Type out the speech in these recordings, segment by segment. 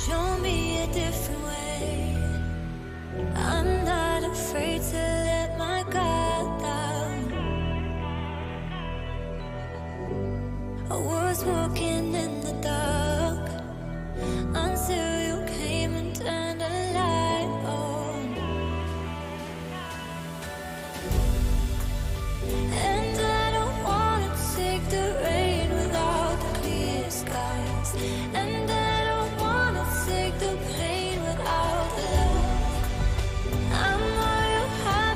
Show me a different way. I'm not afraid to let my guard down. I was walking in the dark until you came and turned a light on. And I don't wanna take the rain without the clear skies. And I don't wanna take the pain without the love. I know you have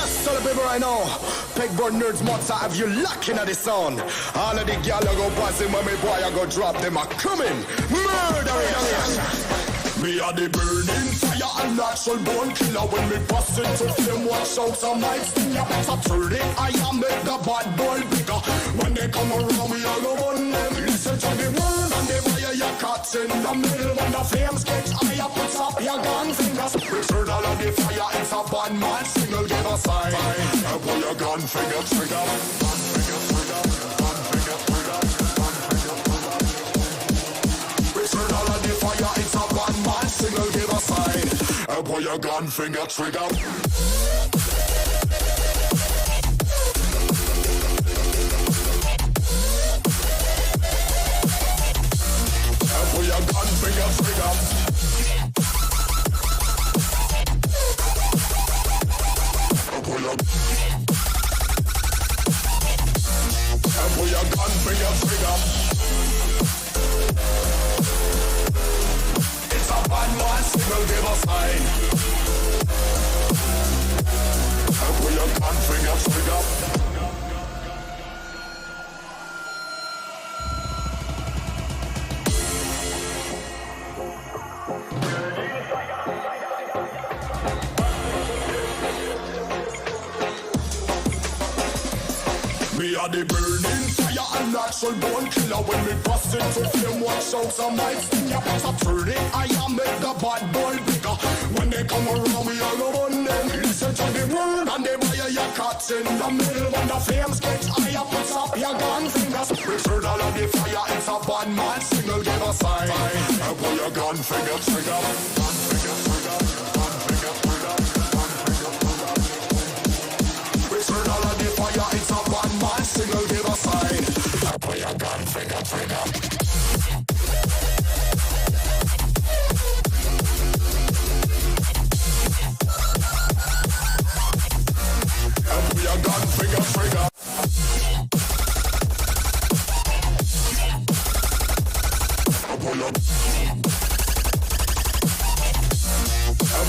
Tell the people right now, Pegboard Nerds Monster have you locking at the sound. All of the gal go passing when me boy I go drop them a coming. Murderers. Me a the burning fire and natural born killer. When me bust into flame, watch out some lights. You better turn it, I am make the bad boy bigger. When they come around, we all go on them. Listen to the word and the fire you caught in the middle. When the flames catch higher, put up your gun fingers. Return all of the fire, it's a bad man signal, give a sign. Pull your gun finger trigger. Gun finger trigger. Gun finger trigger. Gun finger trigger. Return all of the fire, it's a bad man signal, give a sign. Pull your gun finger trigger. Pull your gun finger trigger. Pull your gun finger trigger. It's a bad man signal, give a sign. Pull your gun finger trigger. Me a the burning fire and natural born killer. When me bust into flame, watch out some lights. You better turn it, I am make the bad boy bigger. When they come around, we all go on them. Listen to the word and the fire you caught in the middle. When the flames get higher, put up your gun fingers. Return all of the fire, it's a bad man signal, give a sign. Pull your gun finger trigger. Gun finger trigger. Gun finger trigger. Gun finger trigger. Return all of the fire, it's a bad man signal, give a sign. Pull your gun finger trigger. Pull your gun finger trigger.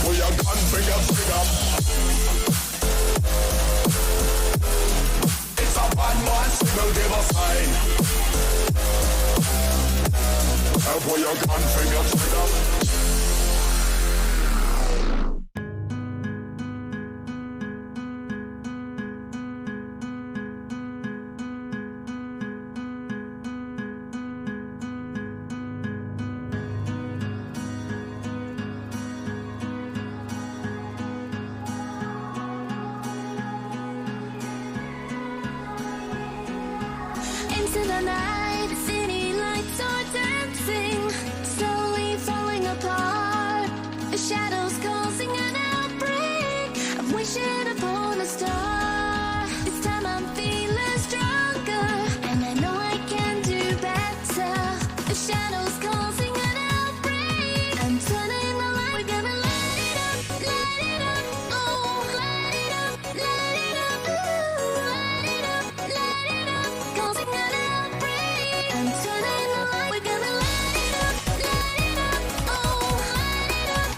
Pull your gun finger trigger. It's a bad man signal, give a sign. Pull your gun finger trigger. Into the night, city lights are dancing, slowly falling apart. The shadows causing an outbreak of wishing upon a star. This time I'm feeling stronger, and I know I can do better. The shadows causing an outbreak. I'm turning the light, we're gonna light it up, oh, light it up, ooh, light it up, causing an outbreak. I'm turning the light, we're gonna light it up, oh, light it up,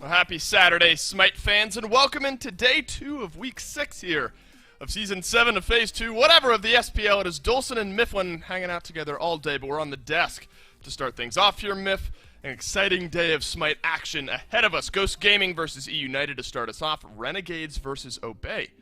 Well, happy Saturday, SMITE fans, and welcome into Day 2 of Week 6 here of Season 7 of Phase 2, whatever, of the SPL. It is Dolson and Mifflin hanging out together all day, but we're on the desk to start things off here, Miff. An exciting day of SMITE action ahead of us. Ghost Gaming versus E United to start us off. Renegades versus Obey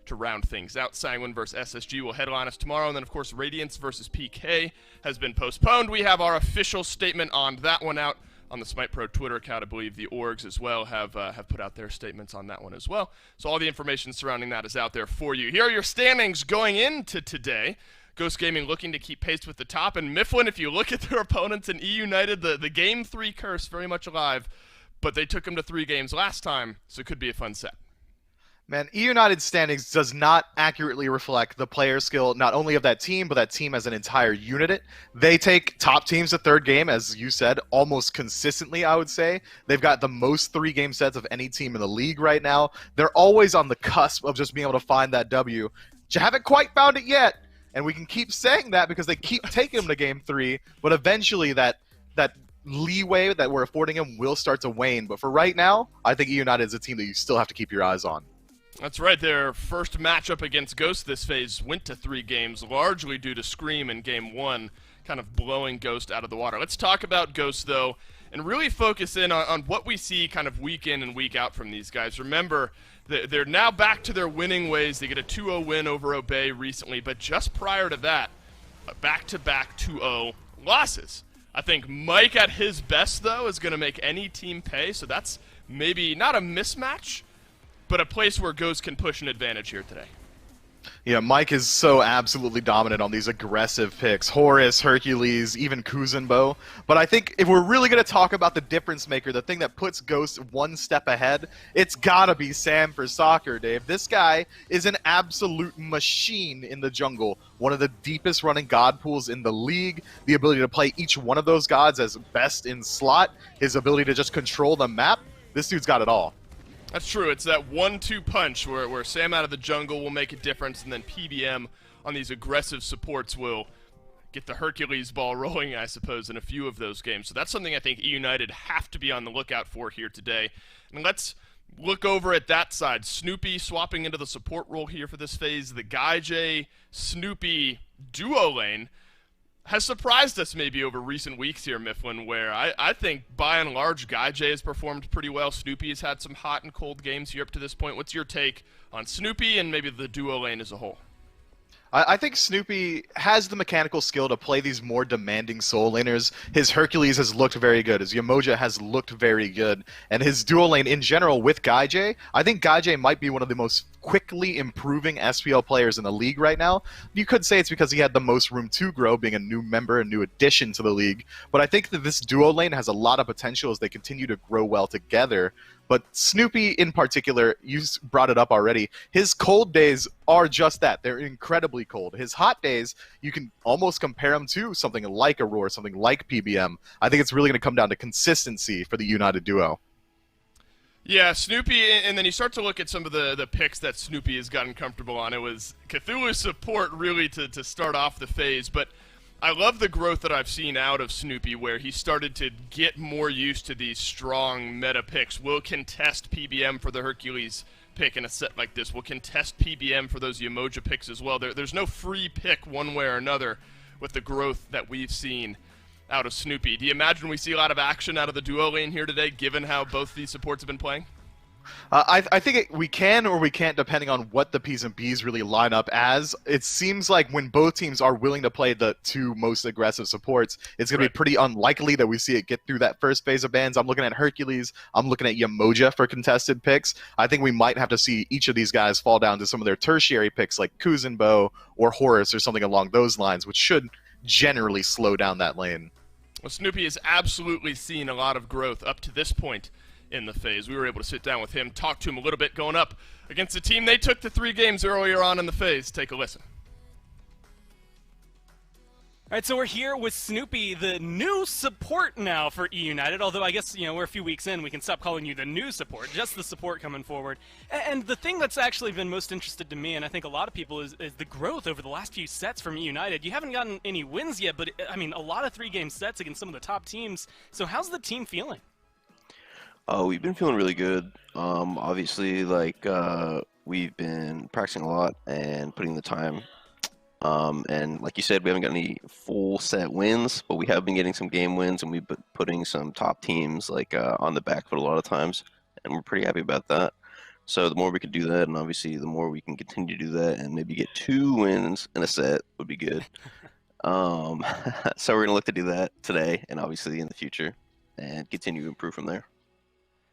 to round things out. Sanguine versus SSG will headline us tomorrow, and then, of course, Radiance versus PK has been postponed. We have our official statement on that one out on the SMITE Pro Twitter account. I believe the orgs as well have put out their statements on that one as well. So all the information surrounding that is out there for you. Here are your standings going into today. Ghost Gaming looking to keep pace with the top. And Mifflin, if you look at their opponents in E United, the Game 3 curse very much alive. But they took them to 3 games last time, so it could be a fun set. Man, E United's standings does not accurately reflect the player skill, not only of that team, but that team as an entire unit. They take top teams to third game, as you said, almost consistently, I would say. They've got the most 3-game sets of any team in the league right now. They're always on the cusp of just being able to find that W. You haven't quite found it yet, and we can keep saying that because they keep taking them to Game 3, but eventually that leeway that we're affording them will start to wane. But for right now, I think E United is a team that you still have to keep your eyes on. That's right. Their first matchup against Ghost this phase went to 3 games, largely due to Scream in Game 1, kind of blowing Ghost out of the water. Let's talk about Ghost, though, and really focus in on what we see kind of week in and week out from these guys. Remember, they're now back to their winning ways. They get a 2-0 win over Obey recently, but just prior to that, back-to-back 2-0 losses. I think Mike at his best, though, is going to make any team pay, so that's maybe not a mismatch, but a place where Ghost can push an advantage here today. Yeah, Mike is so absolutely dominant on these aggressive picks. Horus, Hercules, even Kuzenbo. But I think if we're really going to talk about the difference maker, the thing that puts Ghost one step ahead, it's got to be Sam for soccer, Dave. This guy is an absolute machine in the jungle. One of the deepest running god pools in the league. The ability to play each one of those gods as best in slot. His ability to just control the map. This dude's got it all. That's true. It's that 1-2 punch where Sam out of the jungle will make a difference, and then PBM on these aggressive supports will get the Hercules ball rolling, I suppose, in a few of those games. So that's something I think E United have to be on the lookout for here today. And let's look over at that side. Snoopy swapping into the support role here for this phase. The Guy J Snoopy duo lane has surprised us maybe over recent weeks here, Mifflin, where I think by and large Guy J has performed pretty well. Snoopy has had some hot and cold games here up to this point. What's your take on Snoopy and maybe the duo lane as a whole? I think Snoopy has the mechanical skill to play these more demanding soul laners. His Hercules has looked very good. His Yamoja has looked very good. And his dual lane in general with Guy J, I think Guy J might be one of the most quickly improving SPL players in the league right now. You could say it's because he had the most room to grow, being a new member, a new addition to the league. But I think that this duo lane has a lot of potential as they continue to grow well together. But Snoopy in particular, you brought it up already, his cold days are just that. They're incredibly cold. His hot days, you can almost compare him to something like Aurora, something like PBM. I think it's really going to come down to consistency for the United duo. Yeah, Snoopy, and then you start to look at some of the picks that Snoopy has gotten comfortable on. It was Cthulhu's support really to start off the phase, but I love the growth that I've seen out of Snoopy where he started to get more used to these strong meta picks. Will contest PBM for the Hercules pick in a set like this. Will contest PBM for those Yamoja picks as well. There's no free pick one way or another with the growth that we've seen out of Snoopy. Do you imagine we see a lot of action out of the duo lane here today given how both these supports have been playing? I think we can or we can't, depending on what the P's and B's really line up as. It seems like when both teams are willing to play the two most aggressive supports, it's going to be pretty unlikely that we see it get through that first phase of bans. I'm looking at Hercules. I'm looking at Yamoja for contested picks. I think we might have to see each of these guys fall down to some of their tertiary picks like Kuzenbo or Horus or something along those lines, which should generally slow down that lane. Well, Snoopy has absolutely seen a lot of growth up to this point in the phase. We were able to sit down with him, talk to him a little bit going up against a team they took to 3 games earlier on in the phase. Take a listen. All right, so we're here with Snoopy, the new support now for E United, although I guess, we're a few weeks in, we can stop calling you the new support, just the support coming forward. And the thing that's actually been most interested to me, and I think a lot of people, is the growth over the last few sets from E United. You haven't gotten any wins yet, but, I mean, a lot of 3-game sets against some of the top teams. So how's the team feeling? We've been feeling really good. Obviously, we've been practicing a lot and putting the time. And like you said, we haven't got any full set wins, but we have been getting some game wins, and we've been putting some top teams on the back foot a lot of times, and we're pretty happy about that. So the more we can do that, and obviously the more we can continue to do that, and maybe get 2 wins in a set would be good. So we're gonna look to do that today, and obviously in the future, and continue to improve from there.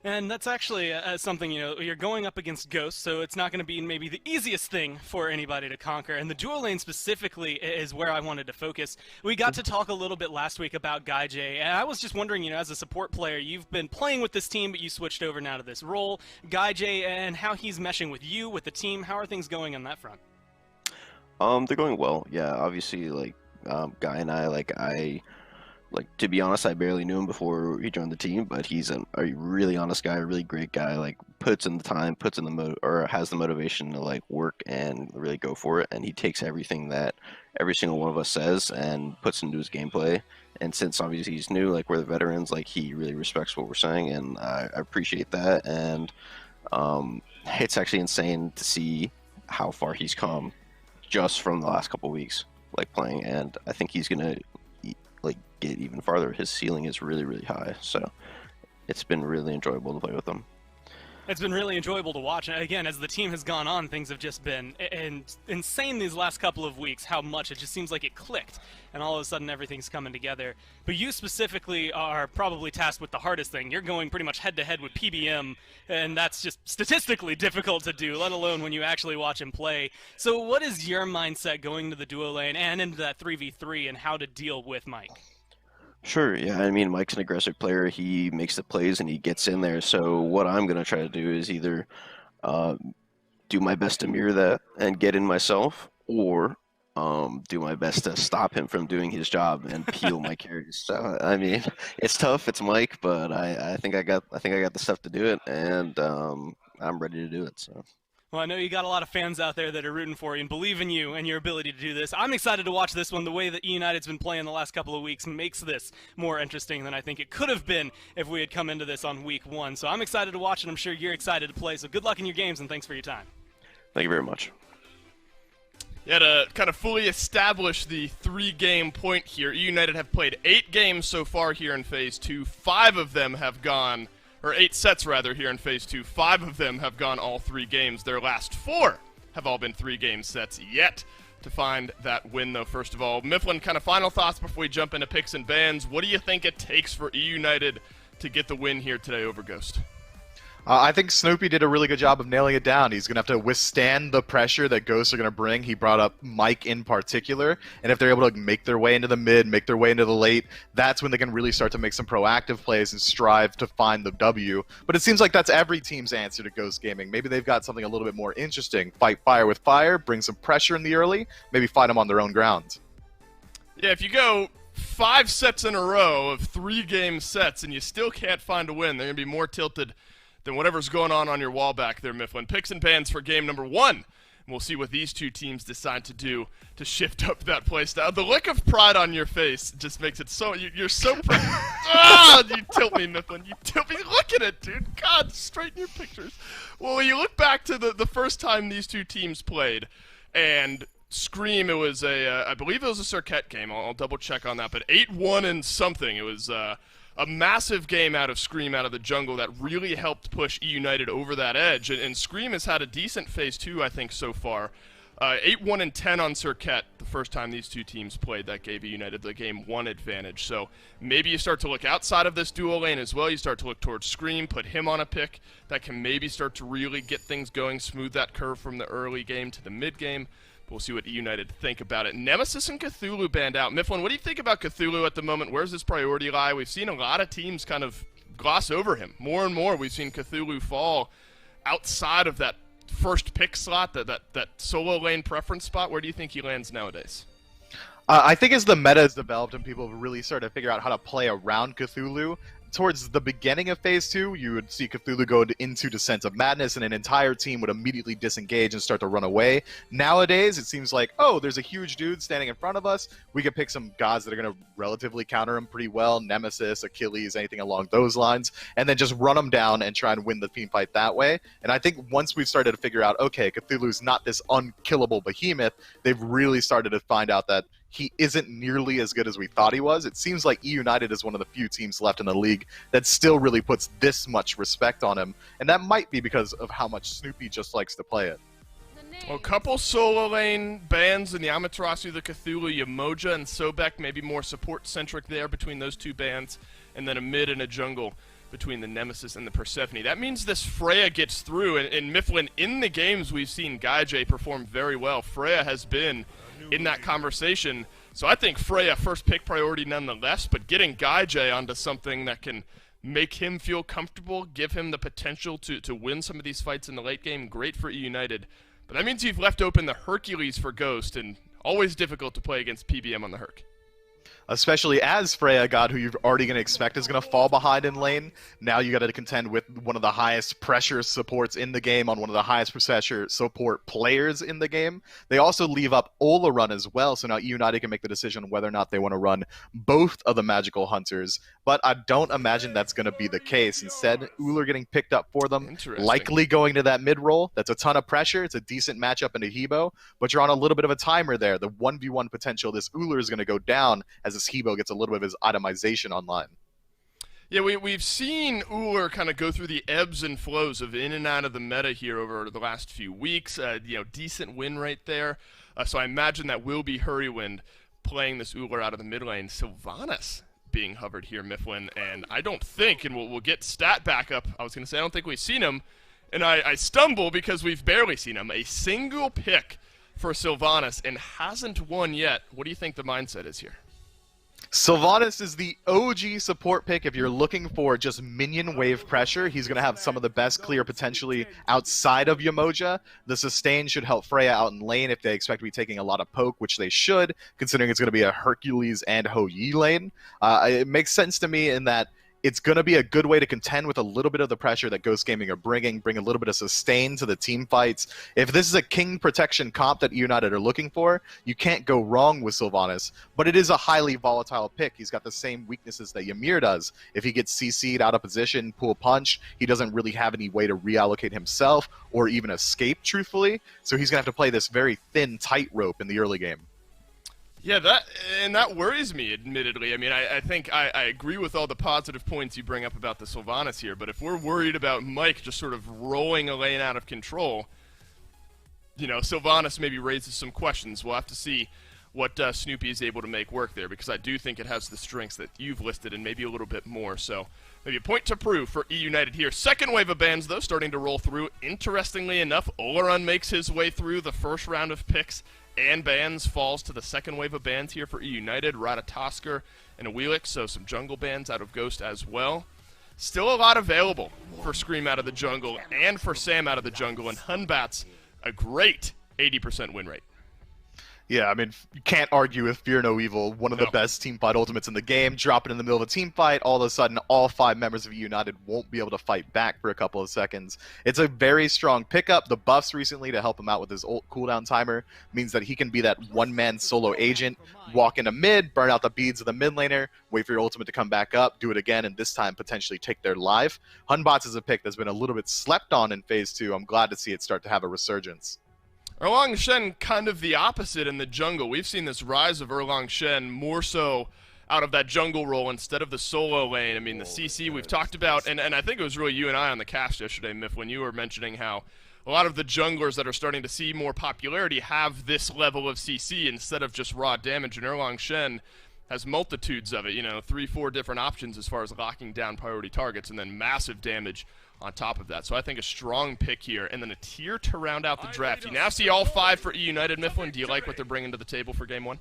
And that's actually something, you're going up against Ghosts, so it's not going to be maybe the easiest thing for anybody to conquer. And the duo lane specifically is where I wanted to focus. We got to talk a little bit last week about Guy J, and I was just wondering, as a support player, you've been playing with this team, but you switched over now to this role. Guy J, and how he's meshing with you, with the team, how are things going on that front? They're going well. Yeah, obviously, Guy and I, to be honest, I barely knew him before he joined the team, but he's a really honest guy, a really great guy, puts in the time, puts in the has the motivation to work and really go for it, and he takes everything that every single one of us says and puts into his gameplay. And since obviously he's new, we're the veterans, he really respects what we're saying, and I appreciate that. And it's actually insane to see how far he's come just from the last couple of weeks playing, and I think he's gonna get even farther. His ceiling is really, really high, so it's been really enjoyable to play with him. It's been really enjoyable to watch. And again, as the team has gone on, things have just been insane these last couple of weeks, how much it just seems like it clicked, and all of a sudden everything's coming together. But you specifically are probably tasked with the hardest thing. You're going pretty much head-to-head with PBM, and that's just statistically difficult to do, let alone when you actually watch him play. So what is your mindset going to the duo lane and into that 3v3 and how to deal with Mike? Sure, yeah. I mean, Mike's an aggressive player. He makes the plays and he gets in there. So what I'm going to try to do is either do my best to mirror that and get in myself, or do my best to stop him from doing his job and peel my carries. So I mean, it's tough. It's Mike, but I think I got the stuff to do it. And I'm ready to do it. So. Well, I know you got a lot of fans out there that are rooting for you and believe in you and your ability to do this. I'm excited to watch this one. The way that United's been playing the last couple of weeks makes this more interesting than I think it could have been if we had come into this on week 1. So I'm excited to watch, and I'm sure you're excited to play. So good luck in your games, and thanks for your time. Thank you very much. Yeah, to kind of fully establish the 3-game point here, United have played 8 games so far here in Phase 2. 5 of them have gone, or 8 sets rather, here in Phase 2. 5 of them have gone all 3 games. Their last 4 have all been 3-game sets. Yet to find that win, though, first of all. Mifflin, kind of final thoughts before we jump into picks and bans. What do you think it takes for United to get the win here today over Ghost? I think Snoopy did a really good job of nailing it down. He's going to have to withstand the pressure that Ghosts are going to bring. He brought up Mike in particular, and if they're able to make their way into the mid, make their way into the late, that's when they can really start to make some proactive plays and strive to find the W. But it seems like that's every team's answer to Ghost Gaming. Maybe they've got something a little bit more interesting. Fight fire with fire, bring some pressure in the early, maybe fight them on their own ground. Yeah, if you go 5 sets in a row of 3-game sets and you still can't find a win, they're going to be more tilted than whatever's going on your wall back there, Mifflin. Picks and bans for game number 1. And we'll see what these two teams decide to do to shift up that play style. The look of pride on your face just makes it so... You're so proud. Ah, you tilt me, Mifflin. You tilt me. Look at it, dude. God, straighten your pictures. Well, you look back to the first time these two teams played, and Scream, it was I believe it was a Circuit game. I'll double check on that, but 8-1 and something. It was... a massive game out of Scream out of the jungle that really helped push E United over that edge. And Scream has had a decent Phase 2, I think, so far. 8-1 and 10 on Circuit the first time these two teams played. That gave E United the game 1 advantage. So maybe you start to look outside of this duo lane as well. You start to look towards Scream, put him on a pick that can maybe start to really get things going, smooth that curve from the early game to the mid game. We'll see what United think about it. Nemesis and Cthulhu banned out. Mifflin, what do you think about Cthulhu at the moment? Where's his priority lie? We've seen a lot of teams kind of gloss over him. More and more, we've seen Cthulhu fall outside of that first pick slot, that solo lane preference spot. Where do you think he lands nowadays? I think as the meta has developed and people have really started to figure out how to play around Cthulhu, towards the beginning of Phase 2, you would see Cthulhu go into Descent of Madness, and an entire team would immediately disengage and start to run away. Nowadays, it seems like, oh, there's a huge dude standing in front of us. We could pick some gods that are going to relatively counter him pretty well, Nemesis, Achilles, anything along those lines, and then just run them down and try and win the team fight that way. And I think once we've started to figure out, okay, Cthulhu's not this unkillable behemoth, they've really started to find out that he isn't nearly as good as we thought he was. It seems like E United is one of the few teams left in the league that still really puts this much respect on him, and that might be because of how much Snoopy just likes to play it. Well, a couple solo lane bans in the Amaterasu, the Cthulhu, Yamoja, and Sobek, maybe more support-centric there between those two bands, and then a mid and a jungle between the Nemesis and the Persephone. That means this Freya gets through, and Mifflin, in the games we've seen Gaijay perform very well. Freya has been in that conversation, so I think Freya first pick priority nonetheless, but getting Gaijay onto something that can make him feel comfortable, give him the potential to win some of these fights in the late game, great for E United. But that means you've left open the Hercules for Ghost, and always difficult to play against PBM on the Herc. Especially as Freya, a god who you're already going to expect is going to fall behind in lane. Now you got to contend with one of the highest pressure supports in the game on one of the highest pressure support players in the game. They also leave up Ola run as well, so now United can make the decision whether or not they want to run both of the magical hunters. But I don't imagine that's going to be the case. Instead, Uller getting picked up for them, likely going to that mid roll. That's a ton of pressure. It's a decent matchup into Hebo, but you're on a little bit of a timer there. The 1v1 potential, this Uller is going to go down as this Hebo gets a little bit of his itemization online. Yeah, we've seen Uller kind of go through the ebbs and flows of in and out of the meta here over the last few weeks. Decent win rate there. So I imagine that will be Hurrywind playing this Uller out of the mid lane. Sylvanas being hovered here, Mifflin, and I don't think, and we'll get stat backup, I was going to say I don't think we've seen him, and I stumble because we've barely seen him. A single pick for Sylvanas and hasn't won yet. What do you think the mindset is here? Sylvanas is the OG support pick if you're looking for just minion wave pressure. He's going to have some of the best clear potentially outside of Yamoja. The sustain should help Freya out in lane if they expect to be taking a lot of poke, which they should, considering it's going to be a Hercules and Ho Yi lane. It makes sense to me in that it's going to be a good way to contend with a little bit of the pressure that Ghost Gaming are bring a little bit of sustain to the team fights. If this is a king protection comp that United are looking for, you can't go wrong with Sylvanas, but it is a highly volatile pick. He's got the same weaknesses that Ymir does. If he gets CC'd out of position, pull punch, he doesn't really have any way to reallocate himself or even escape, truthfully, so he's going to have to play this very thin tightrope in the early game. Yeah, that worries me, admittedly. I mean, I think I agree with all the positive points you bring up about the Sylvanas here, but if we're worried about Mike just sort of rolling a lane out of control, you know, Sylvanas maybe raises some questions. We'll have to see what Snoopy is able to make work there, because I do think it has the strengths that you've listed and maybe a little bit more. So maybe a point to prove for E United here. Second wave of bans, though, starting to roll through. Interestingly enough, Oleron makes his way through the first round of picks and bans, falls to the second wave of bans here for E United. Ratatosker and Wheelix, so some jungle bans out of Ghost as well. Still a lot available for Scream out of the jungle and for Sam out of the jungle, and Hunbat's a great 80% win rate. Yeah, I mean, you can't argue with Fear No Evil, one of the best teamfight ultimates in the game. Drop it in the middle of a team fight, all of a sudden all 5 members of United won't be able to fight back for a couple of seconds. It's a very strong pickup. The buffs recently to help him out with his ult cooldown timer means that he can be that one-man solo agent, walk into mid, burn out the beads of the mid laner, wait for your ultimate to come back up, do it again, and this time potentially take their life. Hunbots is a pick that's been a little bit slept on in Phase 2. I'm glad to see it start to have a resurgence. Erlang Shen kind of the opposite in the jungle. We've seen this rise of Erlang Shen more so out of that jungle role instead of the solo lane. I mean, the CC we've talked about, and I think it was really you and I on the cast yesterday, Miff, when you were mentioning how a lot of the junglers that are starting to see more popularity have this level of CC instead of just raw damage, and Erlang Shen has multitudes of it, you know, 3-4 different options as far as locking down priority targets, and then massive damage on top of that. So I think a strong pick here, and then a tier to round out the draft. You now see all 5 for E United, Mifflin. Do you like what they're bringing to the table for game 1?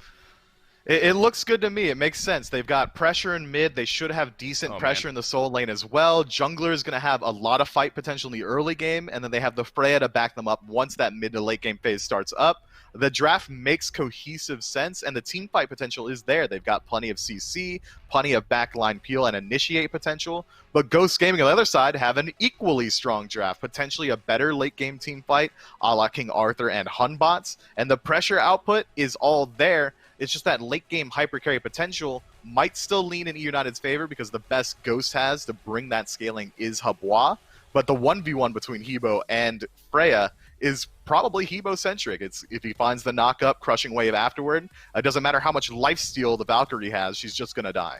It looks good to me. It makes sense. They've got pressure in mid. They should have decent pressure in the solo lane as well. Jungler is going to have a lot of fight potential in the early game, and then they have the Freya to back them up once that mid to late game phase starts up. The draft makes cohesive sense, and the team fight potential is there. They've got plenty of CC, plenty of backline peel and initiate potential, but Ghost Gaming on the other side have an equally strong draft, potentially a better late game team fight a la King Arthur and Hunbots, and the pressure output is all there. It's just that late game hyper carry potential might still lean in United's favor because the best Ghost has to bring that scaling is Habois, but the 1v1 between Hebo and Freya is probably Hebo-centric. It's if he finds the knock-up, crushing wave afterward, it doesn't matter how much lifesteal the Valkyrie has, she's just going to die.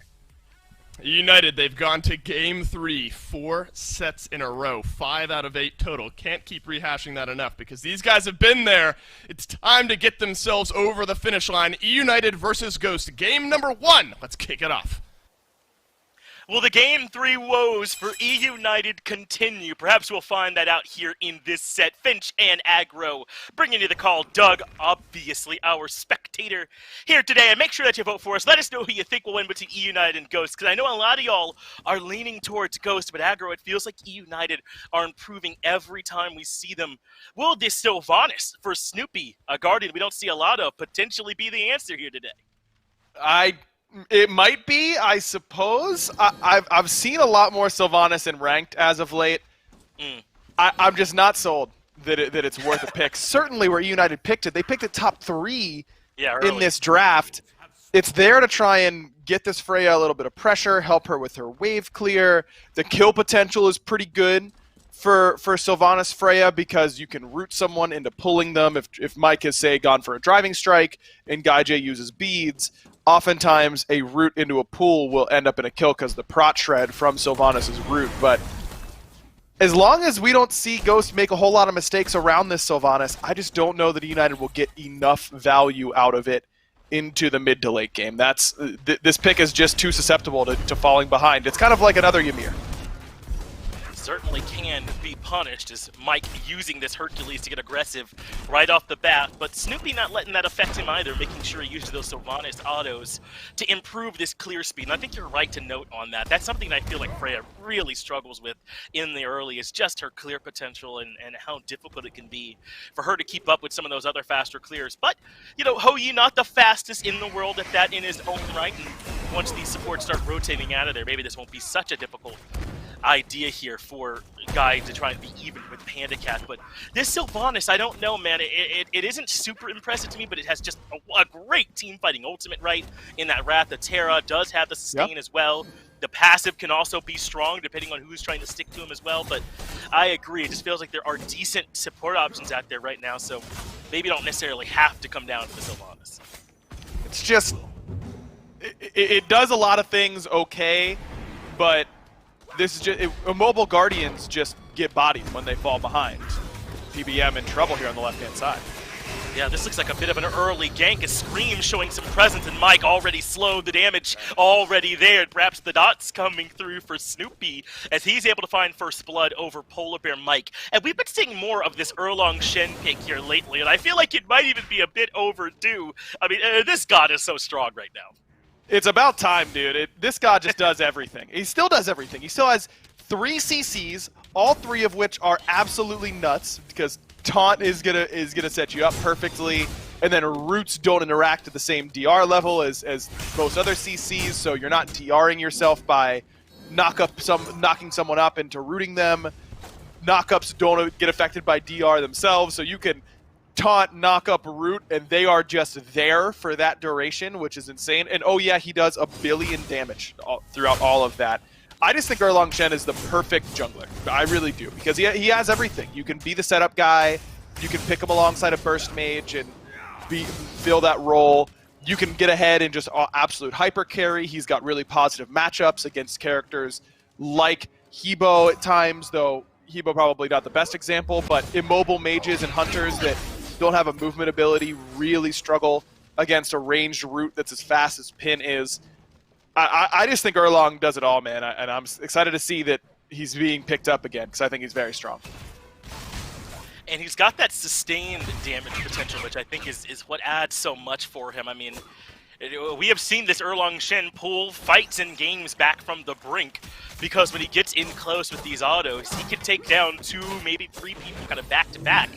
United, they've gone to game 3, 4 sets in a row, 5 out of 8 total. Can't keep rehashing that enough because these guys have been there. It's time to get themselves over the finish line. E United versus Ghost, game number 1. Let's kick it off. Will the Game 3 woes for E United continue? Perhaps we'll find that out here in this set. Finch and Aggro bringing you the call. Doug, obviously our spectator here today. And make sure that you vote for us. Let us know who you think will win between E United and Ghost, because I know a lot of y'all are leaning towards Ghost, but Aggro, it feels like E United are improving every time we see them. Will this Sylvanas for Snoopy, a Guardian we don't see a lot of, potentially be the answer here today? It might be, I suppose. I've seen a lot more Sylvanas in ranked as of late. I'm just not sold that it's worth a pick. Certainly where United picked it, they picked it top 3 in this draft. It's there to try and get this Freya a little bit of pressure, help her with her wave clear. The kill potential is pretty good for Sylvanas Freya because you can root someone into pulling them. If Mike has, say, gone for a driving strike and Gaijay uses beads, oftentimes a root into a pool will end up in a kill because the prot shred from Sylvanas' root. But as long as we don't see Ghost make a whole lot of mistakes around this Sylvanas, I just don't know that United will get enough value out of it into the mid to late game. This pick is just too susceptible to falling behind. It's kind of like another Ymir. Certainly can be punished as Mike using this Hercules to get aggressive right off the bat, but Snoopy not letting that affect him either, making sure he uses those Sylvanas autos to improve this clear speed. And I think you're right to note on that. That's something I feel like Freya really struggles with in the early, is just her clear potential and how difficult it can be for her to keep up with some of those other faster clears. But, you know, Hou Yi not the fastest in the world at that in his own right, and once these supports start rotating out of there, maybe this won't be such a difficult idea here for Guy to try and be even with Panda Cat. But this Sylvanas, I don't know, man. It isn't super impressive to me, but it has just a great team fighting ultimate, right? In that Wrath of Terra, does have the sustain as well. The passive can also be strong, depending on who's trying to stick to him as well. But I agree. It just feels like there are decent support options out there right now, so maybe you don't necessarily have to come down to the Sylvanas. It's just... It does a lot of things okay, but this is just... Immobile Guardians just get bodied when they fall behind. PBM in trouble here on the left-hand side. Yeah, this looks like a bit of an early gank. A Scream showing some presence, and Mike already slowed the damage already there. Perhaps the dots coming through for Snoopy as he's able to find first blood over Polar Bear Mike. And we've been seeing more of this Erlong Shen pick here lately, and I feel like it might even be a bit overdue. I mean, this god is so strong right now. It's about time, dude. This god just does everything. He still does everything. He still has 3 CCs, all 3 of which are absolutely nuts because Taunt is gonna set you up perfectly, and then roots don't interact at the same DR level as most other CCs, so you're not DRing yourself by knocking someone up into rooting them. Knockups don't get affected by DR themselves, so you can taunt, knock up, root, and they are just there for that duration, which is insane. And oh yeah, he does 1 billion damage throughout all of that. I just think Erlong Shen is the perfect jungler. I really do, because he has everything. You can be the setup guy, you can pick him alongside a burst mage and fill that role. You can get ahead and just absolute hyper carry. He's got really positive matchups against characters like Hebo at times, though Hebo probably not the best example, but immobile mages and hunters that don't have a movement ability really struggle against a ranged root that's as fast as Pin is. I just think Erlong does it all, man, and I'm excited to see that he's being picked up again, because I think he's very strong. And he's got that sustained damage potential, which I think is what adds so much for him. I mean, we have seen this Erlong Shen pull fights and games back from the brink, because when he gets in close with these autos, he can take down 2, maybe 3 people kind of back-to-back,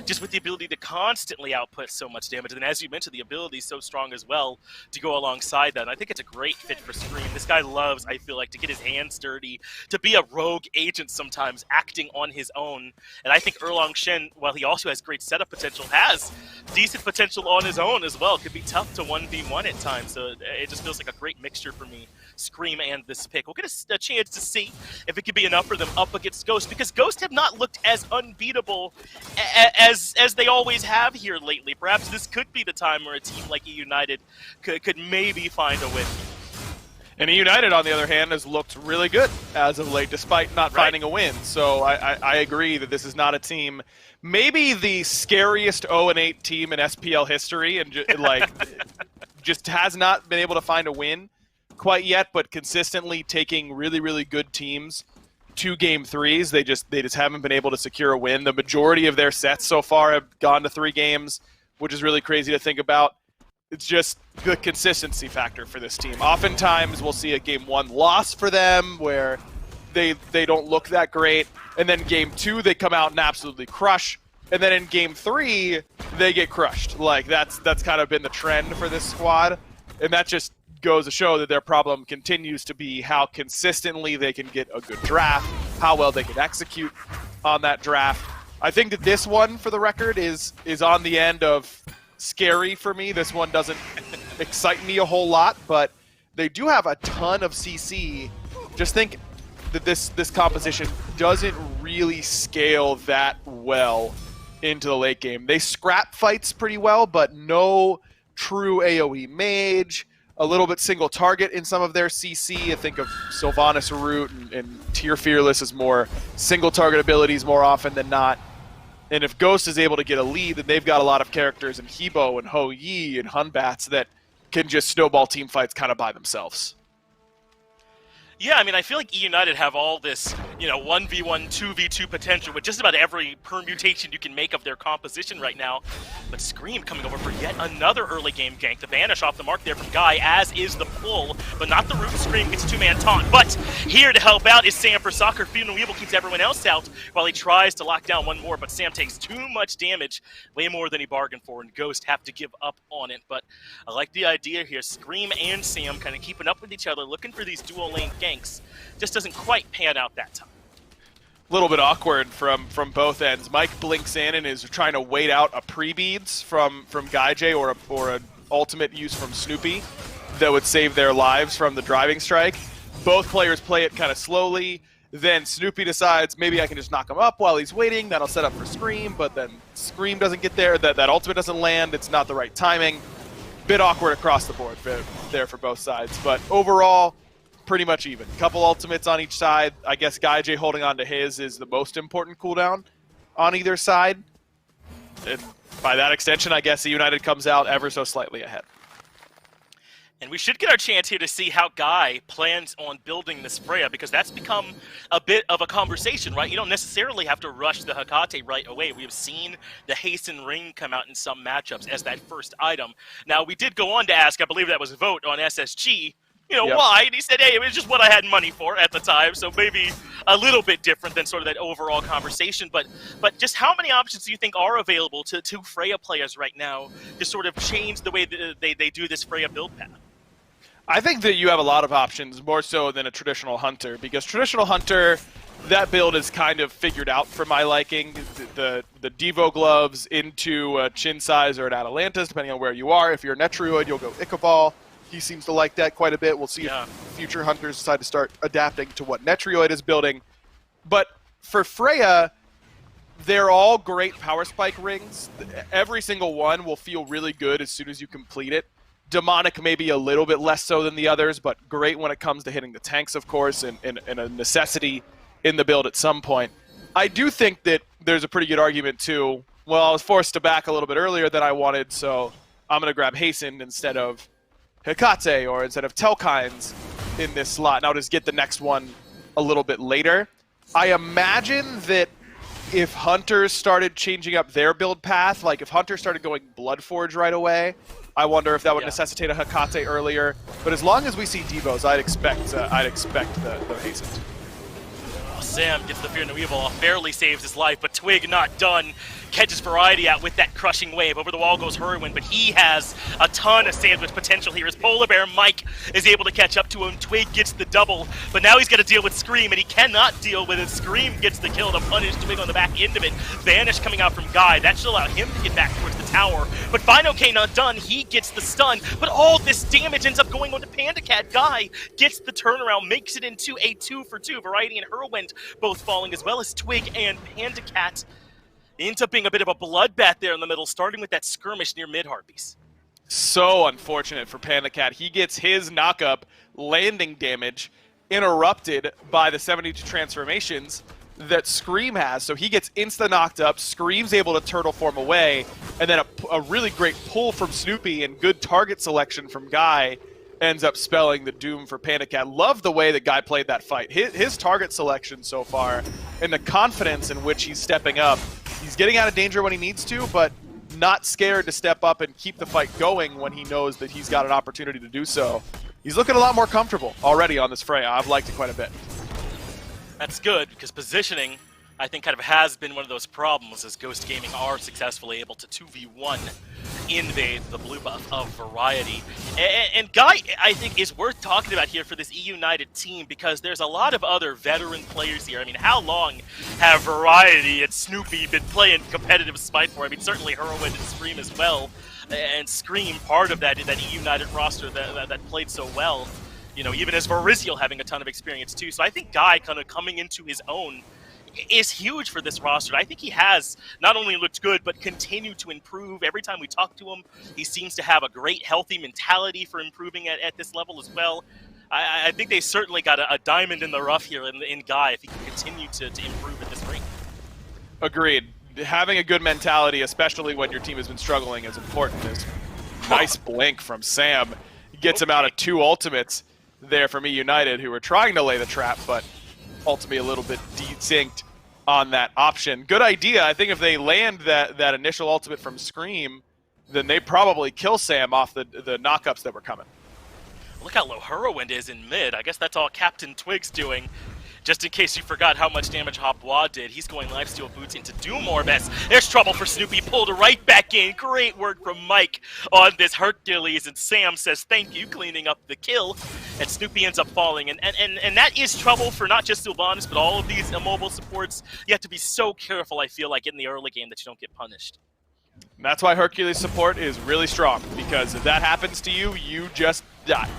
just with the ability to constantly output so much damage. And as you mentioned, the ability is so strong as well to go alongside that. And I think it's a great fit for Scream. This guy loves, I feel like, to get his hands dirty, to be a rogue agent sometimes, acting on his own. And I think Erlong Shen, while he also has great setup potential, has decent potential on his own as well. Could be tough to 1v1 at times. So it just feels like a great mixture for me, Scream and this pick. We'll get a chance to see if it could be enough for them up against Ghost, because Ghost have not looked as unbeatable as they always have here lately. Perhaps this could be the time where a team like E United could maybe find a win. And E United, on the other hand, has looked really good as of late, despite not finding a win. So I agree that this is not a team, maybe the scariest 0-8 team in SPL history, and just has not been able to find a win quite yet, but consistently taking really, really good teams to game 3s. They just haven't been able to secure a win. The majority of their sets so far have gone to 3 games, which is really crazy to think about. It's just the consistency factor for this team. Oftentimes we'll see a game 1 loss for them where they don't look that great, and then game 2 they come out and absolutely crush, and then in game 3 they get crushed. Like that's kind of been the trend for this squad, and that just goes to show that their problem continues to be how consistently they can get a good draft, how well they can execute on that draft. I think that this one, for the record, is on the end of scary for me. This one doesn't excite me a whole lot, but they do have a ton of CC. Just think that this composition doesn't really scale that well into the late game. They scrap fights pretty well, but no true AoE mage. A little bit single target in some of their CC. I think of Sylvanas Root and Tier Fearless as more single target abilities more often than not. And if Ghost is able to get a lead, then they've got a lot of characters in Hebo and Ho Yi and Hunbats that can just snowball team fights kind of by themselves. Yeah, I mean, I feel like E United have all this 1v1, 2v2 potential with just about every permutation you can make of their composition right now. But Scream coming over for yet another early game gank. The banish off the mark there from Guy, as is the pull, but not the root. Scream gets a two-man taunt. But here to help out is Sam for Soccer. Field Weevil keeps everyone else out while he tries to lock down one more, but Sam takes too much damage, way more than he bargained for, and Ghost have to give up on it. But I like the idea here. Scream and Sam kind of keeping up with each other, looking for these dual lane ganks. Just doesn't quite pan out that time. Little bit awkward from both ends. Mike blinks in and is trying to wait out a pre-beads from Gaijay or an ultimate use from Snoopy that would save their lives from the driving strike. Both players play it kind of slowly. Then Snoopy decides maybe I can just knock him up while he's waiting. That'll set up for Scream, but then Scream doesn't get there. That ultimate doesn't land. It's not the right timing. Bit awkward across the board there for both sides. But overall, pretty much even. Couple ultimates on each side. I guess Gaijay holding on to his is the most important cooldown on either side. And by that extension, I guess the United comes out ever so slightly ahead. And we should get our chance here to see how Guy plans on building this Freya, because that's become a bit of a conversation, right? You don't necessarily have to rush the Hekate right away. We have seen the Hasten Ring come out in some matchups as that first item. Now, we did go on to ask, I believe that was a vote on SSG, Yep. why? And he said, hey, it was just what I had money for at the time, so maybe a little bit different than sort of that overall conversation. But just how many options do you think are available to Freya players right now to sort of change the way that they do this Freya build path? I think that you have a lot of options, more so than a traditional Hunter, because traditional Hunter, that build is kind of figured out for my liking. The Devo gloves into Chin Size or an Atalantis, depending on where you are. If you're a Netrioid, you'll go Ichabal. He seems to like that quite a bit. We'll see if future Hunters decide to start adapting to what Netrioid is building. But for Freya, they're all great power spike rings. Every single one will feel really good as soon as you complete it. Demonic maybe a little bit less so than the others, but great when it comes to hitting the tanks, of course, and a necessity in the build at some point. I do think that there's a pretty good argument too. Well, I was forced to back a little bit earlier than I wanted, so I'm going to grab Hasten instead of Hekate or instead of Telkines in this slot, and I'll just get the next one a little bit later. I imagine that if Hunters started changing up their build path, like if Hunters started going Bloodforge right away, I wonder if that would necessitate a Hekate earlier. But as long as we see Devos, I'd expect the Hasten. Sam gets the Fear No Evil off, barely saves his life, but Twig not done. Catches Variety out with that crushing wave. Over the wall goes Hurwin, but he has a ton of sandwich potential here as Polar Bear Mike is able to catch up to him. Twig gets the double, but now he's got to deal with Scream, and he cannot deal with it. Scream gets the kill to punish Twig on the back end of it. Vanish coming out from Guy. That should allow him to get back towards the tower. But Final K not done. He gets the stun, but all this damage ends up going on to Panda Cat. Guy gets the turnaround, makes it into a 2-for-2. Variety and Hurwind both falling, as well as Twig and Panda Cat. Ends up being a bit of a bloodbath there in the middle, starting with that skirmish near mid-Harpies. So unfortunate for Panda Cat. He gets his knock-up landing damage interrupted by the 72 transformations that Scream has. So he gets insta-knocked up, Scream's able to turtle form away, and then a really great pull from Snoopy and good target selection from Guy ends up spelling the doom for Panda Cat. Love the way that Guy played that fight. His target selection so far and the confidence in which he's stepping up. He's getting out of danger when he needs to, but not scared to step up and keep the fight going when he knows that he's got an opportunity to do so. He's looking a lot more comfortable already on this Freya. I've liked it quite a bit. That's good, because positioning, I think, kind of has been one of those problems as Ghost Gaming are successfully able to 2v1 invade the blue buff of Variety. And Guy, I think, is worth talking about here for this E-United team, because there's a lot of other veteran players here. I mean, how long have Variety and Snoopy been playing competitive Smite for? I mean, certainly Hurwind and Scream as well. And Scream, part of that E-United roster that played so well. You know, even as Variziel having a ton of experience too. So I think Guy kind of coming into his own is huge for this roster. I think he has not only looked good, but continued to improve. Every time we talk to him, he seems to have a great, healthy mentality for improving at this level as well. I think they certainly got a diamond in the rough here in Guy if he can continue to improve at this rate. Agreed. Having a good mentality, especially when your team has been struggling, is important. This nice blink from Sam gets him out of 2 ultimates there from E-United, who were trying to lay the trap, but ultimately a little bit desynced on that option. Good idea. I think if they land that initial ultimate from Scream, then they probably kill Sam off the knockups that were coming. Look how low Whirlwind is in mid. I guess that's all Captain Twig's doing. Just in case you forgot how much damage Hopwa did, he's going lifesteal boots into Doom Orbis. There's trouble for Snoopy, pulled right back in. Great work from Mike on this Hercules, and Sam says thank you, cleaning up the kill. And Snoopy ends up falling, and that is trouble for not just Sylvanas, but all of these immobile supports. You have to be so careful, I feel like, in the early game that you don't get punished. And that's why Hercules support is really strong, because if that happens to you, you just die.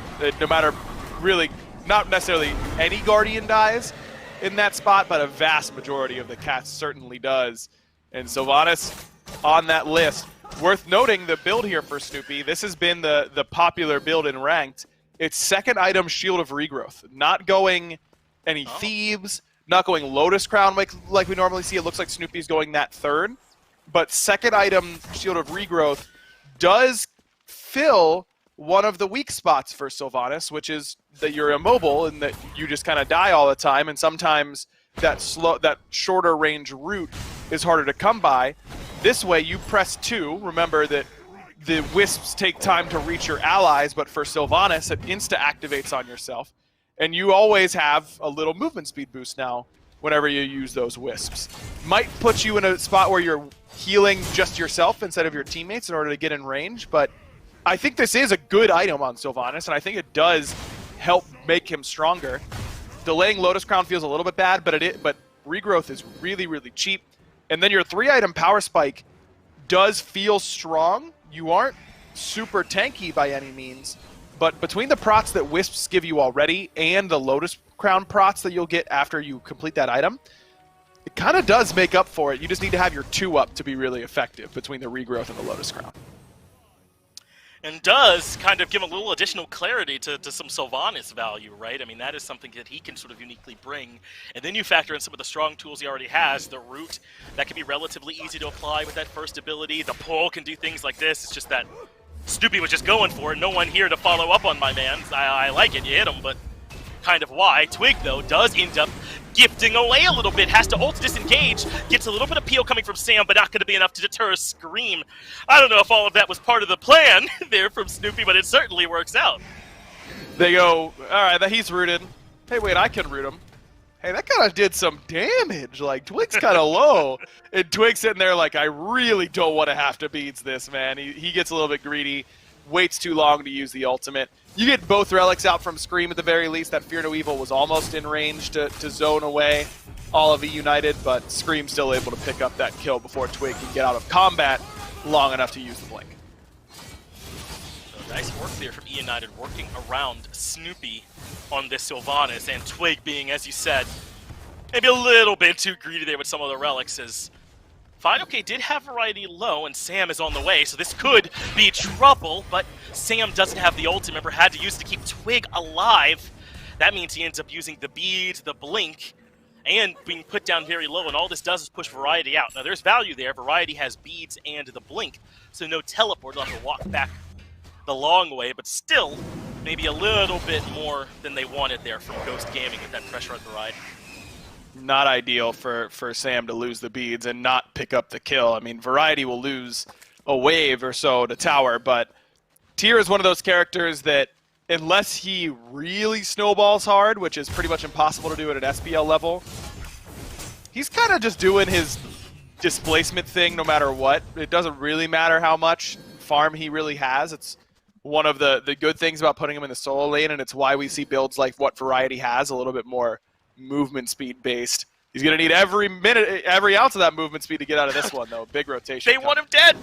No matter really, not necessarily any Guardian dies in that spot, but a vast majority of the cast certainly does. And Sylvanas on that list. Worth noting the build here for Snoopy. This has been the popular build in Ranked. It's second item Shield of Regrowth. Not going any Thieves, not going Lotus Crown like we normally see. It looks like Snoopy's going that third. But second item Shield of Regrowth does fill one of the weak spots for Sylvanas, which is that you're immobile and that you just kind of die all the time, and sometimes that shorter range route is harder to come by. This way, you press 2. Remember that the Wisps take time to reach your allies, but for Sylvanas, it insta-activates on yourself, and you always have a little movement speed boost now whenever you use those Wisps. Might put you in a spot where you're healing just yourself instead of your teammates in order to get in range, but I think this is a good item on Sylvanas, and I think it does help make him stronger. Delaying Lotus Crown feels a little bit bad, but Regrowth is really, really cheap. And then your 3-item Power Spike does feel strong. You aren't super tanky by any means, but between the prots that Wisps give you already and the Lotus Crown prots that you'll get after you complete that item, it kind of does make up for it. You just need to have your 2 up to be really effective between the Regrowth and the Lotus Crown. And does kind of give a little additional clarity to some Sylvanas value, right? I mean, that is something that he can sort of uniquely bring. And then you factor in some of the strong tools he already has. The root, that can be relatively easy to apply with that first ability. The pull can do things like this. It's just that Snoopy was just going for it. No one here to follow up on my man. I like it. You hit him, but kind of why. Twig, though, does end up gifting away a little bit, has to ult disengage, gets a little bit of peel coming from Sam, but not going to be enough to deter a Scream. I don't know if all of that was part of the plan there from Snoopy, but it certainly works out. They go, all right, he's rooted. Hey, wait, I can root him. Hey, that kind of did some damage. Like, Twig's kind of low. And Twig's sitting there like, I really don't want to have to beats this, man. He gets a little bit greedy, waits too long to use the ultimate. You get both relics out from Scream at the very least. That Fear No Evil was almost in range to zone away all of E United, but Scream's still able to pick up that kill before Twig can get out of combat long enough to use the blink. So nice work there from E United, working around Snoopy on this Sylvanas, and Twig being, as you said, maybe a little bit too greedy there with some of the relics. As Fine OK did have Variety low, and Sam is on the way, so this could be trouble, but Sam doesn't have the ult, remember, had to use it to keep Twig alive. That means he ends up using the bead, the blink, and being put down very low, and all this does is push Variety out. Now, there's value there. Variety has beads and the blink, so no teleport. They'll have to walk back the long way, but still, maybe a little bit more than they wanted there from Ghost Gaming with that pressure on Variety. Not ideal for Sam to lose the beads and not pick up the kill. I mean, Variety will lose a wave or so to tower, but Tyr is one of those characters that, unless he really snowballs hard, which is pretty much impossible to do at an SPL level, he's kind of just doing his displacement thing no matter what. It doesn't really matter how much farm he really has. It's one of the good things about putting him in the solo lane, and it's why we see builds like what Variety has, a little bit more movement speed based. He's going to need every minute, every ounce of that movement speed to get out of this one, though. Big rotation. They want him dead.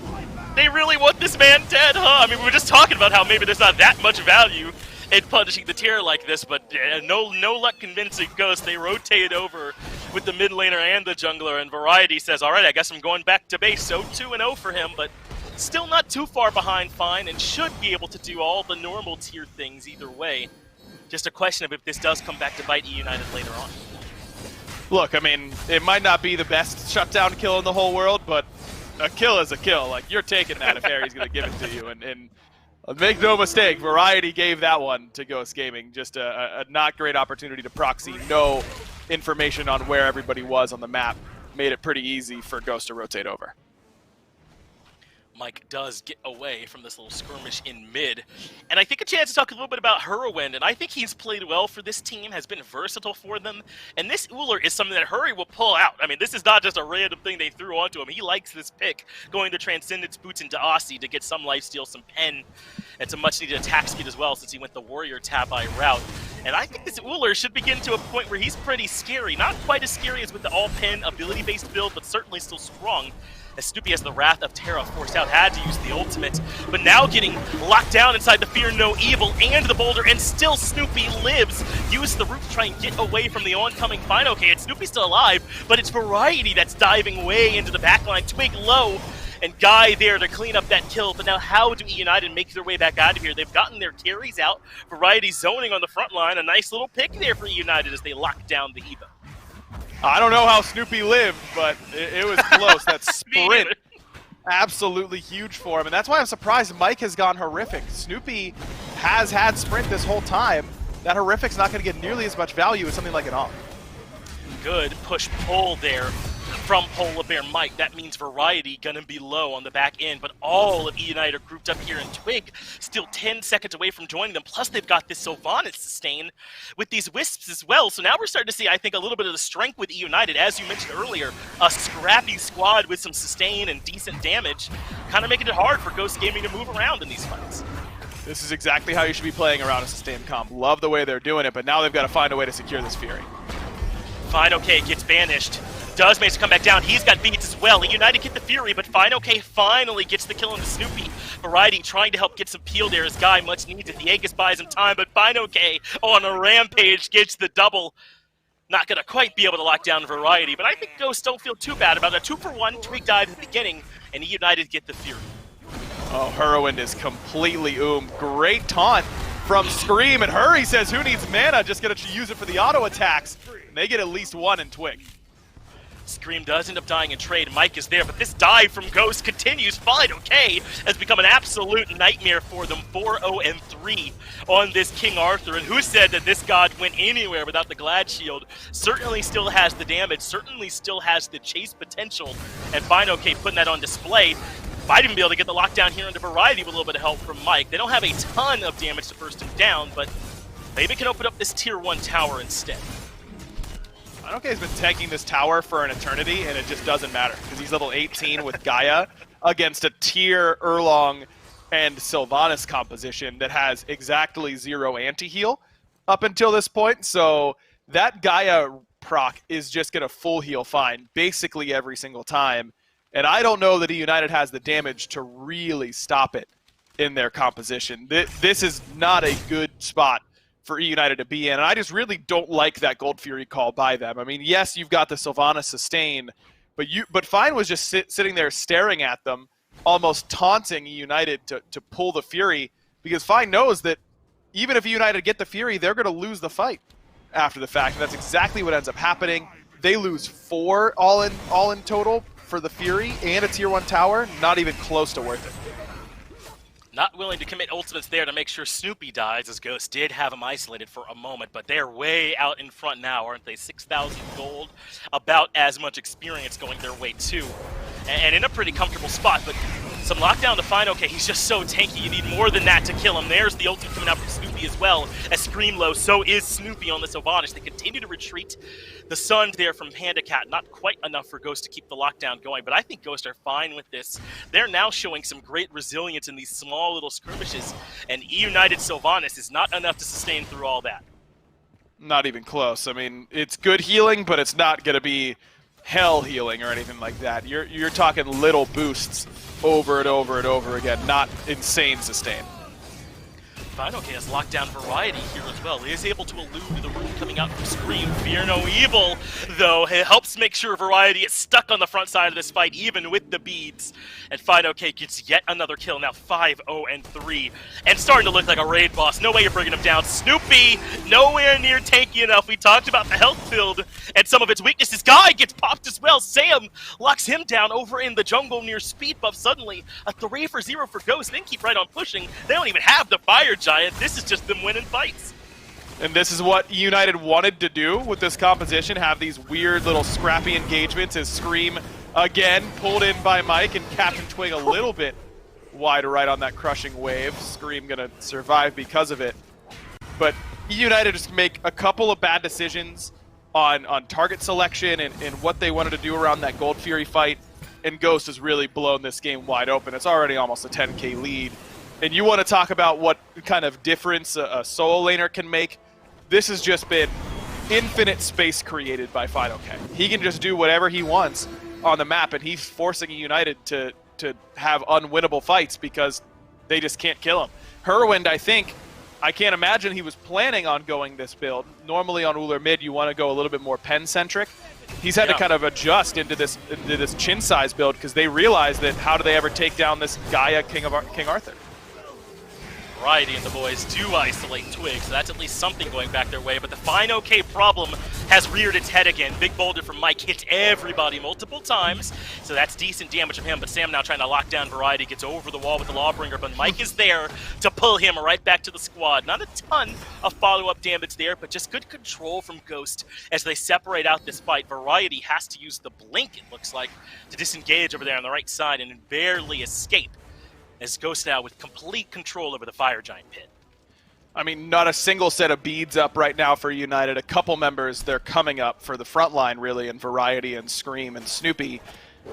They really want this man dead, huh? I mean, we were just talking about how maybe there's not that much value in punishing the tier like this, but no luck convincing Ghost. They rotate over with the mid laner and the jungler, and Variety says, all right, I guess I'm going back to base. So 2-0 for him, but still not too far behind Fine, and should be able to do all the normal tier things either way. Just a question of if this does come back to bite E United later on. Look, I mean, it might not be the best shutdown kill in the whole world, but a kill is a kill. Like, you're taking that if Harry's going to give it to you. And make no mistake, Variety gave that one to Ghost Gaming. Just a not great opportunity to proxy no information on where everybody was on the map made it pretty easy for Ghost to rotate over. Mike does get away from this little skirmish in mid. And I think a chance to talk a little bit about Hurwin, and I think he's played well for this team, has been versatile for them, and this Uller is something that Hurry will pull out. I mean, this is not just a random thing they threw onto him. He likes this pick, going to Transcendence Boots into Aussie to get some lifesteal, some pen, and some much-needed attack speed as well, since he went the Warrior Tabi route. And I think this Uller should begin to a point where he's pretty scary. Not quite as scary as with the all-pen ability-based build, but certainly still strong. As Snoopy has the Wrath of Terra forced out, had to use the ultimate, but now getting locked down inside the Fear No Evil and the Boulder, and still Snoopy lives. Use the roof to try and get away from the oncoming Fine OK, and Snoopy's still alive, but it's Variety that's diving way into the backline. Twig low, and Guy there to clean up that kill, but now how do United make their way back out of here? They've gotten their carries out, Variety zoning on the front line, a nice little pick there for United as they lock down the Evo. I don't know how Snoopy lived, but it was close. That sprint, absolutely huge for him. And that's why I'm surprised Mike has gone Horrific. Snoopy has had sprint this whole time. That Horrific's not going to get nearly as much value as something like an AWP. Good push-pull there from Polar Bear Mike. That means Variety gonna be low on the back end, but all of E United are grouped up here in Twig, still 10 seconds away from joining them, plus they've got this Sylvanas sustain with these Wisps as well, so now we're starting to see, I think, a little bit of the strength with E United. As you mentioned earlier, a scrappy squad with some sustain and decent damage, kind of making it hard for Ghost Gaming to move around in these fights. This is exactly how you should be playing around a sustain comp. Love the way they're doing it, but now they've got to find a way to secure this Fury. Fine OK gets banished. Does manage to come back down. He's got beats as well. United get the Fury, but Fine OK finally gets the kill on the Snoopy. Variety trying to help get some peel there as Guy much needed. The Aegis buys him time, but Fine OK on a rampage gets the double. Not going to quite be able to lock down Variety, but I think Ghosts don't feel too bad about it. 2-for-1, Twig dive at the beginning, and United get the Fury. Oh, Hurwin is completely Great taunt from Scream, and Hurry says, who needs mana? Just gonna use it for the auto attacks. And they get at least one in Twig. Scream does end up dying in trade. Mike is there, but this dive from Ghost continues. Fine OK has become an absolute nightmare for them. 4-0-3 on this King Arthur. And who said that this god went anywhere without the Glad Shield? Certainly still has the damage, certainly still has the chase potential. And Fine OK putting that on display. Might even be able to get the lockdown here into Variety with a little bit of help from Mike. They don't have a ton of damage to burst him down, but maybe can open up this tier 1 tower instead. Fine.OK has been tanking this tower for an eternity, and it just doesn't matter, because he's level 18 with Gaia against a tier Erlong and Sylvanas composition that has exactly 0 anti-heal up until this point, so that Gaia proc is just going to full heal Fine basically every single time, and I don't know that United has the damage to really stop it in their composition. This is not a good spot for United to be in, and I just really don't like that Gold Fury call by them. I mean, yes, you've got the Sylvanas sustain, but Fine was just sitting there staring at them, almost taunting United to pull the Fury, because Fine knows that even if United get the Fury, they're going to lose the fight after the fact, and that's exactly what ends up happening. They lose 4 all in total for the Fury and a tier 1 tower, not even close to worth it. Not willing to commit ultimates there to make sure Snoopy dies, as Ghost did have him isolated for a moment, but they're way out in front now, aren't they? 6,000 gold, about as much experience going their way too. And in a pretty comfortable spot, but some lockdown to Fine OK. He's just so tanky, you need more than that to kill him. There's the ultimate coming out from Snoopy as well. As Scream low, so is Snoopy on the Sylvanas. They continue to retreat. The Sun there from Panda Cat, not quite enough for Ghost to keep the lockdown going, but I think Ghost are fine with this. They're now showing some great resilience in these small little skirmishes, and E-United Sylvanas is not enough to sustain through all that. Not even close. I mean, it's good healing, but it's not going to be hell healing or anything like that. You're talking little boosts over and over and over again, not insane sustain. Fine OK has lockdown Variety here as well. He is able to elude the rune coming out from Scream. Fear No Evil, though, it helps make sure Variety is stuck on the front side of this fight, even with the beads. And Fine OK gets yet another kill, now 5-0-3. And starting to look like a raid boss. No way you're bringing him down. Snoopy, nowhere near tanky enough. We talked about the health build and some of its weaknesses. Guy gets popped as well. Sam locks him down over in the jungle near speed buff. Suddenly, a 3-for-0 for Ghost. Then keep right on pushing. They don't even have the fire giant. This is just them winning fights. And this is what United wanted to do with this composition, have these weird little scrappy engagements as Scream again pulled in by Mike and Captain Twig a little bit wide right on that crushing wave. Scream gonna survive because of it. But United just make a couple of bad decisions on target selection and what they wanted to do around that Gold Fury fight, and Ghost has really blown this game wide open. It's already almost a 10k lead. And you want to talk about what kind of difference a solo laner can make. This has just been infinite space created by FidoK. He can just do whatever he wants on the map, and he's forcing United to have unwinnable fights because they just can't kill him. Herwind, I can't imagine he was planning on going this build. Normally on Ullr mid, you want to go a little bit more pen-centric. He's had to kind of adjust into this chin size build because they realized that how do they ever take down this Gaia King Arthur? Variety and the boys do isolate Twig, so that's at least something going back their way. But the fine OK problem has reared its head again. Big boulder from Mike hits everybody multiple times, so that's decent damage from him. But Sam now trying to lock down Variety, gets over the wall with the Lawbringer, but Mike is there to pull him right back to the squad. Not a ton of follow-up damage there, but just good control from Ghost as they separate out this fight. Variety has to use the blink, it looks like, to disengage over there on the right side and barely escape, as Ghost now with complete control over the Fire Giant pit. I mean, not a single set of beads up right now for United. A couple members, they're coming up for the front line, really, in Variety and Scream and Snoopy.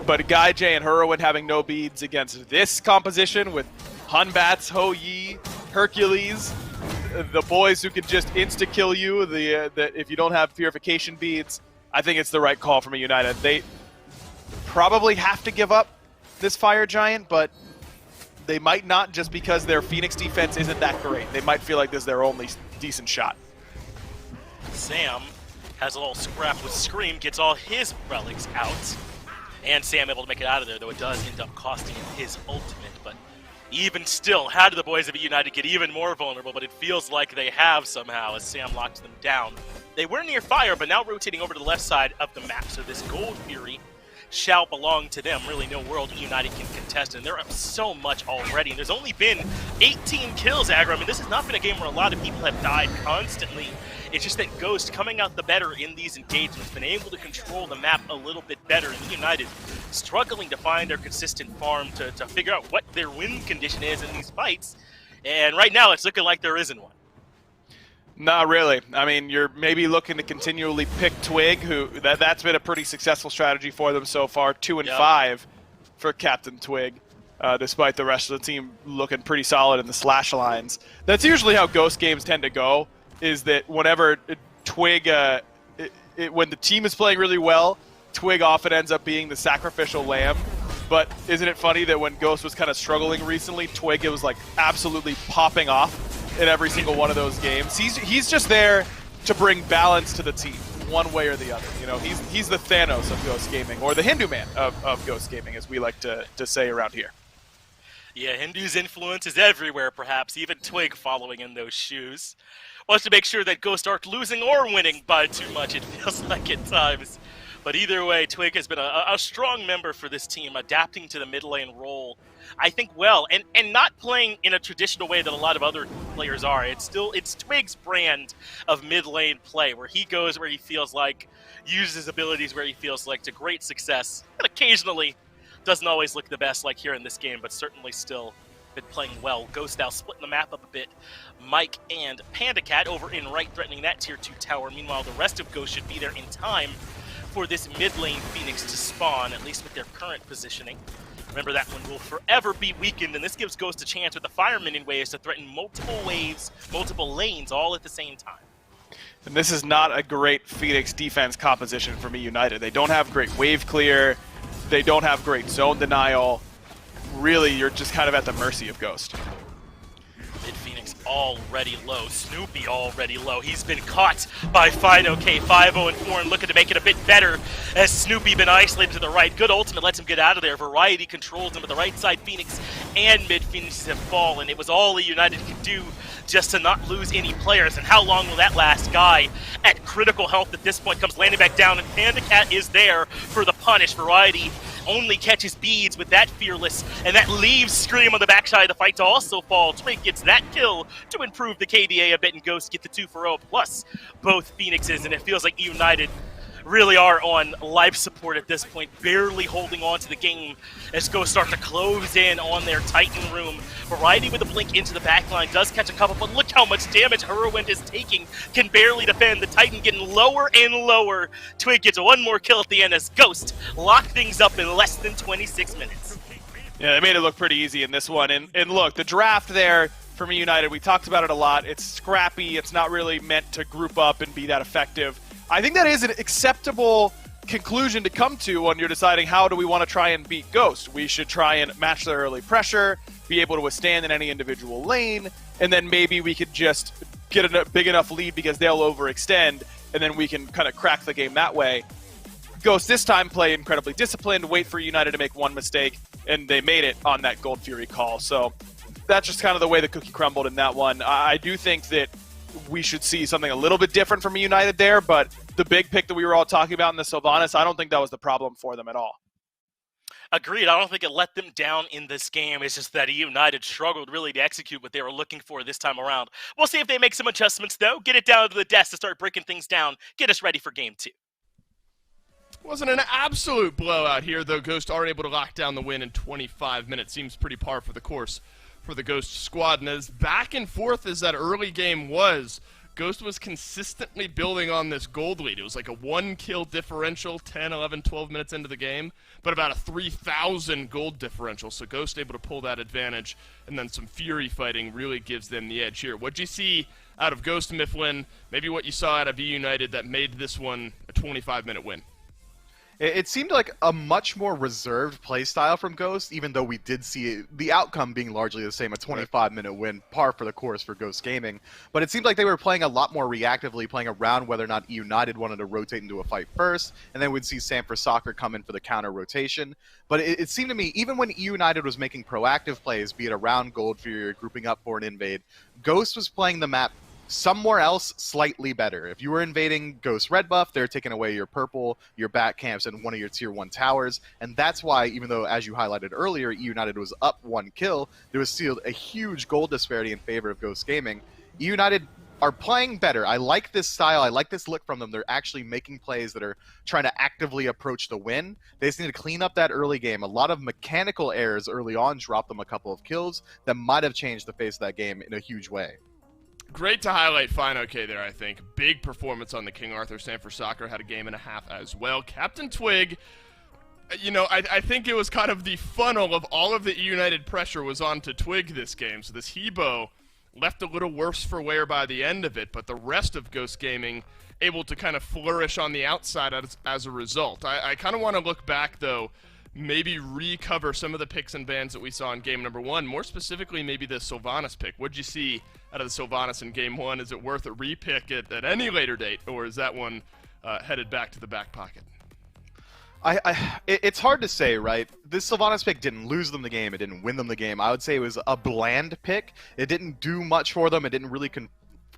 But Guy J and Herwin having no beads against this composition with Hunbats, Ho Yi, Hercules, the boys who can just insta-kill you, that if you don't have purification beads, I think it's the right call from a United. They probably have to give up this Fire Giant, but they might not, just because their Phoenix defense isn't that great. They might feel like this is their only decent shot. Sam has a little scrap with Scream, gets all his relics out, and Sam able to make it out of there, though it does end up costing him his ultimate. But even still, how do the boys of United get even more vulnerable? But it feels like they have somehow, as Sam locks them down. They were near fire, but now rotating over to the left side of the map. So this Gold Fury shall belong to them. Really no world United can contest, and they're up so much already. And there's only been 18 kills, Aggro. I mean, this has not been a game where a lot of people have died constantly. It's just that Ghost coming out the better in these engagements, been able to control the map a little bit better, and United struggling to find their consistent farm to figure out what their win condition is in these fights. And right now, it's looking like there isn't one. Not really. I mean, you're maybe looking to continually pick Twig, who that's been a pretty successful strategy for them so far. 2 and 5 for Captain Twig, despite the rest of the team looking pretty solid in the slash lines. That's usually how Ghost games tend to go, is that whenever Twig, when the team is playing really well, Twig often ends up being the sacrificial lamb. But isn't it funny that when Ghost was kind of struggling recently, Twig was like absolutely popping off in every single one of those games. He's just there to bring balance to the team, one way or the other. You know, he's the Thanos of Ghost Gaming, or the Hindu man of Ghost Gaming, as we like to say around here. Yeah, Hindu's influence is everywhere, perhaps, even Twig following in those shoes. Wants to make sure that Ghost aren't losing or winning by too much, it feels like at times. But either way, Twig has been a strong member for this team, adapting to the mid lane role, I think, well, and not playing in a traditional way that a lot of other players are. It's Twig's brand of mid lane play, where he goes where he feels like, uses his abilities where he feels like, to great success, and occasionally doesn't always look the best like here in this game, but certainly still been playing well. Ghost now splitting the map up a bit. Mike and Panda Cat over in right, threatening that tier 2 tower. Meanwhile, the rest of Ghost should be there in time for this mid lane Phoenix to spawn, at least with their current positioning. Remember, that one will forever be weakened, and this gives Ghost a chance with the Firemen in waves to threaten multiple waves, multiple lanes, all at the same time. And this is not a great Phoenix defense composition for me United. They don't have great wave clear. They don't have great zone denial. Really, you're just kind of at the mercy of Ghost. Mid Phoenix already low. Snoopy already low. He's been caught by FineOK 5-0 and 4 and looking to make it a bit better as Snoopy been isolated to the right. Good ultimate lets him get out of there. Variety controls him, but the right side Phoenix and mid Phoenix have fallen. It was all the United could do just to not lose any players. And how long will that last? Guy at critical health at this point comes landing back down, and Panda Cat is there for the punish. Variety only catches beads with that Fearless, and that leaves Scream on the backside of the fight to also fall. Twig gets that kill to improve the KDA a bit, and Ghost get the 2-for-0 plus both Phoenixes, and it feels like United really are on life support at this point, barely holding on to the game as Ghost start to close in on their Titan room. Variety with a blink into the backline does catch a couple, but look how much damage Whirlwind is taking. Can barely defend. The Titan getting lower and lower. Twig gets one more kill at the end as Ghost lock things up in less than 26 minutes. Yeah, they made it look pretty easy in this one. And look, the draft there for Me United, we talked about it a lot. It's scrappy. It's not really meant to group up and be that effective. I think that is an acceptable conclusion to come to when you're deciding how do we want to try and beat Ghost. We should try and match their early pressure, be able to withstand in any individual lane, and then maybe we could just get a big enough lead because they'll overextend, and then we can kind of crack the game that way. Ghost this time play incredibly disciplined, wait for United to make one mistake, and they made it on that Gold Fury call. So that's just kind of the way the cookie crumbled in that one. I do think that we should see something a little bit different from United there, but the big pick that we were all talking about in the Sylvanas, I don't think that was the problem for them at all. Agreed. I don't think it let them down in this game. It's just that United struggled really to execute what they were looking for this time around. We'll see if they make some adjustments, though. Get it down to the desk to start breaking things down. Get us ready for game 2. Wasn't an absolute blowout here, though. Ghost are able to lock down the win in 25 minutes. Seems pretty par for the course for the Ghost squad. And as back and forth as that early game was, Ghost was consistently building on this gold lead. It was like a 1-kill differential 10, 11, 12 minutes into the game, but about a 3,000 gold differential. So Ghost able to pull that advantage, and then some Fury fighting really gives them the edge here. What'd you see out of Ghost Mifflin? Maybe what you saw out of United that made this one a 25-minute win? It seemed like a much more reserved play style from Ghost, even though we did see the outcome being largely the same, a 25-minute win, par for the course for Ghost Gaming. But it seemed like they were playing a lot more reactively, playing around whether or not United wanted to rotate into a fight first, and then we'd see Sanford Soccer come in for the counter rotation. But it seemed to me, even when United was making proactive plays, be it around Gold Fury or grouping up for an invade, Ghost was playing the map somewhere else slightly better. If you were invading Ghost Red Buff, they're taking away your purple, your back camps, and one of your tier 1 towers. And that's why, even though, as you highlighted earlier, United was up 1 kill, there was still a huge gold disparity in favor of Ghost Gaming. United are playing better. I like this style. I like this look from them. They're actually making plays that are trying to actively approach the win. They just need to clean up that early game. A lot of mechanical errors early on dropped them a couple of kills that might have changed the face of that game in a huge way. Great to highlight Fine OK there, I think. Big performance on the King Arthur. Sanford Soccer had a game and a half as well. Captain Twig, you know, I think it was kind of the funnel of all of the United pressure was on to Twig this game. So this Hebo left a little worse for wear by the end of it, but the rest of Ghost Gaming able to kind of flourish on the outside as a result. I kind of want to look back, though, maybe recover some of the picks and bans that we saw in game number 1. More specifically, maybe the Sylvanas pick. What'd you see out of the Sylvanas in game 1? Is it worth a repick at any later date, or is that one headed back to the back pocket? It's hard to say, right? This Sylvanas pick didn't lose them the game. It didn't win them the game. I would say it was a bland pick. It didn't do much for them. It didn't really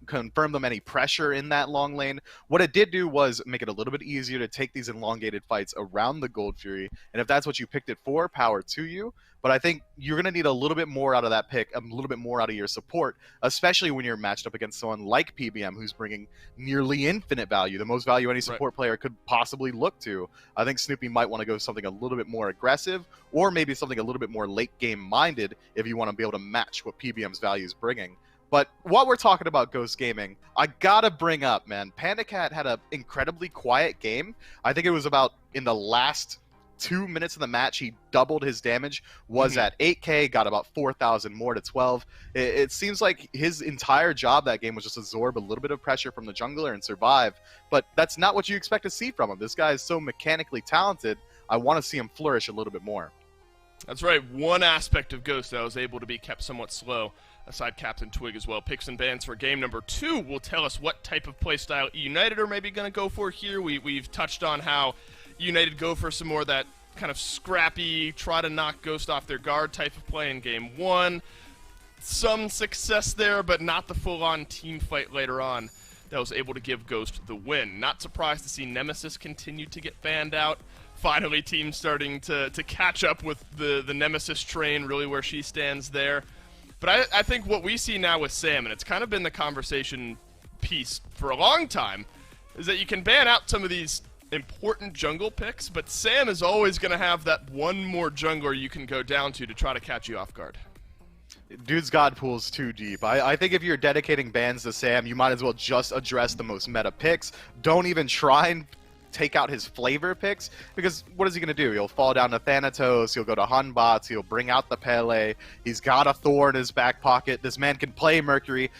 confirm them any pressure in that long lane. What it did do was make it a little bit easier to take these elongated fights around the Gold Fury, and if that's what you picked it for, power to you. But I think you're going to need a little bit more out of that pick, a little bit more out of your support, especially when you're matched up against someone like PBM, who's bringing nearly infinite value, the most value any support player could possibly look to. I think Snoopy might want to go something a little bit more aggressive, or maybe something a little bit more late game minded if you want to be able to match what PBM's value is bringing. But while we're talking about Ghost Gaming, I gotta bring up, man, Panda Cat had an incredibly quiet game. I think it was about in the last 2 minutes of the match, he doubled his damage, was at 8k, got about 4,000 more to 12. It seems like his entire job that game was just absorb a little bit of pressure from the jungler and survive, but that's not what you expect to see from him. This guy is so mechanically talented, I want to see him flourish a little bit more. That's right, one aspect of Ghost that was able to be kept somewhat slow, aside Captain Twig as well. Picks and bans for game number 2 will tell us what type of playstyle United are maybe going to go for here. We've touched on how United go for some more of that kind of scrappy, try to knock Ghost off their guard type of play in game 1. Some success there, but not the full-on team fight later on that was able to give Ghost the win. Not surprised to see Nemesis continue to get fanned out. finally teams starting to catch up with the Nemesis train, really where she stands there. But I think what we see now with Sam, and it's kind of been the conversation piece for a long time, is that you can ban out some of these important jungle picks, but Sam is always going to have that one more jungler you can go down to try to catch you off guard. Dude's God pool's too deep. I think if you're dedicating bans to Sam, you might as well just address the most meta picks. Don't even try and take out his flavor picks, because what is he going to do? He'll fall down to Thanatos, he'll go to Hunbots, he'll bring out the Pele, he's got a Thor in his back pocket, this man can play Mercury.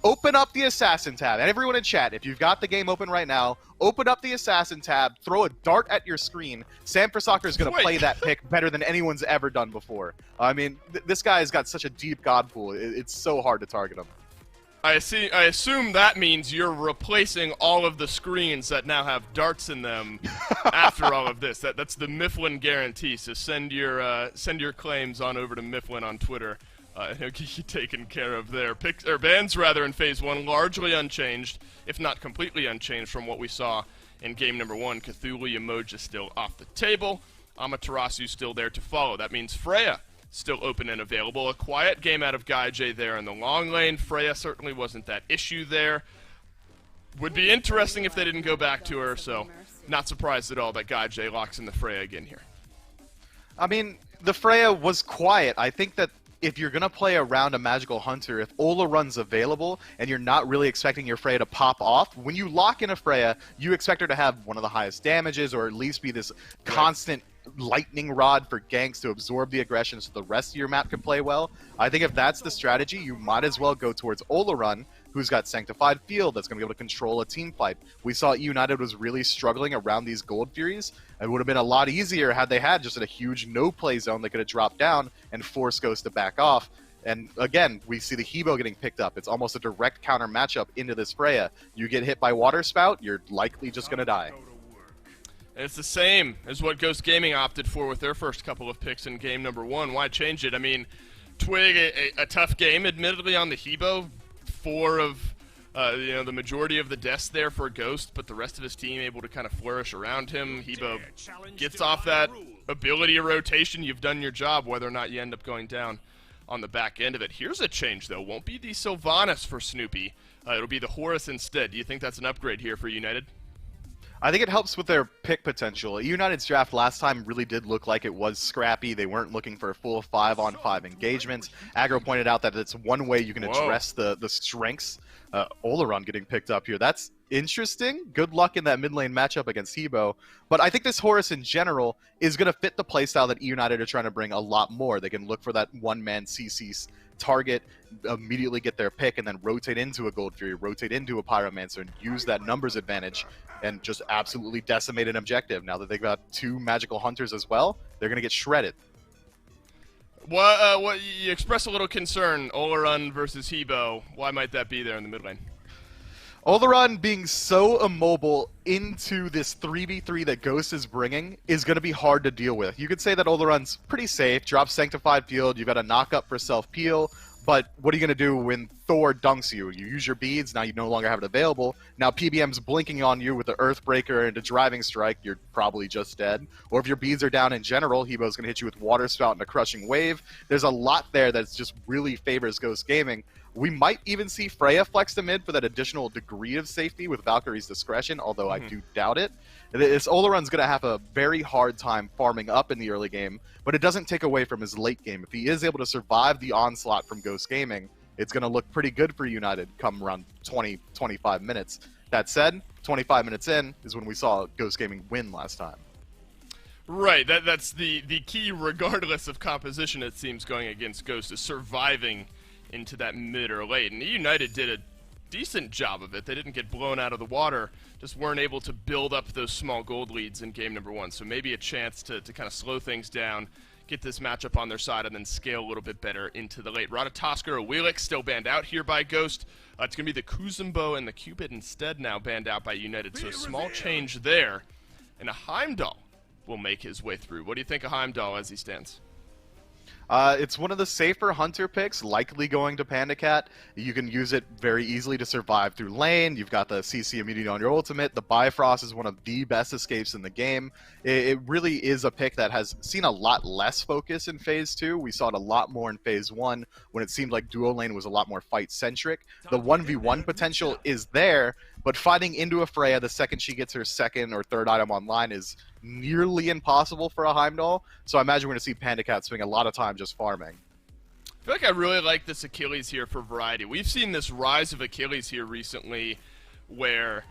Open up the Assassin tab, and everyone in chat, if you've got the game open right now, open up the Assassin tab, throw a dart at your screen. Sam for Soccer is going to play that pick better than anyone's ever done before. I mean, this guy has got such a deep God pool, it's so hard to target him. I assume that means you're replacing all of the screens that now have darts in them after all of this. That's the Mifflin guarantee. So send your claims on over to Mifflin on Twitter. He'll get you taken care of there. Picks or bans rather in Phase 1, largely unchanged, if not completely unchanged from what we saw in game number 1. Cthulhu Emoji still off the table. Amaterasu still there to follow. That means Freya still open and available. A quiet game out of Guy J there in the long lane. Freya certainly wasn't that issue there. Would be interesting if they didn't go back to her, so not surprised at all that Guy J locks in the Freya again here. I mean, the Freya was quiet. I think that if you're going to play around a Magical Hunter, if Ola runs available and you're not really expecting your Freya to pop off, when you lock in a Freya, you expect her to have one of the highest damages or at least be this constant lightning rod for ganks to absorb the aggression so the rest of your map can play well. I think if that's the strategy, you might as well go towards Olarun, who's got Sanctified Field that's going to be able to control a team fight. We saw United was really struggling around these Gold Furies. It would have been a lot easier had they had just a huge no-play zone they could have dropped down and forced Ghost to back off. And again, we see the Hebo getting picked up. It's almost a direct counter matchup into this Freya. You get hit by Water Spout, you're likely just going to die. It's the same as what Ghost Gaming opted for with their first couple of picks in game number 1. Why change it? I mean, Twig, a tough game, admittedly, on the Hebo. 4 of the majority of the deaths there for Ghost, but the rest of his team able to kind of flourish around him. Hebo gets off that ability of rotation. You've done your job, whether or not you end up going down on the back end of it. Here's a change, though. Won't be the Sylvanas for Snoopy. It'll be the Horus instead. Do you think that's an upgrade here for United? I think it helps with their pick potential. United's draft last time really did look like it was scrappy. They weren't looking for a full 5-on-5 engagements. Aggro pointed out that it's one way you can address the strengths. Olarun getting picked up here. That's interesting. Good luck in that mid lane matchup against Hebo. But I think this Horus in general is going to fit the playstyle that United are trying to bring a lot more. They can look for that one-man CC target, immediately get their pick, and then rotate into a Gold Fury, rotate into a Pyromancer, and use that numbers advantage and just absolutely decimate an objective. Now that they've got 2 Magical Hunters as well, they're going to get shredded. What you express a little concern, Olarun versus Hebo. Why might that be there in the mid lane? Olarun being so immobile into this 3v3 that Ghost is bringing is going to be hard to deal with. You could say that Olarun's pretty safe, drops Sanctified Field, you've got a knock-up for self-peel, but what are you going to do when Thor dunks you? You use your beads, now you no longer have it available. Now PBM's blinking on you with the Earthbreaker and a Driving Strike, you're probably just dead. Or if your beads are down in general, Hebo's going to hit you with Water Spout and a Crushing Wave. There's a lot there that just really favors Ghost Gaming. We might even see Freya flex to mid for that additional degree of safety with Valkyrie's Discretion, although I do doubt it. This Olarun's going to have a very hard time farming up in the early game, but it doesn't take away from his late game. If he is able to survive the onslaught from Ghost Gaming, it's going to look pretty good for United come around 20-25 minutes. That said, 25 minutes in is when we saw Ghost Gaming win last time. Right, that's the key regardless of composition, it seems, going against Ghost, is surviving into that mid or late. And United did a decent job of it. They didn't get blown out of the water, just weren't able to build up those small gold leads in game number 1. So maybe a chance to kind of slow things down, get this matchup on their side, and then scale a little bit better into the late. Ratatoskr or Wheelix still banned out here by Ghost. It's going to be the Kuzumbo and the Cupid instead now banned out by United. So a small change there. And a Heimdall will make his way through. What do you think of Heimdall as he stands? It's one of the safer hunter picks, likely going to Panda Cat. You can use it very easily to survive through lane. You've got the CC immunity on your ultimate. The Bifrost is one of the best escapes in the game. It really is a pick that has seen a lot less focus in Phase 2. We saw it a lot more in Phase 1 when it seemed like duo lane was a lot more fight-centric. The 1v1 potential is there, but fighting into a Freya the second she gets her second or third item online is nearly impossible for a Heimdall, so I imagine we're going to see Panda Cat spending a lot of time just farming. I feel like I really like this Achilles here for variety. We've seen this rise of Achilles here recently where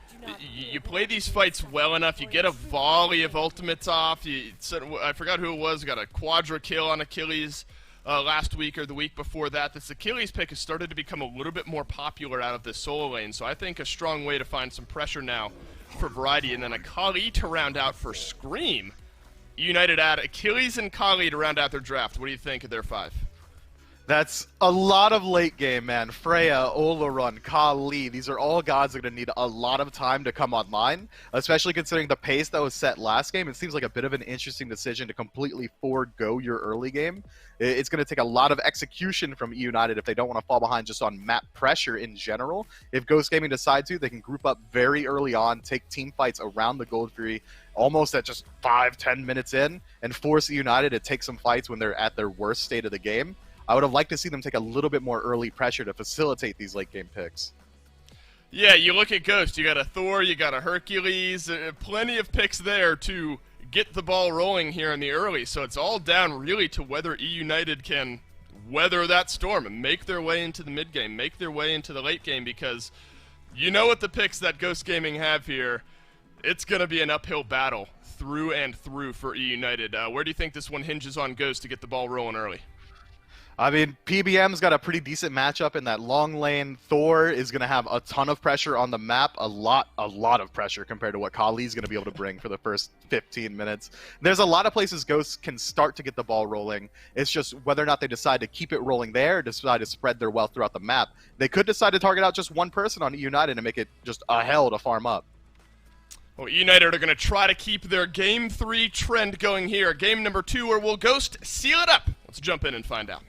you play these fights well enough, you get a volley of ultimates off. I forgot who it was, got a quadra kill on Achilles last week or the week before that. This Achilles pick has started to become a little bit more popular out of this solo lane, so I think a strong way to find some pressure now for variety, and then a Kali to round out for Scream. United add Achilles and Kali to round out their draft. What do you think of their 5? That's a lot of late game, man. Freya, Olorun, Kali, these are all gods that are going to need a lot of time to come online, especially considering the pace that was set last game. It seems like a bit of an interesting decision to completely forego your early game. It's going to take a lot of execution from United if they don't want to fall behind just on map pressure in general. If Ghost Gaming decide to, they can group up very early on, take team fights around the Gold Fury almost at just 5-10 minutes in, and force United to take some fights when they're at their worst state of the game. I would have liked to see them take a little bit more early pressure to facilitate these late game picks. Yeah, you look at Ghost, you got a Thor, you got a Hercules, plenty of picks there to get the ball rolling here in the early, so it's all down really to whether E United can weather that storm and make their way into the mid game, make their way into the late game, because you know what the picks that Ghost Gaming have here, it's going to be an uphill battle through and through for E United. Where do you think this one hinges on Ghost to get the ball rolling early? I mean, PBM's got a pretty decent matchup in that long lane. Thor is going to have a ton of pressure on the map, a lot of pressure compared to what Kali's going to be able to bring for the first 15 minutes. There's a lot of places Ghosts can start to get the ball rolling. It's just whether or not they decide to keep it rolling there or decide to spread their wealth throughout the map. They could decide to target out just one person on United and make it just a hell to farm up. Well, United are going to try to keep their Game 3 trend going here. Game number 2, where will Ghost seal it up? Let's jump in and find out.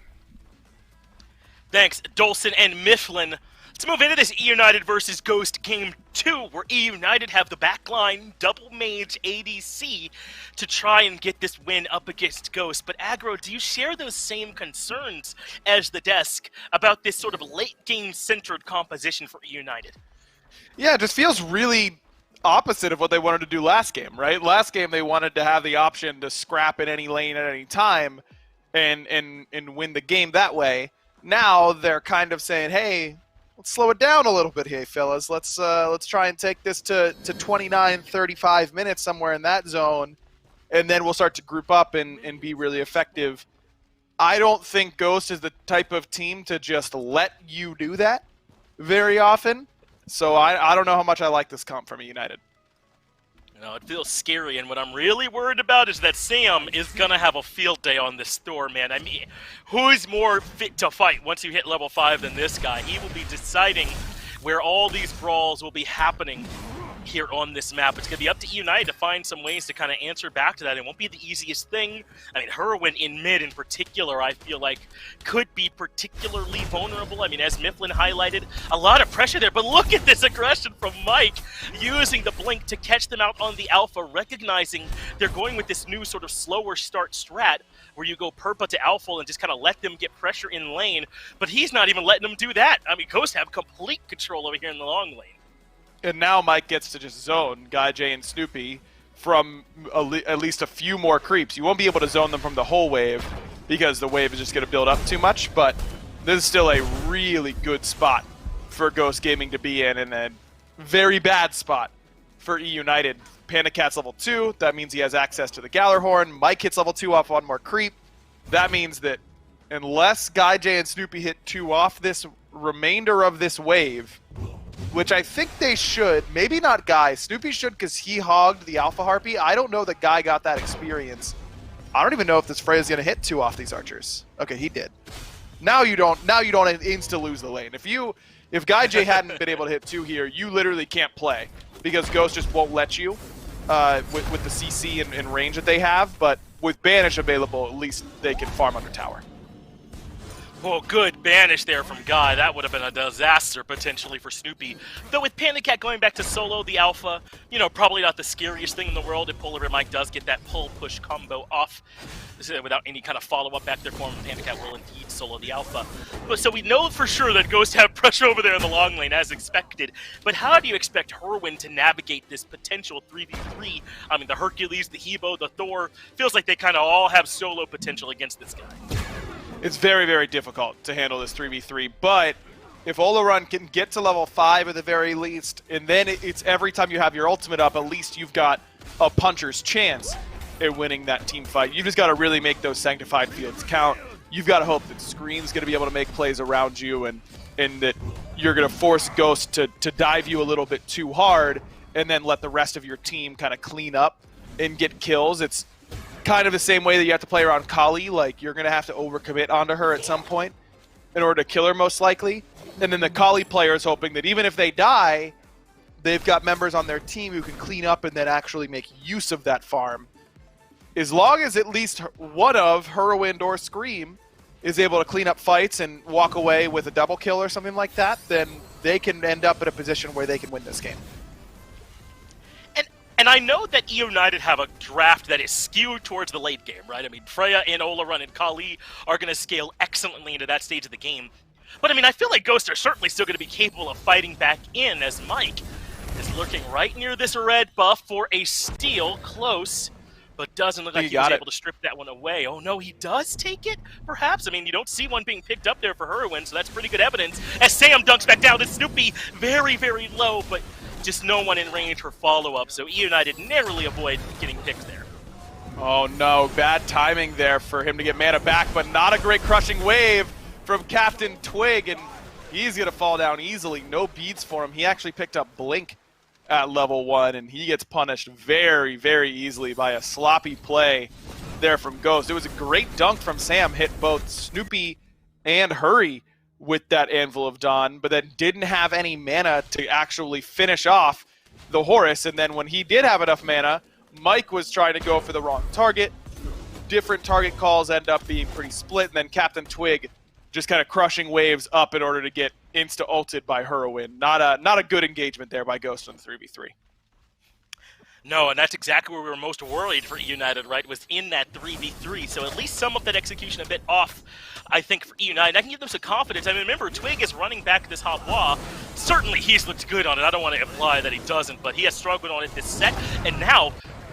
Thanks, Dolson and Mifflin. Let's move into this E United versus Ghost Game 2, where E United have the backline double mage ADC to try and get this win up against Ghost. But Aggro, do you share those same concerns as the desk about this sort of late game centered composition for E United? Yeah, it just feels really opposite of what they wanted to do last game, right? Last game they wanted to have the option to scrap in any lane at any time and win the game that way. Now they're kind of saying, hey, let's slow it down a little bit here, fellas. Let's try and take this to 29, 35 minutes, somewhere in that zone, and then we'll start to group up and be really effective. I don't think Ghost is the type of team to just let you do that very often, so I don't know how much I like this comp from United. You know, it feels scary, and what I'm really worried about is that Sam is going to have a field day on this store, man. I mean, who's more fit to fight once you hit level 5 than this guy? He will be deciding where all these brawls will be happening here on this map. It's going to be up to United to find some ways to kind of answer back to that. It won't be the easiest thing. I mean, Herwin in mid in particular, I feel like, could be particularly vulnerable. I mean, as Mifflin highlighted, a lot of pressure there, but look at this aggression from Mike, using the blink to catch them out on the alpha, recognizing they're going with this new sort of slower start strat, where you go Purpa to alpha and just kind of let them get pressure in lane, but he's not even letting them do that. I mean, Ghost have complete control over here in the long lane. And now Mike gets to just zone Guy J and Snoopy from at least a few more creeps. You won't be able to zone them from the whole wave because the wave is just going to build up too much, but this is still a really good spot for Ghost Gaming to be in, and a very bad spot for E United. Panda Cat's level 2, that means he has access to the Gallarhorn. Mike hits level 2 off one more creep. That means that unless Guy J and Snoopy hit 2 off this remainder of this wave, which I think they should. Maybe not Guy. Snoopy should because he hogged the Alpha Harpy. I don't know that Guy got that experience. I don't even know if this Freya's going to hit 2 off these archers. Okay, he did. Now you don't insta lose the lane. If Guy J hadn't been able to hit 2 here, you literally can't play because Ghost just won't let you with the CC and range that they have. But with Banish available, at least they can farm under tower. Oh, good banish there from Guy. That would have been a disaster potentially for Snoopy. Though with Panda Cat going back to solo the alpha, you know, probably not the scariest thing in the world if Polar Bear Mike does get that pull-push combo off without any kind of follow-up back there for him. Panda Cat will indeed solo the alpha. But so we know for sure that Ghost have pressure over there in the long lane as expected. But how do you expect Herwin to navigate this potential 3v3? I mean, the Hercules, the Hebo, the Thor, feels like they kind of all have solo potential against this guy. It's very, very difficult to handle this 3v3, but if Olorun can get to level 5 at the very least, and then it's every time you have your ultimate up, at least you've got a puncher's chance at winning that team fight. You just got to really make those sanctified fields count. You've got to hope that Scream's going to be able to make plays around you and that you're going to force Ghost to dive you a little bit too hard and then let the rest of your team kind of clean up and get kills. It's kind of the same way that you have to play around Kali. Like, you're going to have to overcommit onto her at some point in order to kill her, most likely. And then the Kali player is hoping that even if they die, they've got members on their team who can clean up and then actually make use of that farm. As long as at least one of Herwind or Scream is able to clean up fights and walk away with a double kill or something like that, then they can end up in a position where they can win this game. And I know that EU United have a draft that is skewed towards the late game, right? I mean, Freya and Olorun and Kali are going to scale excellently into that stage of the game. But I mean, I feel like Ghosts are certainly still going to be capable of fighting back in, as Mike is lurking right near this red buff for a steal, close, but doesn't look like he was able to strip that one away. Oh no, he does take it, perhaps? I mean, you don't see one being picked up there for Herwin, so that's pretty good evidence. As Sam dunks back down to Snoopy, very, very low, but just no one in range for follow-up, so EU United narrowly avoid getting picked there. Oh no, bad timing there for him to get mana back, but not a great crushing wave from Captain Twig, and he's going to fall down easily. No beads for him. He actually picked up Blink at level 1, and he gets punished very, very easily by a sloppy play there from Ghost. It was a great dunk from Sam, hit both Snoopy and Hurry with that Anvil of Dawn, but then didn't have any mana to actually finish off the Horus. And then when he did have enough mana, Mike was trying to go for the wrong target. Different target calls end up being pretty split, and then Captain Twig just kind of crushing waves up in order to get insta-ulted by Herwin. Not a good engagement there by Ghost on the 3v3. No, and that's exactly where we were most worried for United, right, was in that 3v3. So at least some of that execution a bit off, I think, for United. I can give them some confidence. I mean, remember, Twig is running back this Havois. Certainly he's looked good on it. I don't want to imply that he doesn't, but he has struggled on it this set. And now,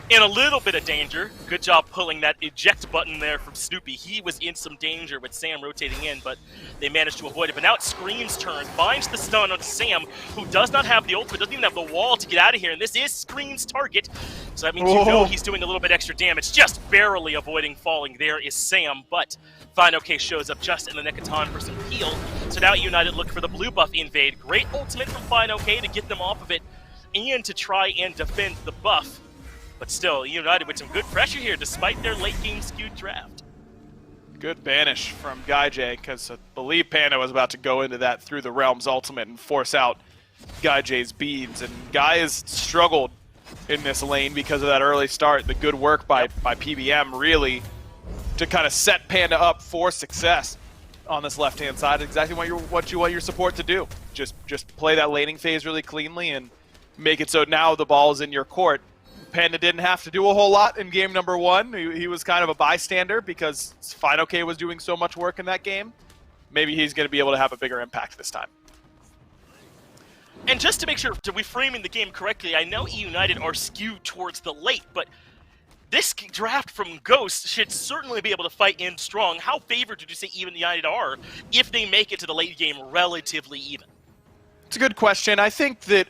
in a little bit of danger. Good job pulling that eject button there from Snoopy. He was in some danger with Sam rotating in, but they managed to avoid it. But now it's Scream's turn. Finds the stun on Sam, who does not have the ultimate, doesn't even have the wall to get out of here. And this is Scream's target. So that means you know he's doing a little bit extra damage. Just barely avoiding falling there is Sam, but Fine OK shows up just in the nick of time for some heal. So now United look for the blue buff invade. Great ultimate from Fine OK to get them off of it and to try and defend the buff. But still, United with some good pressure here despite their late-game skewed draft. Good banish from Guy J, because I believe Panda was about to go into that through the Realm's ultimate and force out Guy J's beads. And Guy has struggled in this lane because of that early start. The good work by PBM really to kind of set Panda up for success on this left-hand side. Exactly what you want your support to do. Just play that laning phase really cleanly and make it so now the ball is in your court. Panda didn't have to do a whole lot in game number one. He was kind of a bystander because Fine OK was doing so much work in that game. Maybe he's going to be able to have a bigger impact this time. And just to make sure we're framing the game correctly, I know United are skewed towards the late, but this draft from Ghost should certainly be able to fight in strong. How favored did you say even United are if they make it to the late game relatively even? It's a good question. I think that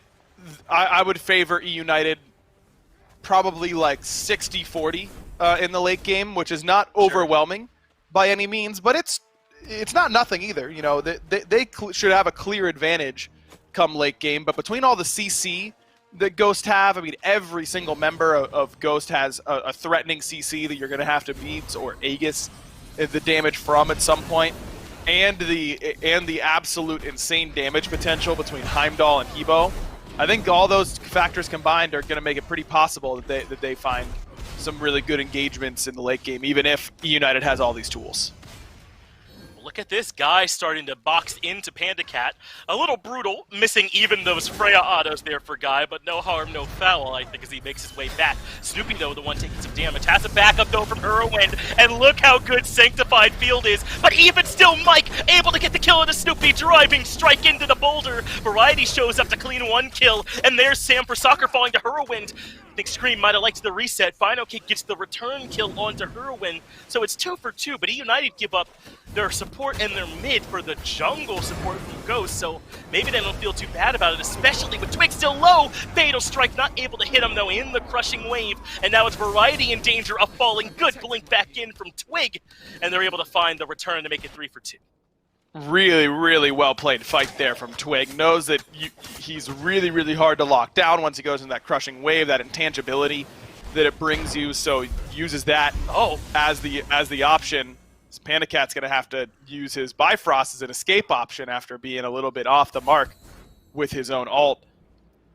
I would favor United probably like 60-40 in the late game, which is not overwhelming by any means, but it's not nothing either. You know, they should have a clear advantage come late game, but between all the CC that Ghost have, I mean, every single member of Ghost has a threatening CC that you're going to have to beat, or Aegis the damage from at some point, and the absolute insane damage potential between Heimdall and Hebo. I think all those factors combined are going to make it pretty possible that they find some really good engagements in the late game, even if United has all these tools. Well, look at this guy starting to box into Panda Cat. A little brutal, missing even those Freya autos there for Guy, but no harm, no foul, I think, as he makes his way back. Snoopy, though, the one taking some damage, has a backup, though, from Whirlwind, and look how good Sanctified Field is. But even still, Mike able to get the kill on the Snoopy, driving strike into the boulder. Variety shows up to clean 1 kill, and there's Sam for Soccer falling to Whirlwind. I think Scream might have liked the reset. Final Kick gets the return kill onto Whirlwind, so it's 2 for 2, but United give up their support and their mid for the jungle support from Ghost, so maybe they don't feel too bad about it, especially with Twig still low. Fatal Strike not able to hit him, though, in the crushing wave, and now it's Variety in danger of falling. Good blink back in from Twig, and they're able to find the return to make it 3 for 2. Really, really well played fight there from Twig. Knows that he's really, really hard to lock down once he goes into that crushing wave, that intangibility that it brings you, so uses that as the option. Panda Cat's going to have to use his Bifrost as an escape option after being a little bit off the mark with his own ult.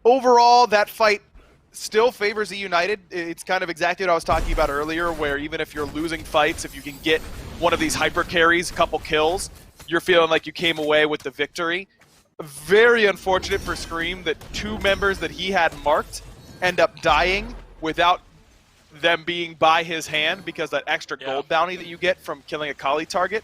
Overall, that fight still favors E United. It's kind of exactly what I was talking about earlier, where even if you're losing fights, if you can get one of these hyper carries, a couple kills, you're feeling like you came away with the victory. Very unfortunate for Scream that 2 members that he had marked end up dying without them being by his hand because that extra gold bounty that you get from killing a Kali target.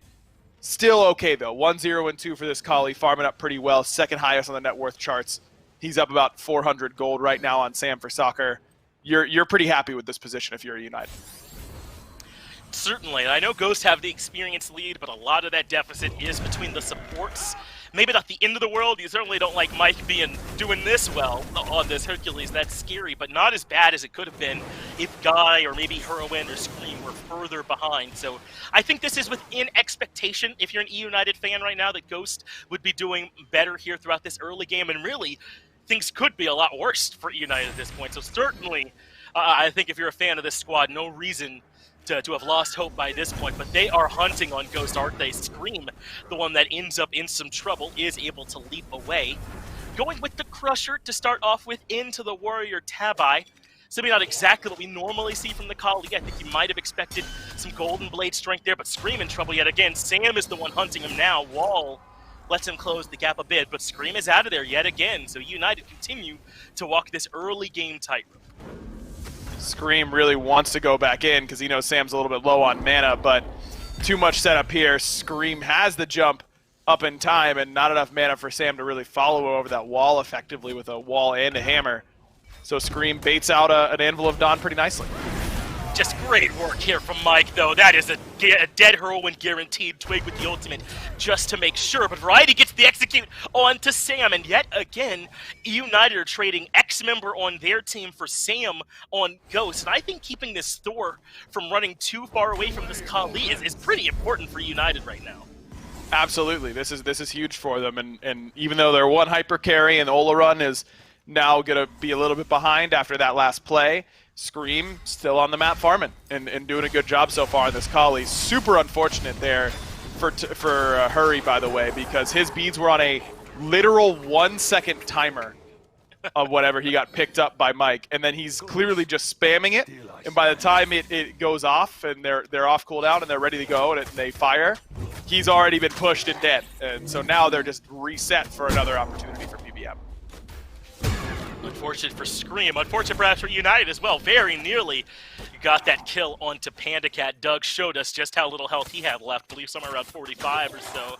Still okay though. 1-0 and 2 for this Kali, farming up pretty well. Second highest on the net worth charts. He's up about 400 gold right now on Sam for Soccer. You're pretty happy with this position if you're a United. Certainly. I know Ghost have the experience lead, but a lot of that deficit is between the supports. Maybe not the end of the world. You certainly don't like Mike doing this well on this Hercules. That's scary, but not as bad as it could have been if Guy or maybe Whirlwind or Scream were further behind. So I think this is within expectation. If you're an E United fan right now, that Ghost would be doing better here throughout this early game, and really things could be a lot worse for E United at this point. So certainly, I think if you're a fan of this squad, no reason to have lost hope by this point, but they are hunting on Ghost, aren't they? Scream, the one that ends up in some trouble, is able to leap away. Going with the Crusher to start off with into the Warrior Tabi. Something not exactly what we normally see from the Kali. I think you might have expected some Golden Blade strength there, but Scream in trouble yet again. Sam is the one hunting him now. Wall lets him close the gap a bit, but Scream is out of there yet again, so United continue to walk this early game tightrope. Scream really wants to go back in because he knows Sam's a little bit low on mana, but too much setup here. Scream has the jump up in time and not enough mana for Sam to really follow over that wall effectively with a wall and a hammer. So Scream baits out an Anvil of Dawn pretty nicely. Just great work here from Mike, though. That is a dead Whirlwind guaranteed. Twig with the ultimate just to make sure. But Variety gets the execute onto Sam. And yet again, United are trading X-Member on their team for Sam on Ghost. And I think keeping this Thor from running too far away from this Kali is pretty important for United right now. Absolutely. This is huge for them. And even though they're one hyper carry and Olarun is now going to be a little bit behind after that last play, Scream still on the map farming and doing a good job so far in this Kali. Super unfortunate there for Hurry, by the way, because his beads were on a literal 1-second timer of whatever he got picked up by Mike, and then he's clearly just spamming it, and by the time it goes off and they're off cooldown and they're ready to go and they fire, he's already been pushed and dead. And so now they're just reset for another opportunity for PBM. Unfortunate for Scream. Unfortunate perhaps for United as well. Very nearly got that kill onto Panda Cat. Doug showed us just how little health he had left. I believe somewhere around 45 or so.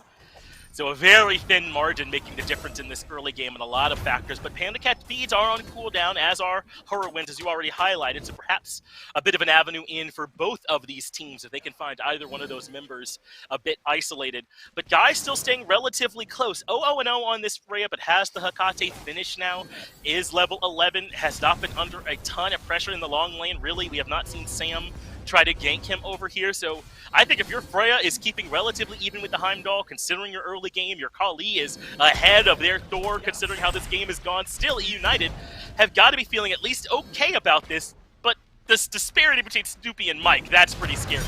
So a very thin margin making the difference in this early game and a lot of factors. But Panda Cat's beads are on cooldown, as are Whirlwinds, as you already highlighted. So perhaps a bit of an avenue in for both of these teams if they can find either one of those members a bit isolated. But Guy still staying relatively close. 0-0-0 on this Freya, but has the Hekate finish now. Is level 11, has not been under a ton of pressure in the long lane. Really, we have not seen Sam try to gank him over here. So I think if your Freya is keeping relatively even with the Heimdall, considering your early game, your Kali is ahead of their Thor, considering how this game has gone, still United have got to be feeling at least okay about this. But this disparity between Snoopy and Mike, that's pretty scary.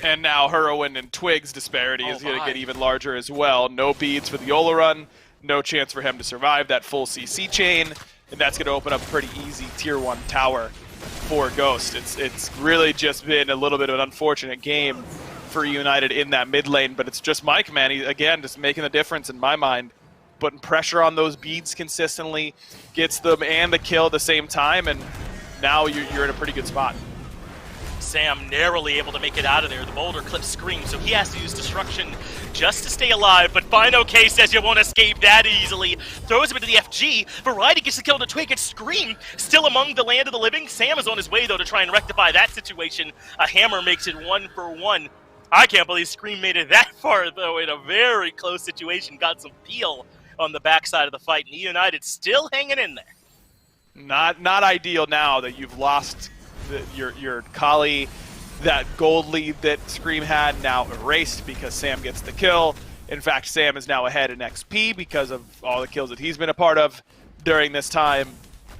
And now Whirlwind and Twig's disparity is going to get even larger as well. No beads for the Olarun, no chance for him to survive that full CC chain, and that's going to open up a pretty easy tier 1 tower for Ghost. It's really just been a little bit of an unfortunate game for United in that mid lane, but it's just Mike, man. He, again, just making the difference in my mind. Putting pressure on those beads consistently, gets them and the kill at the same time, and now you're in a pretty good spot. Sam narrowly able to make it out of there. The boulder clips Scream, so he has to use Destruction just to stay alive, but FinoK says you won't escape that easily. Throws him into the FG. Variety gets the kill to Twig, and Scream still among the land of the living. Sam is on his way, though, to try and rectify that situation. A hammer makes it 1-for-1. I can't believe Scream made it that far, though, in a very close situation. Got some peel on the backside of the fight, and United still hanging in there. Not ideal now that you've lost your Kali. That gold lead that Scream had now erased because Sam gets the kill. In fact, Sam is now ahead in XP because of all the kills that he's been a part of during this time.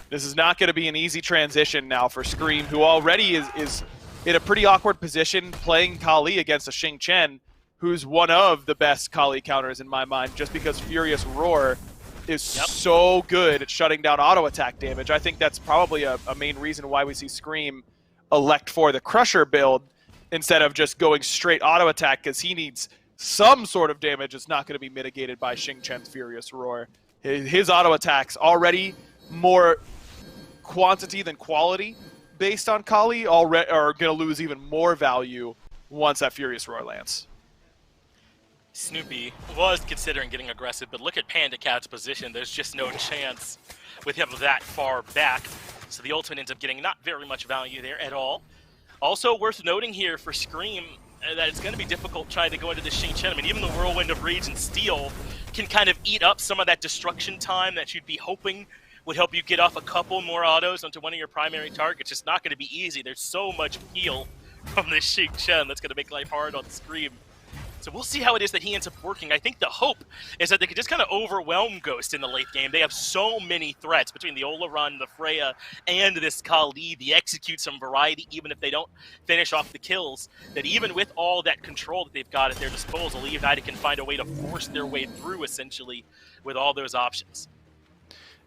This is not going to be an easy transition now for Scream, who already is in a pretty awkward position playing Kali against a Xing Chen, who's one of the best Kali counters in my mind, just because Furious Roar is so good at shutting down auto attack damage. I think that's probably a main reason why we see Scream elect for the Crusher build instead of just going straight auto attack, because he needs some sort of damage that's not going to be mitigated by Xing Chen's Furious Roar. His auto attacks already more quantity than quality based on Kali already are going to lose even more value once that Furious Roar lands. Snoopy was considering getting aggressive, but look at Panda Cat's position. There's just no chance with him that far back. So the ultimate ends up getting not very much value there at all. Also worth noting here for Scream that it's going to be difficult trying to go into the Xing Chen. I mean, even the Whirlwind of Rage and Steel can kind of eat up some of that destruction time that you'd be hoping would help you get off a couple more autos onto one of your primary targets. It's not going to be easy. There's so much peel from this Xing Chen that's going to make life hard on Scream. So we'll see how it is that he ends up working. I think the hope is that they could just kind of overwhelm Ghost in the late game. They have so many threats between the Ola run, the Freya, and this Kali. The execute some variety, even if they don't finish off the kills, that even with all that control that they've got at their disposal, United can find a way to force their way through, essentially, with all those options.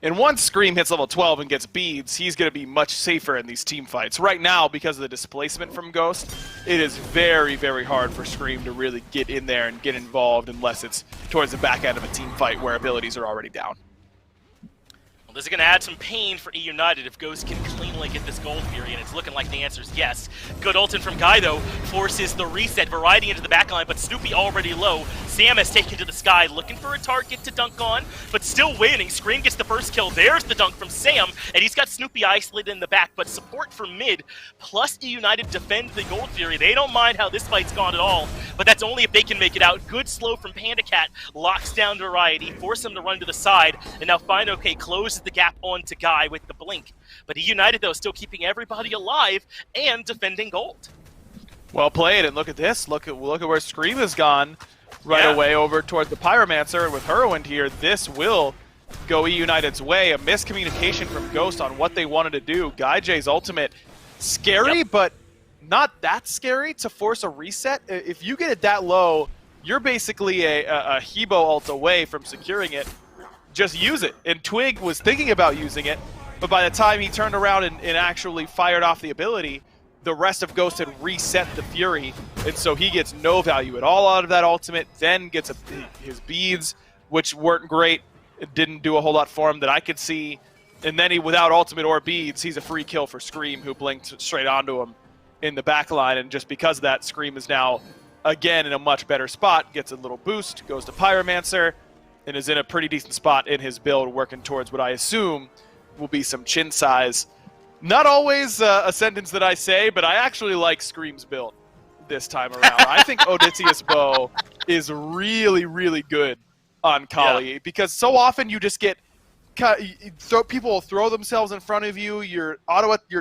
And once Scream hits level 12 and gets beads, he's going to be much safer in these team fights. Right now, because of the displacement from Ghost, it is very, very hard for Scream to really get in there and get involved unless it's towards the back end of a team fight where abilities are already down. Well, this is going to add some pain for E-United if Ghost can cleanly get this Gold Fury, and it's looking like the answer is yes. Good ult in from Guy, though, forces the reset. Variety into the backline, but Snoopy already low. Sam has taken to the sky, looking for a target to dunk on, but still waiting. Scream gets the first kill. There's the dunk from Sam, and he's got Snoopy isolated in the back, but support from mid, plus E-United defend the Gold Fury. They don't mind how this fight's gone at all, but that's only if they can make it out. Good slow from Panda Cat, locks down Variety, force him to run to the side, and now FinoK closes the gap onto Guy with the blink. But E-United, though, still keeping everybody alive and defending gold. Well played, and look at this. Look at where Scream has gone right away over towards the Pyromancer. And with Whirlwind here, this will go E-United's way. A miscommunication from Ghost on what they wanted to do. Guy J's ultimate, scary, but not that scary to force a reset. If you get it that low, you're basically a Hebo ult away from securing it. Just use it. And Twig was thinking about using it, but by the time he turned around and actually fired off the ability, the rest of Ghost had reset the Fury, and so he gets no value at all out of that ultimate, then gets his beads, which weren't great. It didn't do a whole lot for him that I could see. And then he, without ultimate or beads, he's a free kill for Scream, who blinked straight onto him in the back line, and just because of that, Scream is now, again, in a much better spot, gets a little boost, goes to Pyromancer, and is in a pretty decent spot in his build, working towards what I assume will be some chin size. Not always a sentence that I say, but I actually like Scream's build this time around. I think Odysseus Bow is really, really good on Kali, because so often you just get people will throw themselves in front of you. Your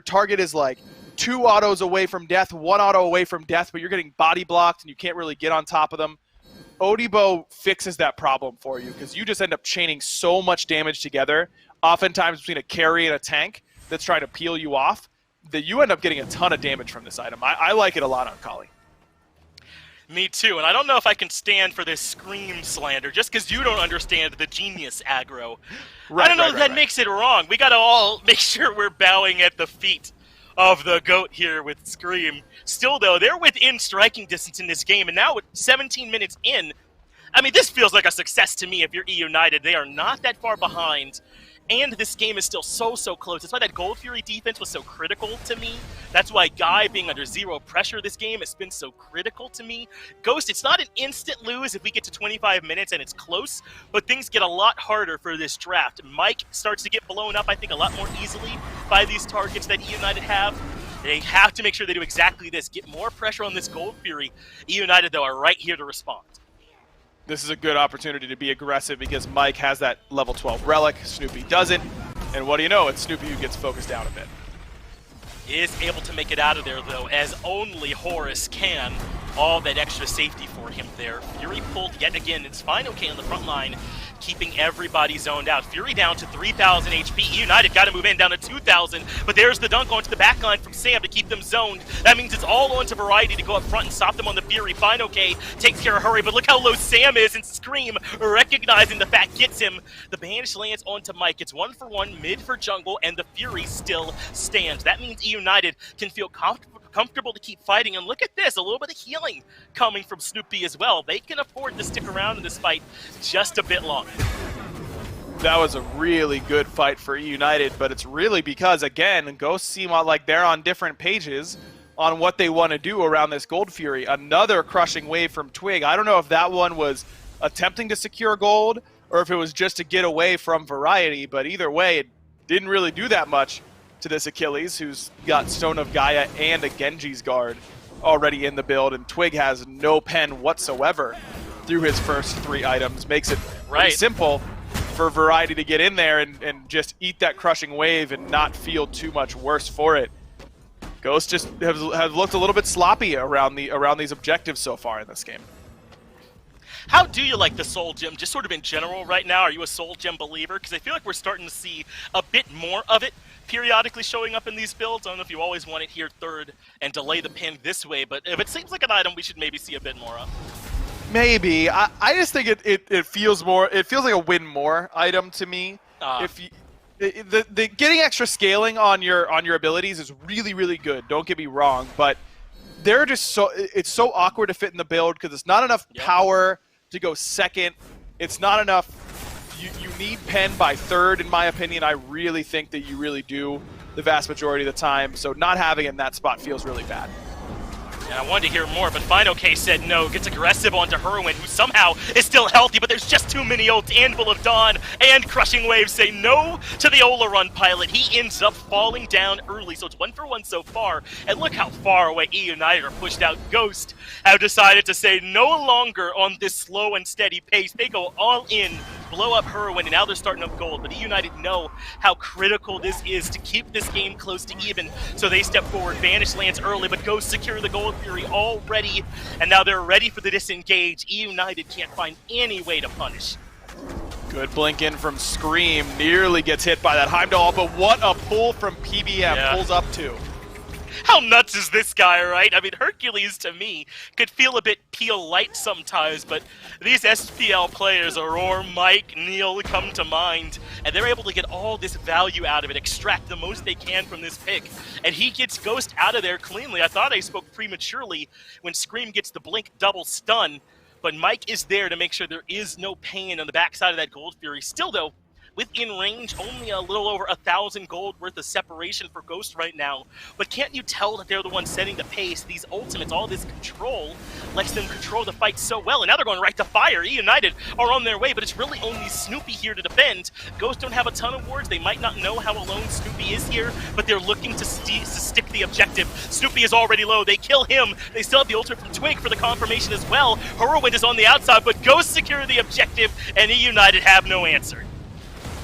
target is like 2 autos away from death, 1 auto away from death, but you're getting body blocked and you can't really get on top of them. Odibo fixes that problem for you, because you just end up chaining so much damage together, oftentimes between a carry and a tank that's trying to peel you off, that you end up getting a ton of damage from this item. I like it a lot on Kali. Me too, and I don't know if I can stand for this Scream slander, just because you don't understand the genius aggro. I don't know if that makes it wrong. We gotta all make sure we're bowing at the feet of the GOAT here with Scream. Still, though, they're within striking distance in this game, and now with 17 minutes in, I mean, this feels like a success to me if you're E United. They are not that far behind, and this game is still so close. That's why that Gold Fury defense was so critical to me. That's why Guy being under zero pressure this game has been so critical to me. Ghost, it's not an instant lose if we get to 25 minutes and it's close, but things get a lot harder for this draft. Mike starts to get blown up, I think, a lot more easily by these targets that E United have. They have to make sure they do exactly this, get more pressure on this Gold Fury. E United, though, are right here to respond. This is a good opportunity to be aggressive because Mike has that level 12 relic, Snoopy doesn't, and what do you know, it's Snoopy who gets focused down a bit. Is able to make it out of there, though, as only Horus can. All that extra safety for him there. Fury pulled yet again. It's fine okay on the front line, keeping everybody zoned out. Fury down to 3,000 HP. United got to move in down to 2,000, but there's the dunk onto the back line from Sam to keep them zoned. That means it's all on to Variety to go up front and stop them on the Fury. Fine okay, takes care of Hurry, but look how low Sam is, and Scream, recognizing the fact, gets him. The banish lands onto Mike. It's 1-for-1 mid for jungle, and the Fury still stands. That means E United can feel comfortable to keep fighting, and look at this, a little bit of healing coming from Snoopy as well. They can afford to stick around in this fight just a bit longer. That was a really good fight for E United, but it's really because, again, Ghosts seem like they're on different pages on what they want to do around this Gold Fury. Another crushing wave from Twig. I don't know if that one was attempting to secure gold or if it was just to get away from Variety, but either way, it didn't really do that much to this Achilles, who's got Stone of Gaia and a Genji's Guard already in the build, and Twig has no pen whatsoever through his first 3 items. Makes it pretty simple for Variety to get in there and just eat that crushing wave and not feel too much worse for it. Ghost just have looked a little bit sloppy around these objectives so far in this game. How do you like the Soul Gem, just sort of in general right now? Are you a Soul Gem believer? Because I feel like we're starting to see a bit more of it periodically showing up in these builds. I don't know if you always want it here third and delay the pin this way, but if it seems like an item we should maybe see a bit more of. Maybe. I just think it feels more. It feels like a win more item to me. If you, the getting extra scaling on your abilities is really good. Don't get me wrong, but they're just it's so awkward to fit in the build because it's not enough power to go second. It's not enough. You need pen by third, in my opinion. I really think that you really do the vast majority of the time. So not having it in that spot feels really bad. And I wanted to hear more, but Fine OK said no. Gets aggressive onto Herwin, who somehow is still healthy, but there's just too many ults. Anvil of Dawn and Crushing Wave say no to the Ola Run pilot. He ends up falling down early, so it's 1-for-1 so far. And look how far away E United are pushed out. Ghost have decided to say no longer on this slow and steady pace. They go all in, blow up Herwin, and now they're starting up gold. But E United know how critical this is to keep this game close to even, so they step forward. Vanish lands early, but Ghost secure the gold Fury already, and now they're ready for the disengage. E United can't find any way to punish. Good blink in from Scream, nearly gets hit by that Heimdall, but what a pull from PBM, pulls up 2. How nuts is this guy, right? I mean, Hercules, to me, could feel a bit Peel light sometimes, but these SPL players, Aurora, Mike, Neil, come to mind, and they're able to get all this value out of it, extract the most they can from this pick, and he gets Ghost out of there cleanly. I thought I spoke prematurely when Scream gets the blink double stun, but Mike is there to make sure there is no pain on the backside of that Gold Fury. Still, though, within range, only a little over 1,000 gold worth of separation for Ghost right now. But can't you tell that they're the ones setting the pace? These ultimates, all this control, lets them control the fight so well. And now they're going right to fire. E United are on their way, but it's really only Snoopy here to defend. Ghost don't have a ton of wards. They might not know how alone Snoopy is here, but they're looking to stick the objective. Snoopy is already low. They kill him. They still have the ultimate from Twig for the confirmation as well. Whirlwind is on the outside, but Ghost secure the objective, and E United have no answer.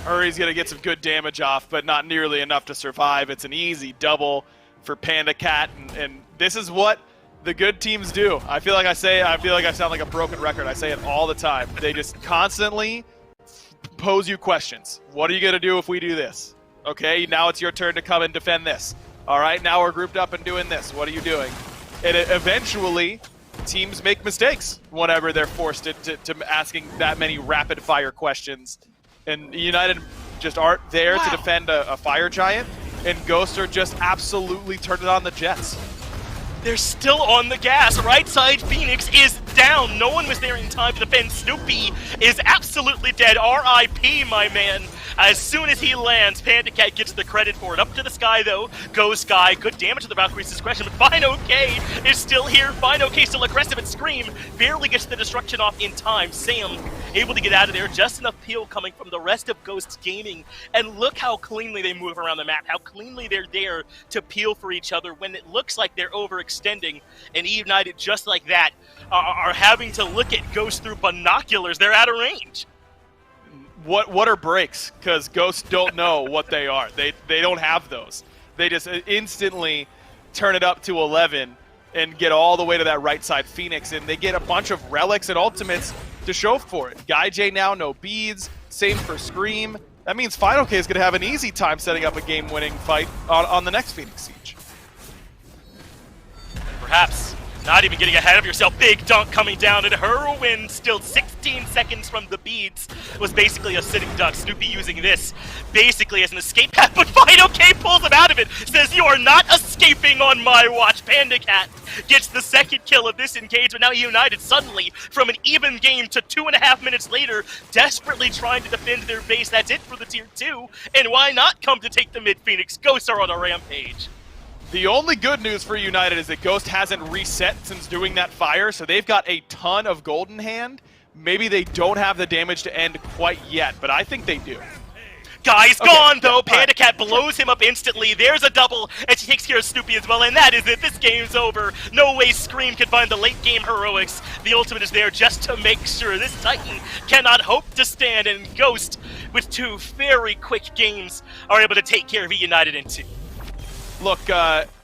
Hurry's going to get some good damage off, but not nearly enough to survive. It's an easy double for Panda Cat, and this is what the good teams do. I feel like I sound like a broken record. I say it all the time. They just constantly pose you questions. What are you going to do if we do this? Okay, now it's your turn to come and defend this. All right, now we're grouped up and doing this. What are you doing? And eventually, teams make mistakes whenever they're forced to asking that many rapid-fire questions. And United just aren't there to defend a fire giant, and Ghost are just absolutely turning on the Jets. They're still on the gas. Right side Phoenix is down. No one was there in time to defend. Snoopy is absolutely dead. R.I.P. my man. As soon as he lands, Panda Cat gets the credit for it. Up to the sky, though, goes Sky. Good damage to the Valkyrie's discretion, but Fine OK is still here. Fine OK still aggressive at Scream. Barely gets the destruction off in time. Sam able to get out of there. Just enough peel coming from the rest of Ghosts Gaming. And look how cleanly they move around the map. How cleanly they're there to peel for each other when it looks like they're overextending. And E United, just like that, are having to look at Ghosts through binoculars. They're out of range. What are breaks? Because Ghosts don't know what they are. They don't have those. They just instantly turn it up to 11 and get all the way to that right side Phoenix, and they get a bunch of relics and ultimates to show for it. Guy J now, no beads. Same for Scream. That means Final K is going to have an easy time setting up a game-winning fight on the next Phoenix Siege. Perhaps not even getting ahead of yourself. Big dunk coming down, and Heroin still 16 seconds from the beads. Was basically a sitting duck. Snoopy using this basically as an escape path, but Fido K pulls him out of it. Says, you are not escaping on my watch. Panda Cat gets the second kill of this engagement. Now United suddenly, from an even game to 2.5 minutes later, desperately trying to defend their base. That's it for the tier 2. And why not come to take the mid Phoenix? Ghosts are on a rampage. The only good news for United is that Ghost hasn't reset since doing that fire, so they've got a ton of golden hand. Maybe they don't have the damage to end quite yet, but I think they do. Guy's gone, though. Panda Cat blows him up instantly. There's a double, and she takes care of Snoopy as well, and that is it. This game's over. No way Scream can find the late-game heroics. The ultimate is there just to make sure this Titan cannot hope to stand, and Ghost, with 2 very quick games, are able to take care of E United in 2. Look,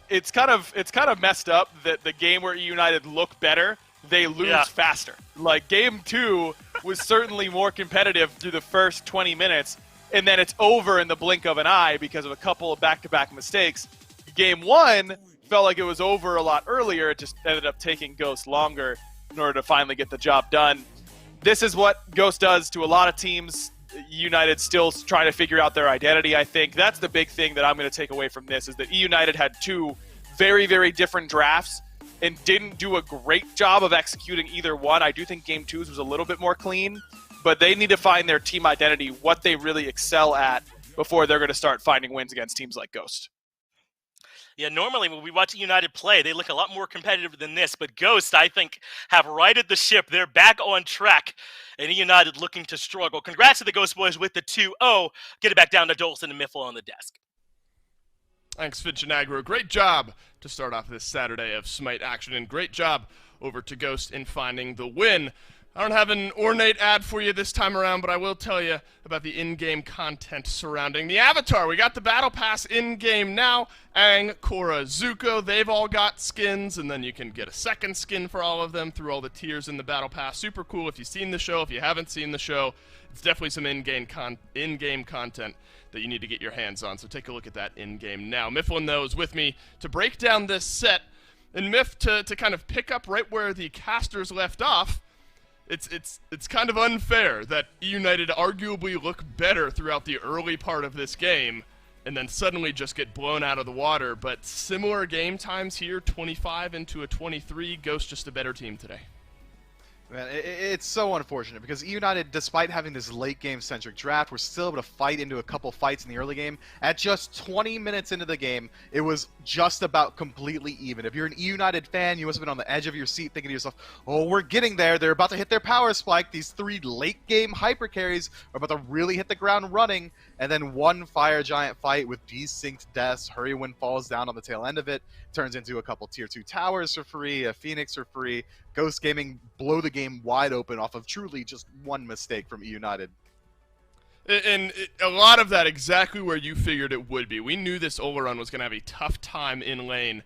it's kind of messed up that the game where E United look better, they lose faster. Like, game 2 was certainly more competitive through the first 20 minutes, and then it's over in the blink of an eye because of a couple of back-to-back mistakes. Game 1 felt like it was over a lot earlier. It just ended up taking Ghost longer in order to finally get the job done. This is what Ghost does to a lot of teams. United still trying to figure out their identity, I think. That's the big thing that I'm going to take away from this, is that E United had 2 very, very different drafts and didn't do a great job of executing either one. I do think Game 2's was a little bit more clean, but they need to find their team identity, what they really excel at, before they're going to start finding wins against teams like Ghost. Yeah, normally when we watch United play, they look a lot more competitive than this, but Ghost, I think, have righted the ship. They're back on track, and United looking to struggle. Congrats to the Ghost Boys with the 2-0. Get it back down to Dolson and Miffle on the desk. Thanks, Finch and Agro. Great job to start off this Saturday of SMITE action, and great job over to Ghost in finding the win. I don't have an ornate ad for you this time around, but I will tell you about the in-game content surrounding the Avatar. We got the Battle Pass in-game now. Aang, Korra, Zuko, they've all got skins, and then you can get a second skin for all of them through all the tiers in the Battle Pass. Super cool if you've seen the show. If you haven't seen the show, it's definitely some in-game content that you need to get your hands on, so take a look at that in-game now. Mifflin, though, is with me to break down this set, and Miff, to kind of pick up right where the casters left off. It's kind of unfair that E United arguably look better throughout the early part of this game and then suddenly just get blown out of the water, but similar game times here, 25 into a 23, Ghost just a better team today. Man, it's so unfortunate because E United, despite having this late game centric draft, were still able to fight into a couple fights in the early game. At just 20 minutes into the game, it was just about completely even. If you're an E United fan, you must have been on the edge of your seat thinking to yourself, oh, we're getting there. They're about to hit their power spike. These 3 late game hyper carries are about to really hit the ground running. And then one Fire Giant fight with desynced deaths. Hurrywin falls down on the tail end of it. Turns into a couple tier 2 towers for free, a Phoenix for free. Ghost Gaming blow the game wide open off of truly just one mistake from E United. And a lot of that exactly where you figured it would be. We knew this Oleron was going to have a tough time in lane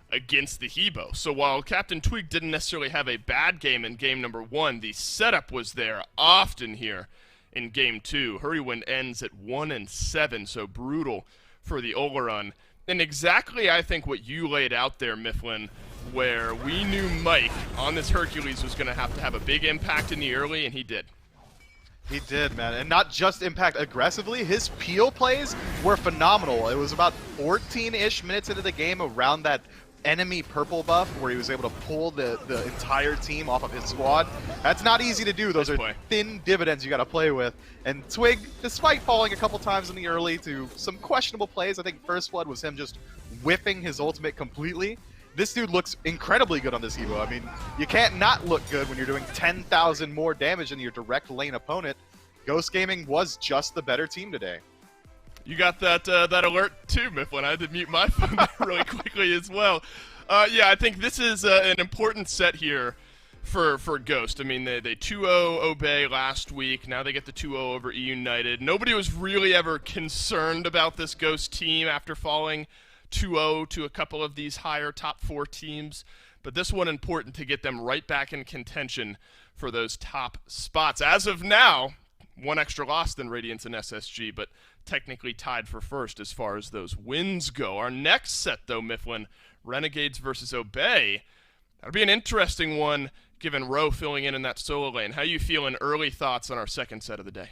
against the Hebo. So while Captain Twig didn't necessarily have a bad game in game number 1, the setup was there often here in game 2. Hurrywin ends at 1-7, so brutal for the Oleron. And exactly, I think, what you laid out there, Mifflin, where we knew Mike on this Hercules was going to have a big impact in the early, and he did. He did, man. And not just impact aggressively, his peel plays were phenomenal. It was about 14-ish minutes into the game around that enemy purple buff where he was able to pull the entire team off of his squad. That's not easy to do. Those are thin dividends you got to play with. And Twig, despite falling a couple times in the early to some questionable plays, I think First Blood was him just whiffing his ultimate completely. This dude looks incredibly good on this Evo. I mean, you can't not look good when you're doing 10,000 more damage than your direct lane opponent. Ghost Gaming was just the better team today. You got that alert too, Mifflin. I had to mute my phone really quickly as well. Yeah, I think this is an important set here for Ghost. I mean, they 2-0 Obey last week. Now they get the 2-0 over E United. Nobody was really ever concerned about this Ghost team after falling 2-0 to a couple of these higher top 4 teams, but this one important to get them right back in contention for those top spots. As of now, one extra loss than Radiance and SSG, but technically tied for first as far as those wins go. Our next set, though, Mifflin, Renegades versus Obey. That'll be an interesting one, given Rowe filling in that solo lane. How you feeling? Early thoughts on our second set of the day?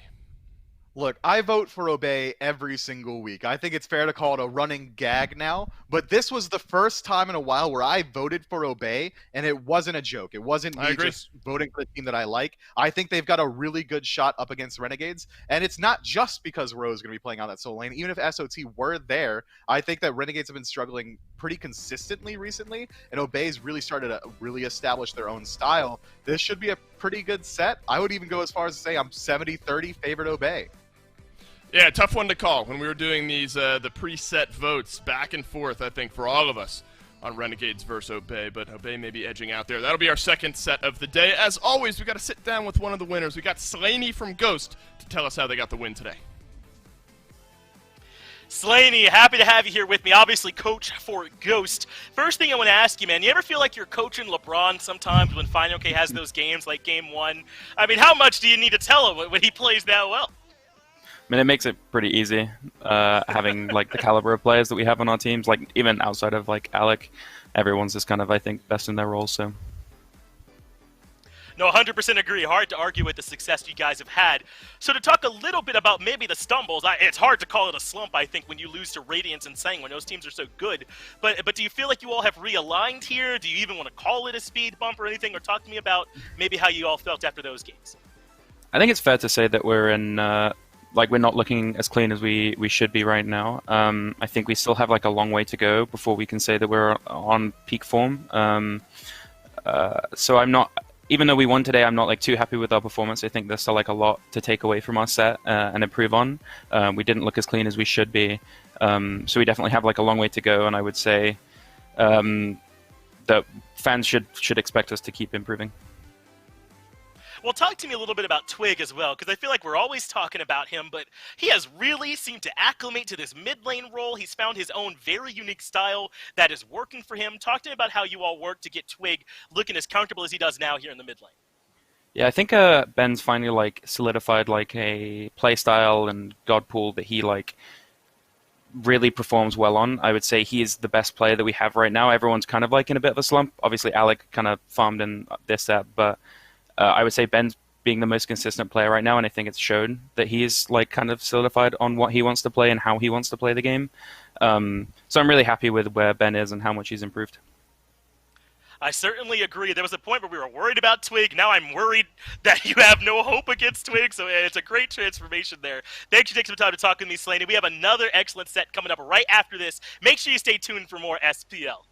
Look, I vote for Obey every single week. I think it's fair to call it a running gag now, but this was the first time in a while where I voted for Obey, and it wasn't a joke. It wasn't me just voting for the team that I like. I think they've got a really good shot up against Renegades, and it's not just because Rowe's going to be playing on that solo lane. Even if SOT were there, I think that Renegades have been struggling pretty consistently recently, and Obey's really started to really establish their own style. This should be a pretty good set. I would even go as far as to say I'm 70-30 favorite Obey. Yeah, tough one to call when we were doing these the preset votes back and forth, I think, for all of us on Renegades versus Obey, but Obey may be edging out there. That'll be our second set of the day. As always, we got to sit down with one of the winners. We got Slaney from Ghost to tell us how they got the win today. Slaney, happy to have you here with me, obviously coach for Ghost. First thing I want to ask you, man, you ever feel like you're coaching LeBron sometimes when Final K has those games like Game 1? I mean, how much do you need to tell him when he plays that well? I mean, it makes it pretty easy having like the caliber of players that we have on our teams. Like even outside of like Alec, everyone's just kind of, I think, best in their roles. So. No, 100% agree. Hard to argue with the success you guys have had. So to talk a little bit about maybe the stumbles, it's hard to call it a slump, I think, when you lose to Radiance and Sang when those teams are so good. But do you feel like you all have realigned here? Do you even want to call it a speed bump or anything? Or talk to me about maybe how you all felt after those games. I think it's fair to say that we're in... like we're not looking as clean as we should be right now. I think we still have like a long way to go before we can say that we're on peak form. So I'm not, even though we won today, I'm not like too happy with our performance. I think there's still like a lot to take away from our set and improve on. We didn't look as clean as we should be. So we definitely have like a long way to go. And I would say that fans should expect us to keep improving. Well, talk to me a little bit about Twig as well, because I feel like we're always talking about him, but he has really seemed to acclimate to this mid lane role. He's found his own very unique style that is working for him. Talk to me about how you all work to get Twig looking as comfortable as he does now here in the mid lane. Yeah, I think Ben's finally like solidified like a play style and god pool that he like really performs well on. I would say he is the best player that we have right now. Everyone's kind of like in a bit of a slump. Obviously, Alec kind of farmed in this set, but I would say Ben's being the most consistent player right now, and I think it's shown that he is like kind of solidified on what he wants to play and how he wants to play the game. So I'm really happy with where Ben is and how much he's improved. I certainly agree. There was a point where we were worried about Twig. Now I'm worried that you have no hope against Twig, so it's a great transformation there. Thanks for taking some time to talk with me, Slaney. We have another excellent set coming up right after this. Make sure you stay tuned for more SPL.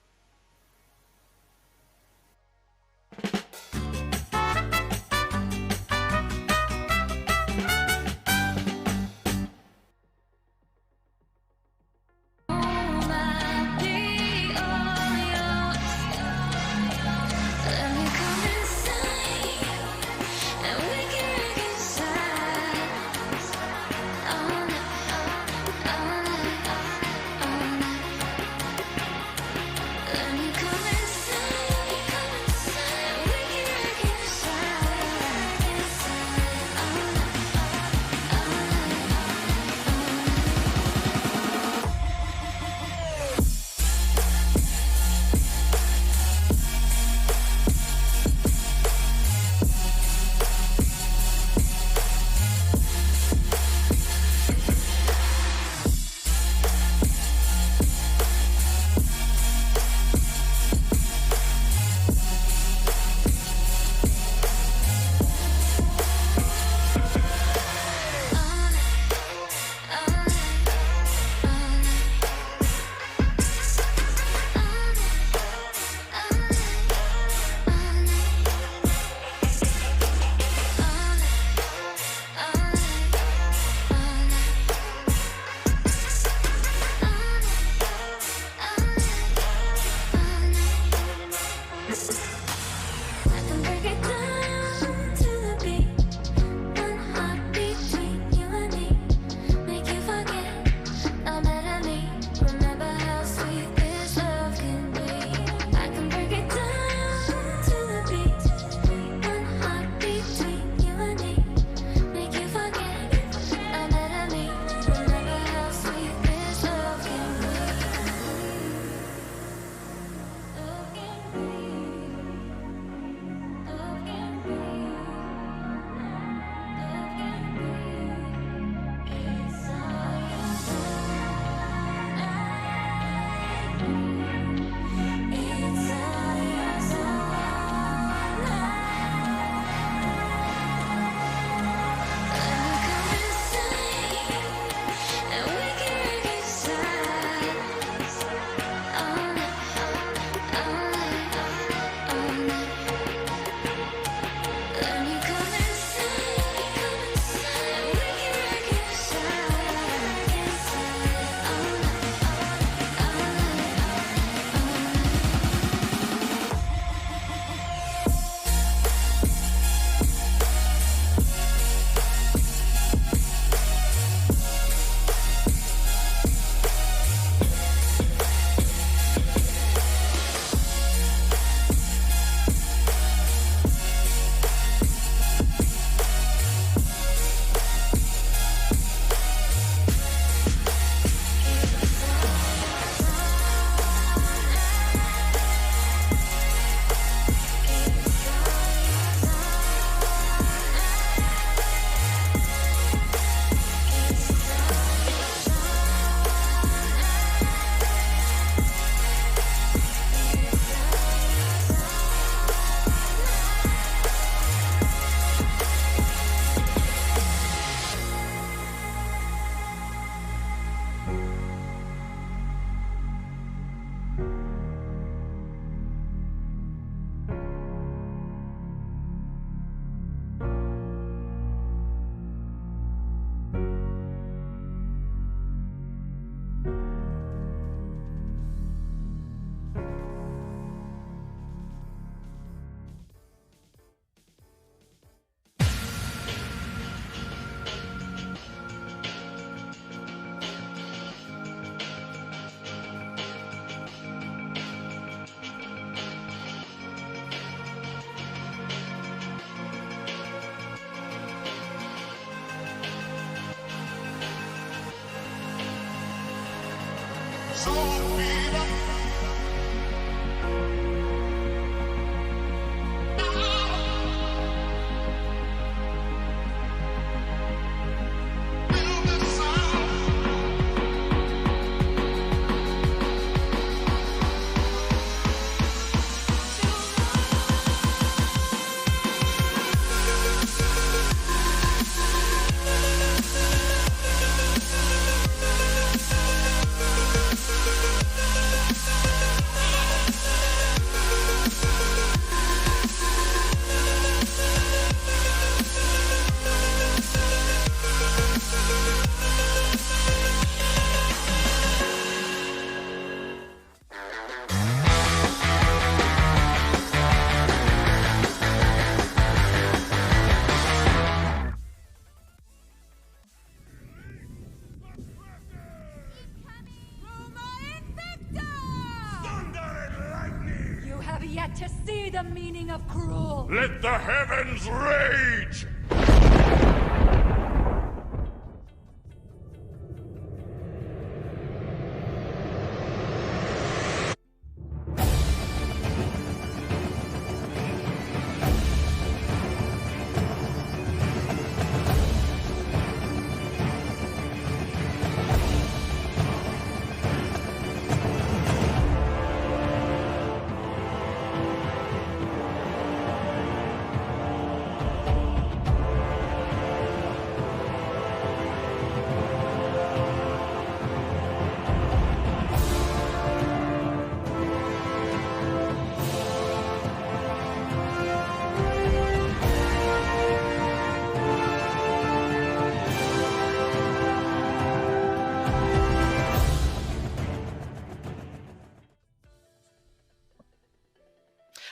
You have yet to see the meaning of cruel. Let the heavens rage!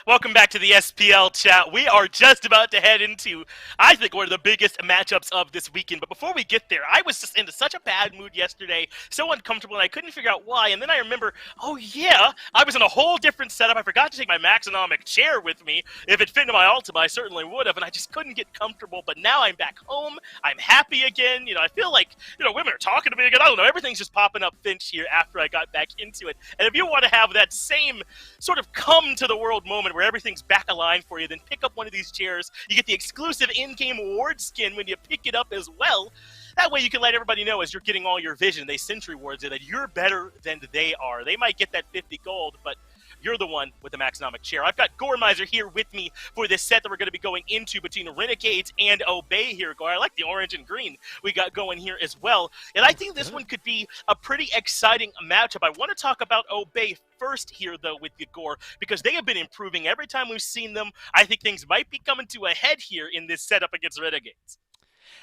Welcome back to the SPL chat. We are just about to head into, I think, one of the biggest matchups of this weekend. But before we get there, I was just into such a bad mood yesterday, so uncomfortable, and I couldn't figure out why. And then I remember, oh yeah, I was in a whole different setup. I forgot to take my Maxonomic chair with me. If it fit into my Ultima, I certainly would have, and I just couldn't get comfortable. But now I'm back home. I'm happy again. I feel like, women are talking to me again. I don't know. Everything's just popping up Finch here after I got back into it. And if you want to have that same sort of come to the world moment where everything's back aligned for you, then pick up one of these chairs. You get the exclusive in-game award skin when you pick it up as well. That way you can let everybody know as you're getting all your vision, they Sentry Wards, that you're better than they are. They might get that 50 gold, but you're the one with the Maxonomic chair. I've got Goremizer here with me for this set that we're going to be going into between Renegades and Obey here. I like the orange and green we got going here as well. And I think this one could be a pretty exciting matchup. I want to talk about Obey first here, though, with the Gore, because they have been improving every time we've seen them. I think things might be coming to a head here in this setup against Renegades.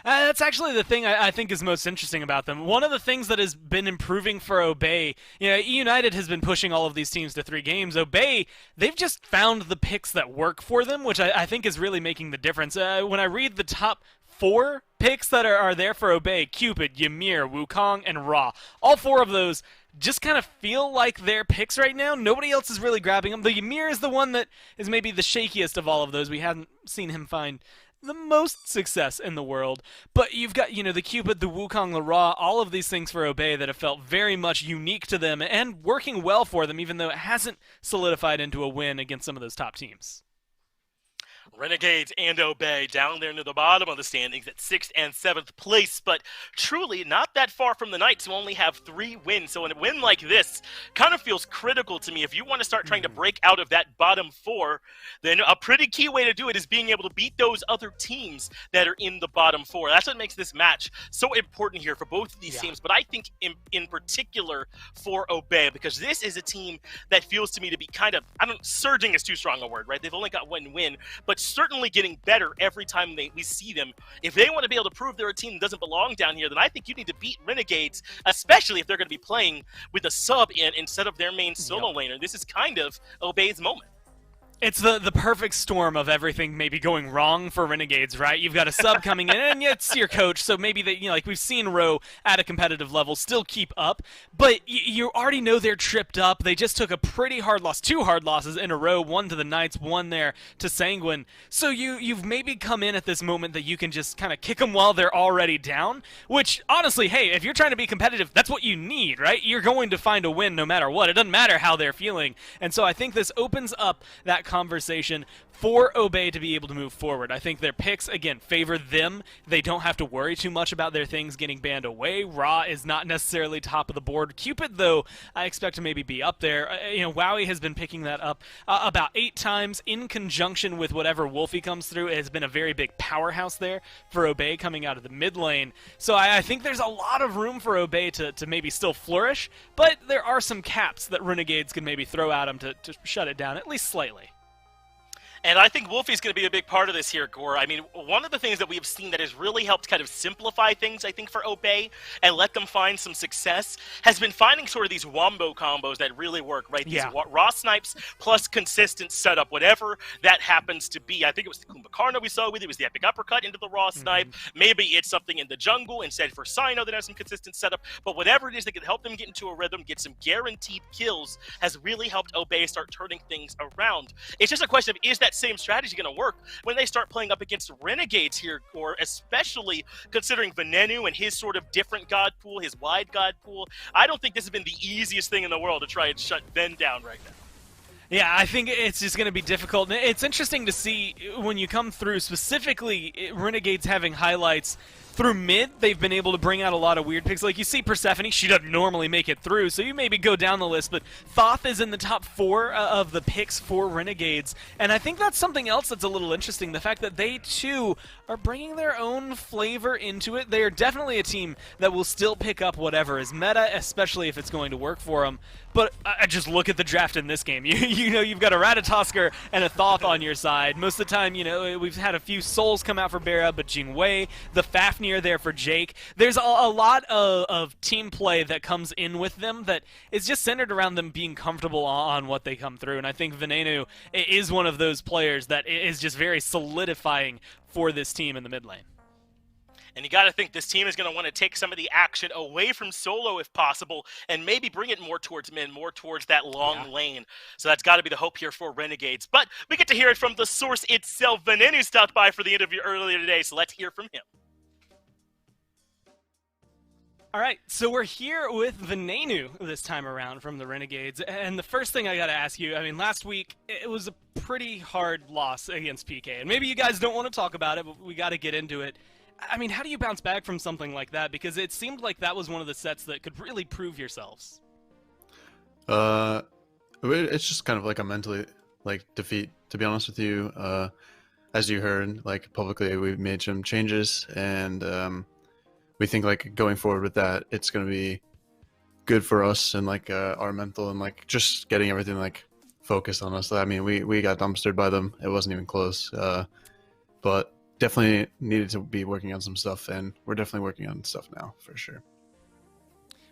That's actually the thing I think is most interesting about them. One of the things that has been improving for Obey, E United has been pushing all of these teams to 3 games. Obey, they've just found the picks that work for them, which I think is really making the difference. When I read the top 4 picks that are there for Obey, Cupid, Ymir, Wukong, and Ra, all 4 of those just kind of feel like their picks right now. Nobody else is really grabbing them. The Ymir is the one that is maybe the shakiest of all of those. We haven't seen him find the most success in the world, but you've got, the Cupid, the Wukong, the Ra, all of these things for Obey that have felt very much unique to them and working well for them, even though it hasn't solidified into a win against some of those top teams. Renegades and Obey down there near the bottom of the standings at 6th and 7th place, but truly not that far from the Knights, who only have 3 wins. So a win like this kind of feels critical to me. If you want to start trying to break out of that bottom 4, then a pretty key way to do it is being able to beat those other teams that are in the bottom 4. That's what makes this match so important here for both of these teams, but I think in particular for Obey, because this is a team that feels to me to be kind of, surging is too strong a word, right? They've only got 1 win, but certainly getting better every time we see them. If they want to be able to prove they're a team that doesn't belong down here, then I think you need to beat Renegades, especially if they're going to be playing with a sub instead of their main solo laner. This is kind of Obey's moment. It's the perfect storm of everything maybe going wrong for Renegades, right? You've got a sub coming in, and it's your coach, so maybe they, like we've seen Roe at a competitive level still keep up, but you already know they're tripped up. They just took a pretty hard loss, 2 hard losses in a row, one to the Knights, one there to Sanguine. So you've maybe come in at this moment that you can just kind of kick them while they're already down, which honestly, hey, if you're trying to be competitive, that's what you need, right? You're going to find a win no matter what. It doesn't matter how they're feeling. And so I think this opens up that conversation for Obey to be able to move forward. I think their picks, again, favor them. They don't have to worry too much about their things getting banned away. Ra is not necessarily top of the board. Cupid, though, I expect to maybe be up there. Wowie has been picking that up about 8 times in conjunction with whatever Wolfie comes through. It has been a very big powerhouse there for Obey coming out of the mid lane. So I think there's a lot of room for Obey to maybe still flourish, but there are some caps that Renegades can maybe throw at them to shut it down, at least slightly. And I think Wolfie's going to be a big part of this here, Gore. I mean, one of the things that we have seen that has really helped kind of simplify things, I think, for Obey and let them find some success has been finding sort of these wombo combos that really work, right? These raw snipes plus consistent setup, whatever that happens to be. I think it was the Kumbhakarna we saw with it. It was the epic uppercut into the raw snipe. Maybe it's something in the jungle instead for Sino that has some consistent setup. But whatever it is that can help them get into a rhythm, get some guaranteed kills, has really helped Obey start turning things around. It's just a question of, is that same strategy going to work when they start playing up against Renegades here, or especially considering Venenu and his sort of different god pool, his wide god pool? I don't think this has been the easiest thing in the world to try and shut Ven down right now. Yeah, I think it's just going to be difficult. It's interesting to see when you come through, specifically Renegades having highlights through mid. They've been able to bring out a lot of weird picks. Like you see Persephone, she doesn't normally make it through, so you maybe go down the list, but Thoth is in the top 4 of the picks for Renegades. And I think that's something else that's a little interesting, the fact that they too are bringing their own flavor into it. They are definitely a team that will still pick up whatever is meta, especially if it's going to work for them. But I just look at the draft in this game. You've got a Ratatosker and a Thoth on your side. Most of the time, we've had a few souls come out for Bera, but Jing Wei, the Fafnir there for Jake. There's a lot of team play that comes in with them that is just centered around them being comfortable on what they come through. And I think Venenu is one of those players that is just very solidifying for this team in the mid lane. And you got to think this team is going to want to take some of the action away from solo if possible and maybe bring it more towards mid, more towards that long lane. So that's got to be the hope here for Renegades. But we get to hear it from the source itself. Venenu stopped by for the interview earlier today, so let's hear from him. All right, so we're here with Venenu this time around from the Renegades. And the first thing I got to ask you, I mean, last week it was a pretty hard loss against PK. And maybe you guys don't want to talk about it, but we got to get into it. I mean, how do you bounce back from something like that? Because it seemed like that was one of the sets that could really prove yourselves. It's just kind of like a mentally defeat, to be honest with you. As you heard, publicly, we've made some changes, and we think going forward with that, it's going to be good for us and our mental and just getting everything focused on us. I mean, we got dumpstered by them. It wasn't even close. But definitely needed to be working on some stuff, and we're definitely working on stuff now for sure.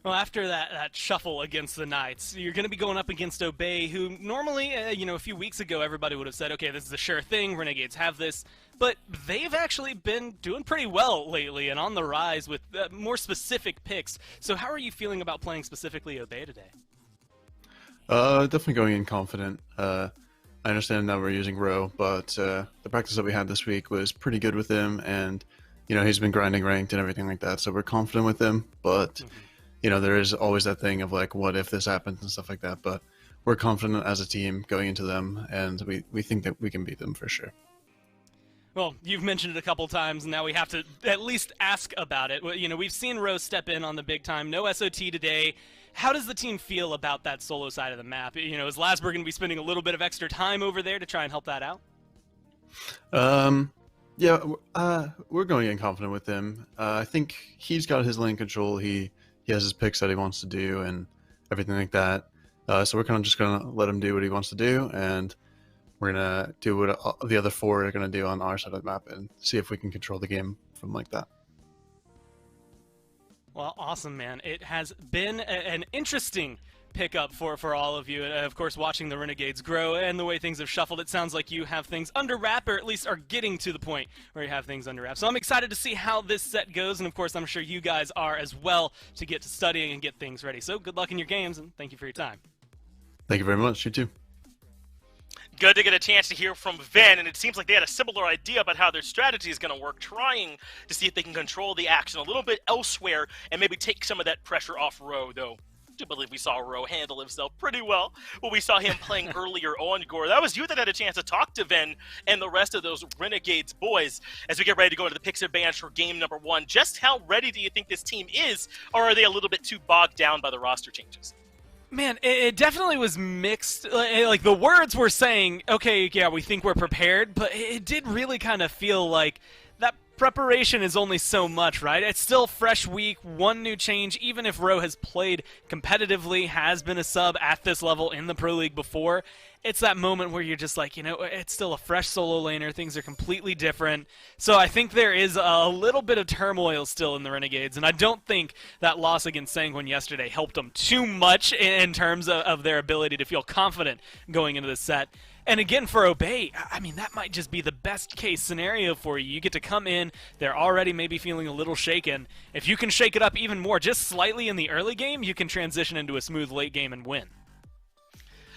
Well, after that shuffle against the Knights, you're going to be going up against Obey, who normally, a few weeks ago, everybody would have said, okay, this is a sure thing, Renegades have this, but they've actually been doing pretty well lately and on the rise with more specific picks. So how are you feeling about playing specifically Obey today? Definitely going in confident. I understand that we're using Roe, but the practice that we had this week was pretty good with him, and he's been grinding ranked and everything like that, so we're confident with him. But there is always that thing of what if this happens and stuff like that. But we're confident as a team going into them, and we think that we can beat them for sure. Well, you've mentioned it a couple times, and now we have to at least ask about it. We've seen Rose step in on the big time. No SOT today. How does the team feel about that solo side of the map? Is Lasberg going to be spending a little bit of extra time over there to try and help that out? Yeah, we're going in confident with him. I think he's got his lane control. He has his picks that he wants to do and everything like that. So we're kind of just going to let him do what he wants to do, and we're going to do what the other 4 are going to do on our side of the map and see if we can control the game from that. Well, awesome, man. It has been an interesting pickup for all of you. And of course, watching the Renegades grow and the way things have shuffled, it sounds like you have things under wrap, or at least are getting to the point where you have things under wrap. So I'm excited to see how this set goes, and of course, I'm sure you guys are as well, to get to studying and get things ready. So good luck in your games, and thank you for your time. Thank you very much. You too. Good to get a chance to hear from Ven, and it seems like they had a similar idea about how their strategy is going to work, trying to see if they can control the action a little bit elsewhere and maybe take some of that pressure off Ro, though. I do believe we saw Ro handle himself pretty well when we saw him playing earlier on Gore. That was you that had a chance to talk to Ven and the rest of those Renegades boys as we get ready to go into the Pixar Band for game number 1. Just how ready do you think this team is, or are they a little bit too bogged down by the roster changes? Man, it definitely was mixed. Like, the words were saying, okay, yeah, we think we're prepared, but it did really kind of feel like that preparation is only so much, right? It's still fresh week, one new change, even if Ro has played competitively, has been a sub at this level in the Pro League before. It's that moment where you're just like, it's still a fresh solo laner. Things are completely different. So I think there is a little bit of turmoil still in the Renegades, and I don't think that loss against Sanguine yesterday helped them too much in terms of their ability to feel confident going into the set. And again, for Obey, I mean, that might just be the best case scenario for you. You get to come in, they're already maybe feeling a little shaken. If you can shake it up even more, just slightly in the early game, you can transition into a smooth late game and win.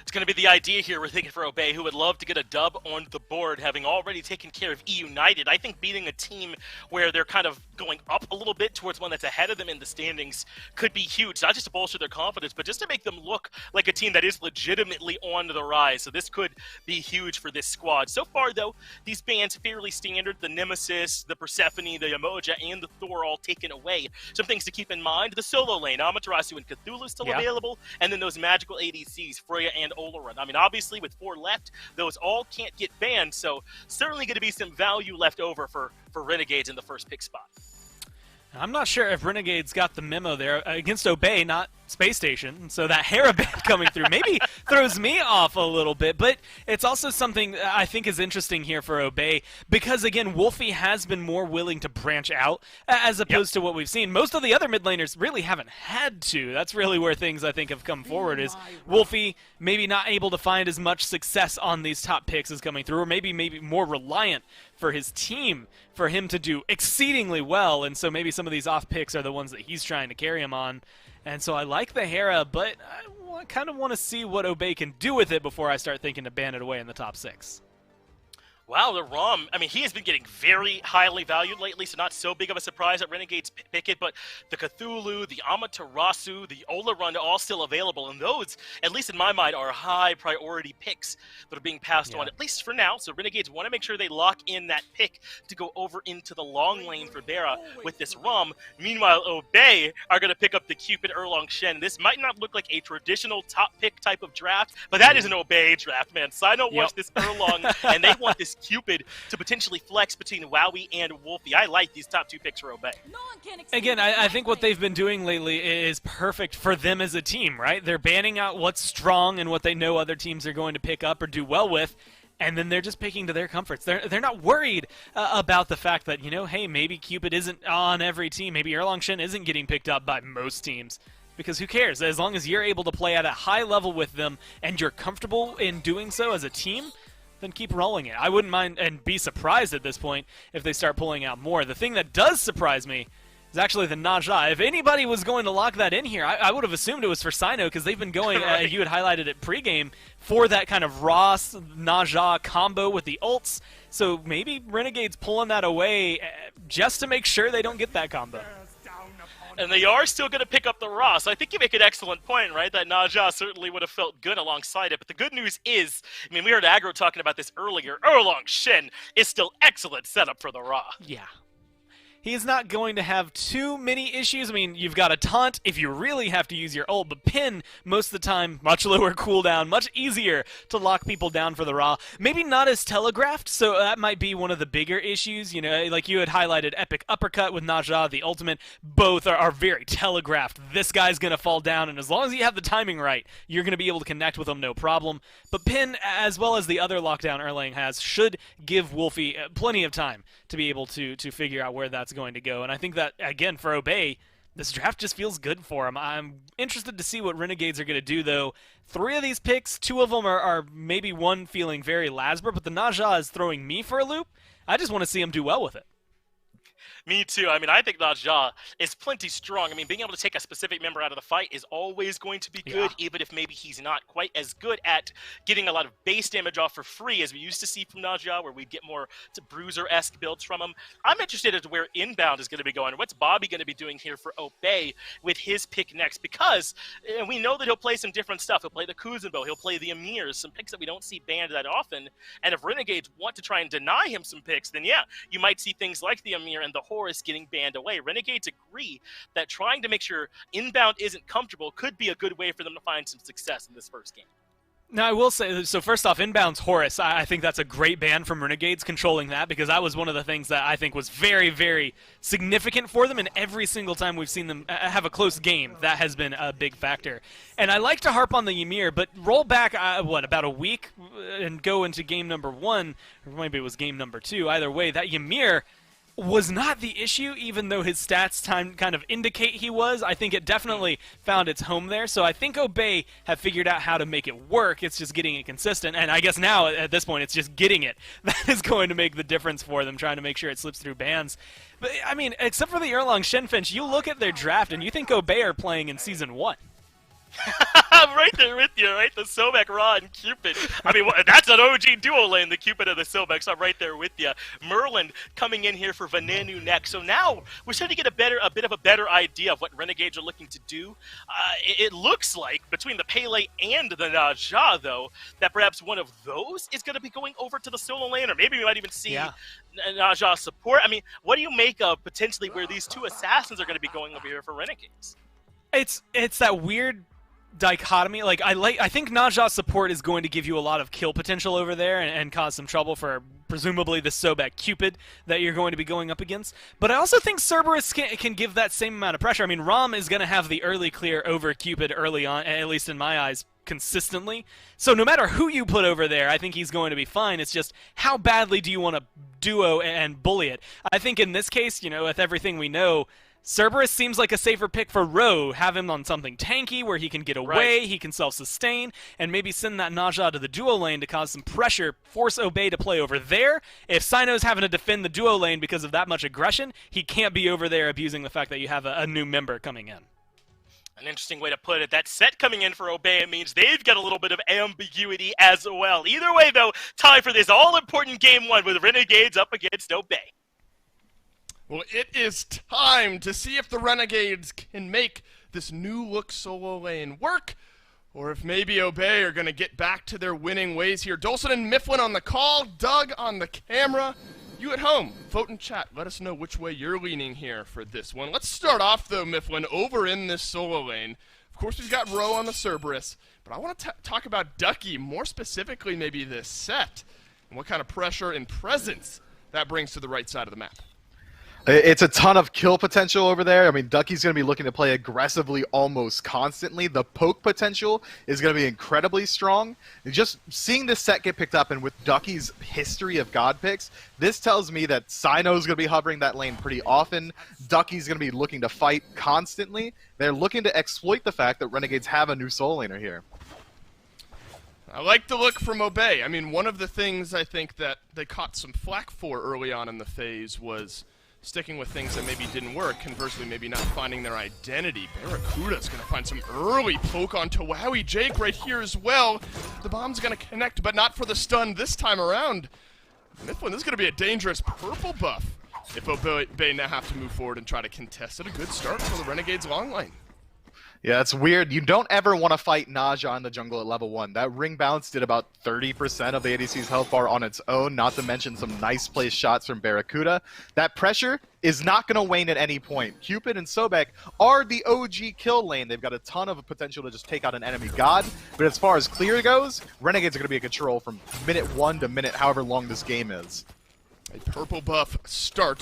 It's going to be the idea here, we're thinking, for Obey, who would love to get a dub on the board, having already taken care of E United. I think beating a team where they're kind of going up a little bit towards one that's ahead of them in the standings could be huge, not just to bolster their confidence, but just to make them look like a team that is legitimately on the rise. So this could be huge for this squad. So far, though, these bands fairly standard. The Nemesis, the Persephone, the Emoja, and the Thor all taken away. Some things to keep in mind: the solo lane, Amaterasu and Cthulhu still available, and then those magical ADCs, Freya and Olaran. I mean, obviously, with 4 left, those all can't get banned, so certainly going to be some value left over for Renegades in the first pick spot. I'm not sure if Renegades got the memo there against Obey, not Space Station, so that Hera ban coming through maybe throws me off a little bit, but it's also something I think is interesting here for Obey, because again, Wolfie has been more willing to branch out as opposed to what we've seen. Most of the other mid laners really haven't had to. That's really where things I think have come forward, is Wolfie maybe not able to find as much success on these top picks as coming through, or maybe more reliant for his team for him to do exceedingly well, and so maybe some of these off picks are the ones that he's trying to carry him on. And so I like the Hera, but I kind of want to see what Obey can do with it before I start thinking to ban it away in the top 6. Wow, the Rom, I mean, he has been getting very highly valued lately, so not so big of a surprise that Renegades pick it, but the Cthulhu, the Amaterasu, the Olaran are all still available, and those, at least in my mind, are high priority picks that are being passed on, at least for now. So Renegades want to make sure they lock in that pick to go over into the long lane for Vera with this Rom. Meanwhile, Obey are going to pick up the Cupid Erlong Shen. This might not look like a traditional top pick type of draft, but that is an Obey draft, man. Sino wants this Erlong, and they want this Cupid to potentially flex between Wowie and Wolfie. I like these top 2 picks for Obey. Again, I think what they've been doing lately is perfect for them as a team, right? They're banning out what's strong and what they know other teams are going to pick up or do well with, and then they're just picking to their comforts. They're not worried about the fact that, hey, maybe Cupid isn't on every team. Maybe Erlong Shen isn't getting picked up by most teams. Because who cares? As long as you're able to play at a high level with them and you're comfortable in doing so as a team, then keep rolling it. I wouldn't mind and be surprised at this point if they start pulling out more. The thing that does surprise me is actually the Naja. If anybody was going to lock that in here, I would have assumed it was for Sino, because they've been going, you had highlighted it pregame, for that kind of Ross Naja combo with the ults. So maybe Renegade's pulling that away just to make sure they don't get that combo. And they are still going to pick up the Ross. I think you make an excellent point, right? That Naja certainly would have felt good alongside it. But the good news is, I mean, we heard Aggro talking about this earlier. Erlong Shen is still excellent setup for the Ra. Yeah. He's not going to have too many issues. I mean, you've got a taunt if you really have to use your ult, but pin, most of the time, much lower cooldown, much easier to lock people down for the Ra. Maybe not as telegraphed, so that might be one of the bigger issues. Like you had highlighted Epic Uppercut with Naja, the ultimate. Both are very telegraphed. This guy's going to fall down, and as long as you have the timing right, you're going to be able to connect with him no problem. But pin, as well as the other lockdown Erlang has, should give Wolfie plenty of time to be able to figure out where that's going to go. And I think that, again, for Obey, this draft just feels good for him. I'm interested to see what Renegades are going to do, though. 3 of these picks, 2 of them are maybe one feeling very Lasber, but the Naja is throwing me for a loop. I just want to see him do well with it. Me too. I mean, I think Naja is plenty strong. I mean, being able to take a specific member out of the fight is always going to be good, even if maybe he's not quite as good at getting a lot of base damage off for free as we used to see from Naja, where we'd get more to Bruiser-esque builds from him. I'm interested as to where Inbound is going to be going. What's Bobby going to be doing here for Obey with his pick next? Because we know that he'll play some different stuff. He'll play the Kuzenbo. He'll play the Emirs, some picks that we don't see banned that often. And if Renegades want to try and deny him some picks, then yeah, you might see things like the Emir and the Horus getting banned away. Renegades agree that trying to make sure Inbound isn't comfortable could be a good way for them to find some success in this first game. Now, I will say, so first off, Inbound's Horus, I think that's a great ban from Renegades controlling that, because that was one of the things that I think was very, very significant for them, and every single time we've seen them have a close game, that has been a big factor. And I like to harp on the Ymir, but roll back, about a week and go into game number 1, or maybe it was game number 2, either way, that Ymir was not the issue, even though his stats kind of indicate he was. I think it definitely found its home there. So I think Obey have figured out how to make it work. It's just getting it consistent. And I guess now, at this point, it's just getting it. That is going to make the difference for them, trying to make sure it slips through bans. But, I mean, except for the Erlang Shenfinch, you look at their draft and you think Obey are playing in Season 1. I'm right there with you, right? The Sobek, Ra, and Cupid. I mean, that's an OG duo lane, the Cupid and the Sobek, so I'm right there with you. Merlin coming in here for Venenu next. So now we're starting to get a bit of a better idea of what Renegades are looking to do. It looks like, between the Pele and the Naja, though, that perhaps one of those is going to be going over to the solo lane, or maybe we might even see Naja support. I mean, what do you make of potentially where these 2 assassins are going to be going over here for Renegades? It's that weird dichotomy. Like, I think Naja's support is going to give you a lot of kill potential over there and cause some trouble for presumably the Sobek Cupid that you're going to be going up against. But I also think Cerberus can give that same amount of pressure. I mean, Rom is going to have the early clear over Cupid early on, at least in my eyes, consistently. So no matter who you put over there, I think he's going to be fine. It's just, how badly do you want to duo and bully it? I think in this case, with everything we know, Cerberus seems like a safer pick for Ro. Have him on something tanky where he can get away, he can self-sustain, and maybe send that Naja to the duo lane to cause some pressure, force Obey to play over there. If Sino's having to defend the duo lane because of that much aggression, he can't be over there abusing the fact that you have a new member coming in. An interesting way to put it. That set coming in for Obey, it means they've got a little bit of ambiguity as well. Either way, though, time for this all-important Game 1 with Renegades up against Obey. Well, it is time to see if the Renegades can make this new-look solo lane work, or if maybe Obey are going to get back to their winning ways here. Dolson and Mifflin on the call, Doug on the camera. You at home, vote in chat. Let us know which way you're leaning here for this one. Let's start off, though, Mifflin, over in this solo lane. Of course, we've got Ro on the Cerberus, but I want to talk about Ducky, more specifically maybe this set, and what kind of pressure and presence that brings to the right side of the map. It's a ton of kill potential over there. I mean, Ducky's going to be looking to play aggressively almost constantly. The poke potential is going to be incredibly strong. And just seeing this set get picked up, and with Ducky's history of God picks, this tells me that Sino's going to be hovering that lane pretty often. Ducky's going to be looking to fight constantly. They're looking to exploit the fact that Renegades have a new solo laner here. I like the look from Obey. I mean, one of the things I think that they caught some flack for early on in the phase was sticking with things that maybe didn't work, conversely maybe not finding their identity. Barracuda's going to find some early poke on Wowie Jake right here as well. The bomb's going to connect, but not for the stun this time around. Mifflin, this is going to be a dangerous purple buff if Obey now have to move forward and try to contest it. A good start for the Renegades long lane. Yeah, it's weird. You don't ever want to fight Naja in the jungle at level 1. That ring bounce did about 30% of the ADC's health bar on its own, not to mention some nice placed shots from Barracuda. That pressure is not going to wane at any point. Cupid and Sobek are the OG kill lane. They've got a ton of potential to just take out an enemy god, but as far as clear goes, Renegades are going to be in control from minute 1 to minute however long this game is. A purple buff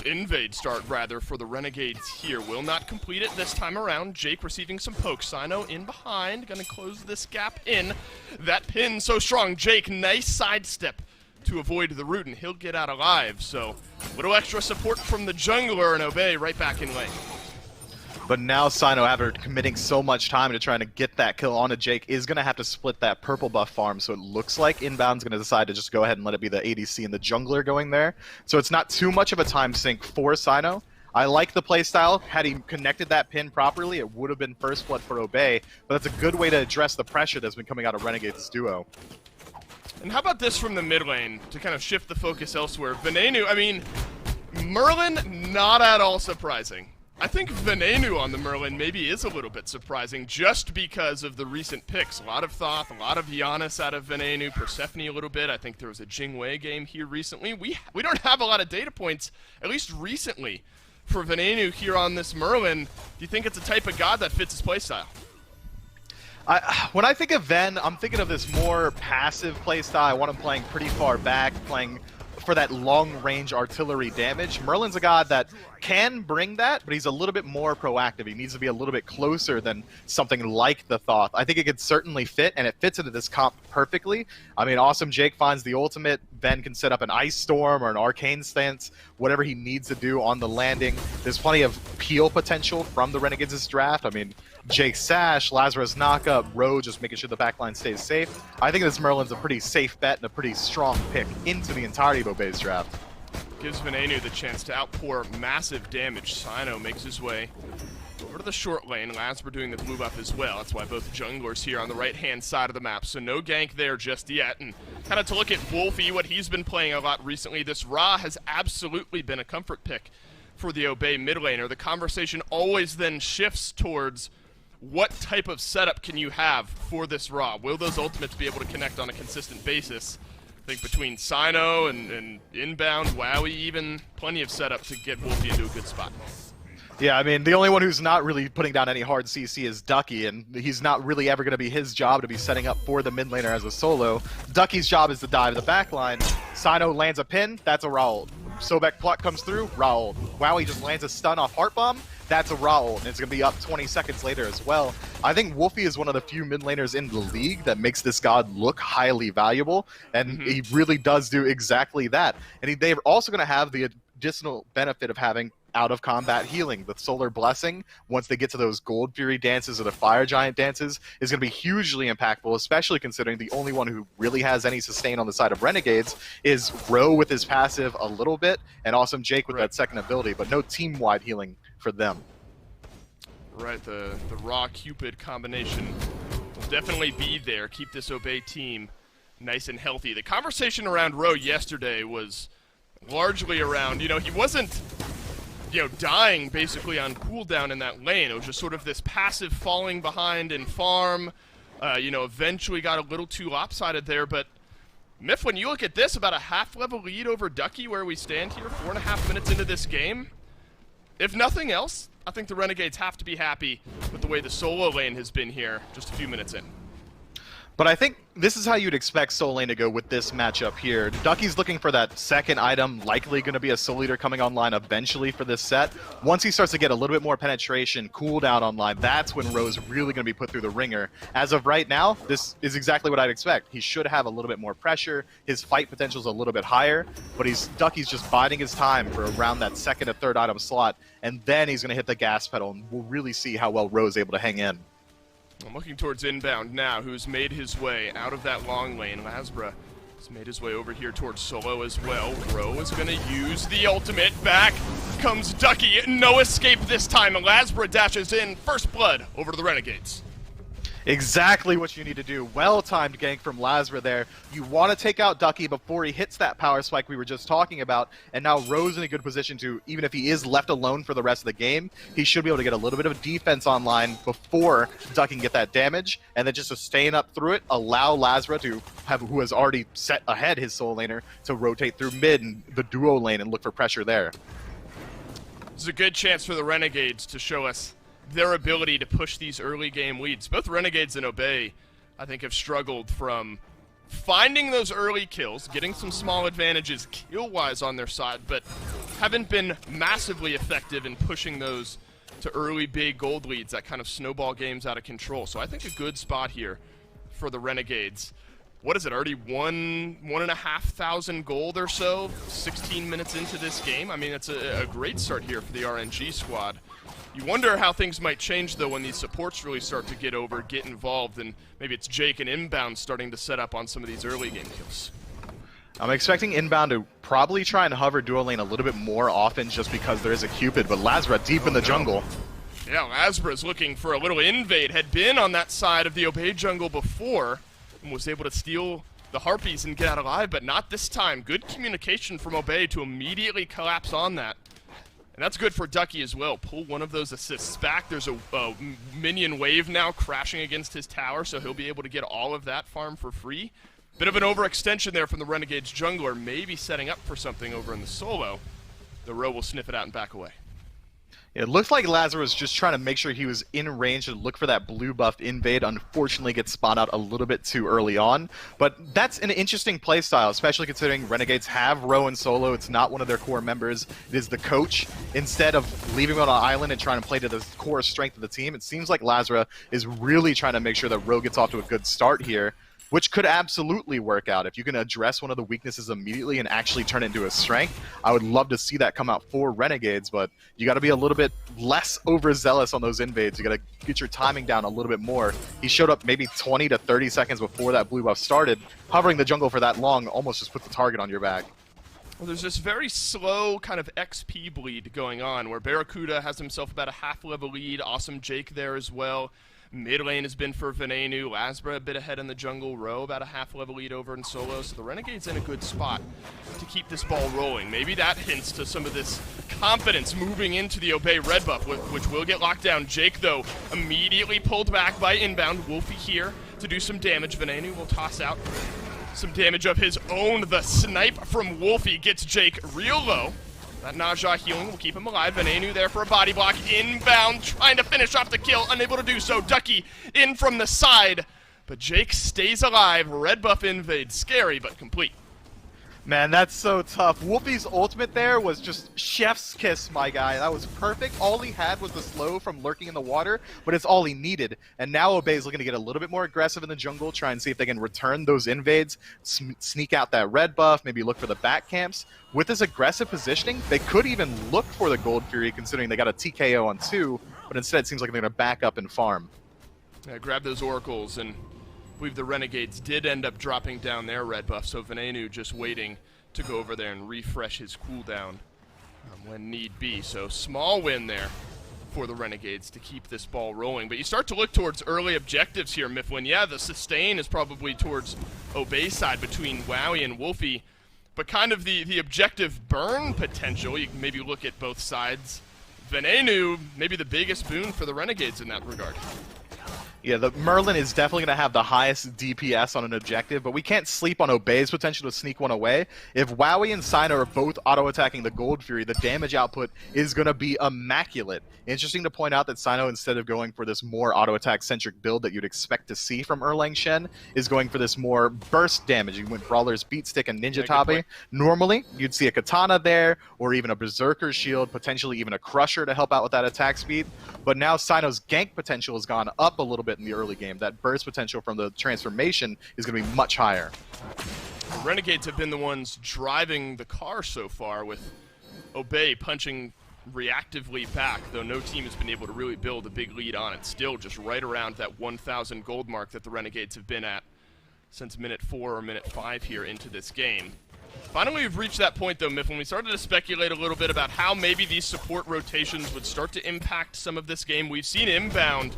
invade start rather, for the Renegades here. Will not complete it this time around. Jake receiving some poke. Sino in behind, gonna close this gap in. That pin so strong. Jake, nice sidestep to avoid the root, and he'll get out alive. So, little extra support from the jungler, and Obey right back in lane. But now Sino, after committing so much time to trying to get that kill onto Jake, is going to have to split that purple buff farm. So it looks like Inbound's going to decide to just go ahead and let it be the ADC and the jungler going there. So it's not too much of a time sink for Sino. I like the playstyle. Had he connected that pin properly, it would have been first blood for Obey. But that's a good way to address the pressure that's been coming out of Renegade's duo. And how about this from the mid lane to kind of shift the focus elsewhere? Venenu, I mean, Merlin, not at all surprising. I think Venenu on the Merlin maybe is a little bit surprising just because of the recent picks. A lot of Thoth, a lot of Giannis out of Venenu, Persephone a little bit. I think there was a Jingwei game here recently. We don't have a lot of data points, at least recently, for Venenu here on this Merlin. Do you think it's a type of god that fits his playstyle? When I think of Ven, I'm thinking of this more passive playstyle. I want him playing pretty far back, playing for that long-range artillery damage. Merlin's a god that can bring that, but he's a little bit more proactive. He needs to be a little bit closer than something like the Thoth. I think it could certainly fit, and it fits into this comp perfectly. I mean, Awesome Jake finds the ultimate. Ven can set up an Ice Storm or an Arcane Stance, whatever he needs to do on the landing. There's plenty of peel potential from the Renegades' draft. I mean, Jake Sash, Lazarus Knockup, Rowe just making sure the backline stays safe. I think this Merlin's a pretty safe bet and a pretty strong pick into the entirety of Obey's draft. Gives Venenu the chance to outpour massive damage. Sino makes his way over to the short lane. Lasper doing the blue buff as well. That's why both junglers here on the right-hand side of the map. So no gank there just yet. And kind of to look at Wolfie, what he's been playing a lot recently, this Ra has absolutely been a comfort pick for the Obey mid laner. The conversation always then shifts towards what type of setup can you have for this Ra? Will those ultimates be able to connect on a consistent basis? I think between Sino and Inbound, Wowie even, plenty of setup to get Wolfie into a good spot. Yeah, I mean, the only one who's not really putting down any hard CC is Ducky, and he's not really ever going to be his job to be setting up for the mid laner as a solo. Ducky's job is to dive the backline. Sino lands a pin, that's a Ra ult. Sobek pluck comes through, Ra ult. Wowie just lands a stun off Heart Bomb, that's a Ra ult, and it's going to be up 20 seconds later as well. I think Wolfie is one of the few mid laners in the league that makes this god look highly valuable, and he really does do exactly that. And they're also going to have the additional benefit of having out-of-combat healing. The Solar Blessing, once they get to those Gold Fury dances or the Fire Giant dances, is going to be hugely impactful, especially considering the only one who really has any sustain on the side of Renegades is Rowe with his passive a little bit, and Awesome Jake with that second ability, but no team-wide healing for them. Right, the Ra Cupid combination will definitely be there. Keep this Obey team nice and healthy. The conversation around Rowe yesterday was largely around, he wasn't dying basically on cooldown in that lane. It was just sort of this passive falling behind in farm. Eventually got a little too lopsided there, but Miff, when you look at this, about a half-level lead over Ducky where we stand here, 4.5 minutes into this game. If nothing else, I think the Renegades have to be happy with the way the solo lane has been here just a few minutes in. But I think this is how you'd expect Soul Lane to go with this matchup here. Ducky's looking for that second item, likely going to be a Soul Eater coming online eventually for this set. Once he starts to get a little bit more penetration, cooldown online, that's when Rowe's really going to be put through the ringer. As of right now, this is exactly what I'd expect. He should have a little bit more pressure. His fight potential is a little bit higher, but Ducky's just biding his time for around that second or third item slot, and then he's going to hit the gas pedal, and we'll really see how well Rowe's able to hang in. I'm looking towards Inbound now, who's made his way out of that long lane. Lasbra has made his way over here towards Solo as well. Rowe is going to use the ultimate. Back comes Ducky. No escape this time. Lasbra dashes in. First blood over to the Renegades. Exactly what you need to do. Well-timed gank from Lasbra there. You want to take out Ducky before he hits that power spike we were just talking about, and now Rowe's in a good position to, even if he is left alone for the rest of the game, he should be able to get a little bit of defense online before Ducky can get that damage, and then just sustain up through it, allow Lasbra to have, who has already set ahead his soul laner, to rotate through mid and the duo lane and look for pressure there. This is a good chance for the Renegades to show us their ability to push these early game leads. Both Renegades and Obey, I think, have struggled from finding those early kills, getting some small advantages kill-wise on their side, but haven't been massively effective in pushing those to early big gold leads that kind of snowball games out of control. So I think a good spot here for the Renegades. What is it, already 1,500 gold or so, 16 minutes into this game? I mean, it's a great start here for the RNG squad. You wonder how things might change, though, when these supports really start to get involved, and maybe it's Jake and Inbound starting to set up on some of these early game kills. I'm expecting Inbound to probably try and hover dual lane a little bit more often just because there is a Cupid, but Lazra deep in the jungle. Yeah, Lazra's looking for a little invade. Had been on that side of the Obey jungle before and was able to steal the Harpies and get out alive, but not this time. Good communication from Obey to immediately collapse on that. And that's good for Ducky as well. Pull one of those assists back. There's a minion wave now crashing against his tower, so he'll be able to get all of that farm for free. Bit of an overextension there from the Renegade's jungler, maybe setting up for something over in the solo. The Row will sniff it out and back away. It looked like Lazarus was just trying to make sure he was in range to look for that blue buffed invade. Unfortunately, gets spawned out a little bit too early on. But that's an interesting playstyle, especially considering Renegades have Row and solo. It's not one of their core members. It is the coach. Instead of leaving him on an island and trying to play to the core strength of the team, it seems like Lazarus is really trying to make sure that Row gets off to a good start here, which could absolutely work out. If you can address one of the weaknesses immediately and actually turn it into a strength, I would love to see that come out for Renegades, but you got to be a little bit less overzealous on those invades. You got to get your timing down a little bit more. He showed up maybe 20 to 30 seconds before that blue buff started. Hovering the jungle for that long almost just put the target on your back. Well, there's this very slow kind of XP bleed going on where Barracuda has himself about a half-level lead. Awesome Jake there as well. Mid lane has been for Venenu, Lasbra a bit ahead in the jungle, Row about a half-level lead over in solo, so the Renegade's in a good spot to keep this ball rolling. Maybe that hints to some of this confidence moving into the Obey red buff, which will get locked down. Jake, though, immediately pulled back by Inbound. Wolfie here to do some damage. Venenu will toss out some damage of his own. The snipe from Wolfie gets Jake real low. That Naja healing will keep him alive. Venenu there for a body block. Inbound, trying to finish off the kill. Unable to do so. Ducky in from the side. But Jake stays alive. Red buff invade. Scary, but complete. Man, that's so tough. Wolfie's ultimate there was just chef's kiss, my guy. That was perfect. All he had was the slow from lurking in the water, but it's all he needed. And now Obey's looking to get a little bit more aggressive in the jungle, try and see if they can return those invades, sneak out that red buff, maybe look for the back camps. With this aggressive positioning, they could even look for the Gold Fury, considering they got a TKO on 2, but instead it seems like they're going to back up and farm. Yeah, grab those oracles, and I believe the Renegades did end up dropping down their red buff, so Venenu just waiting to go over there and refresh his cooldown when need be. So small win there for the Renegades to keep this ball rolling. But you start to look towards early objectives here, Mifflin. Yeah, the sustain is probably towards Obey's side between Wowie and Wolfie, but kind of the objective burn potential, you can maybe look at both sides. Venenu, maybe the biggest boon for the Renegades in that regard. Yeah, the Merlin is definitely going to have the highest DPS on an objective, but we can't sleep on Obey's potential to sneak one away. If Wowie and Sino are both auto-attacking the Gold Fury, the damage output is going to be immaculate. Interesting to point out that Sino, instead of going for this more auto-attack-centric build that you'd expect to see from Erlang Shen, is going for this more burst damage. You went Brawler's Beat Stick and Ninja Tabi. Normally, you'd see a Katana there, or even a Berserker Shield, potentially even a Crusher to help out with that attack speed. But now Sino's gank potential has gone up a little bit in the early game. That burst potential from the transformation is going to be much higher. The Renegades have been the ones driving the car so far, with Obey punching reactively back, though no team has been able to really build a big lead on it. Still just right around that 1,000 gold mark that the Renegades have been at since minute 4 or minute 5 here into this game. Finally, we've reached that point, though, Miff, when we started to speculate a little bit about how maybe these support rotations would start to impact some of this game. We've seen Inbound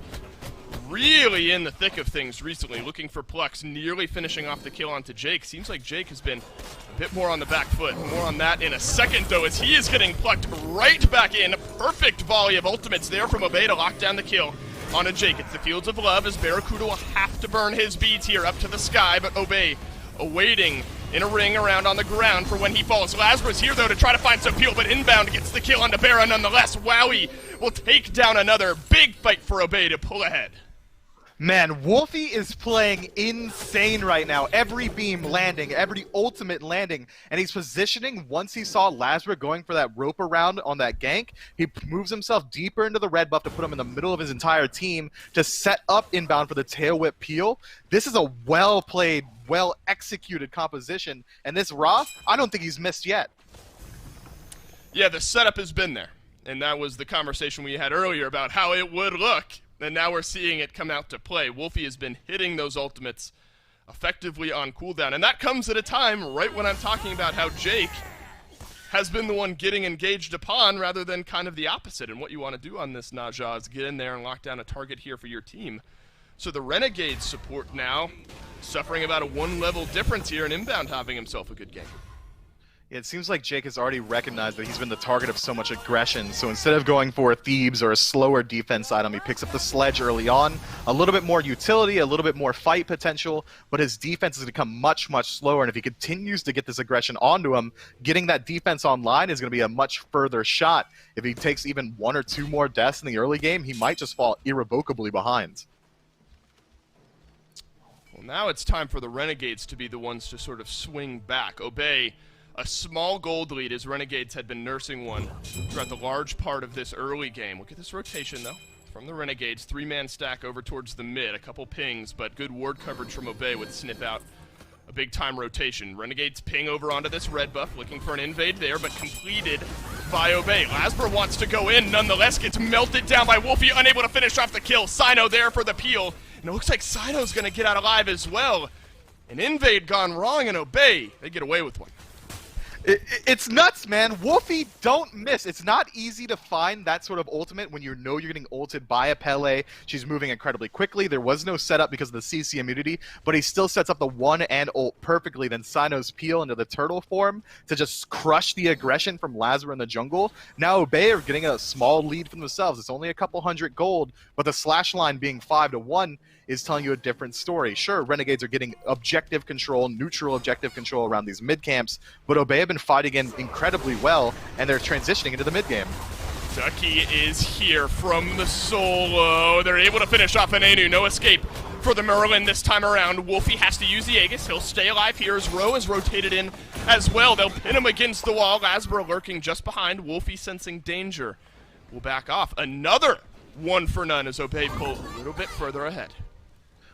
really in the thick of things recently, looking for Plux, nearly finishing off the kill onto Jake. Seems like Jake has been a bit more on the back foot. More on that in a second, though, as he is getting plucked right back in. Perfect volley of ultimates there from Obey to lock down the kill onto Jake. It's the Fields of Love, as Barracuda will have to burn his beads here up to the sky, but Obey awaiting in a ring around on the ground for when he falls. Lazarus here, though, to try to find some peel, but Inbound gets the kill onto Barra nonetheless. Wowie will take down another big fight for Obey to pull ahead. Man, Wolfie is playing insane right now. Every beam landing, every ultimate landing, and he's positioning once he saw Lazarus going for that rope around on that gank. He moves himself deeper into the red buff to put him in the middle of his entire team to set up Inbound for the tail whip peel. This is a well-played, well-executed composition, and this Ra, I don't think he's missed yet. Yeah, the setup has been there. And that was the conversation we had earlier about how it would look. And now we're seeing it come out to play. Wolfie has been hitting those ultimates effectively on cooldown. And that comes at a time right when I'm talking about how Jake has been the one getting engaged upon rather than kind of the opposite. And what you want to do on this Naja is get in there and lock down a target here for your team. So the Renegades support now suffering about a 1-level difference here, and Inbound having himself a good game. It seems like Jake has already recognized that he's been the target of so much aggression, so instead of going for Thebes or a slower defense item, he picks up the Sledge early on. A little bit more utility, a little bit more fight potential, but his defense has become much, much slower, and if he continues to get this aggression onto him, getting that defense online is going to be a much further shot. If he takes even 1 or 2 more deaths in the early game, he might just fall irrevocably behind. Well, now it's time for the Renegades to be the ones to sort of swing back. Obey a small gold lead as Renegades had been nursing one throughout the large part of this early game. Look at this rotation, though, from the Renegades. 3-man stack over towards the mid. A couple pings, but good ward coverage from Obey with Snip out. A big-time rotation. Renegades ping over onto this red buff, looking for an invade there, but completed by Obey. Lasper wants to go in, nonetheless gets melted down by Wolfie, unable to finish off the kill. Sino there for the peel, and it looks like Sino's going to get out alive as well. An invade gone wrong, and Obey, they get away with one. It's nuts, man. Wolfie don't miss. It's not easy to find that sort of ultimate when you know you're getting ulted by a Pele. She's moving incredibly quickly. There was no setup because of the CC immunity, but he still sets up the 1 and ult perfectly. Then Sino's peel into the turtle form to just crush the aggression from Lazar in the jungle. Now Obey are getting a small lead for themselves. It's only a couple hundred gold, but the slash line being 5-1 is telling you a different story. Sure, Renegades are getting objective control, neutral objective control around these mid camps, but Obey have been fighting in incredibly well, and they're transitioning into the mid game. Ducky is here from the solo. They're able to finish off an Anu. No escape for the Merlin this time around. Wolfie has to use the Aegis. He'll stay alive here as Roe is rotated in as well. They'll pin him against the wall. Lasbro lurking just behind. Wolfie sensing danger will back off. Another 1 for none as Obey pull a little bit further ahead.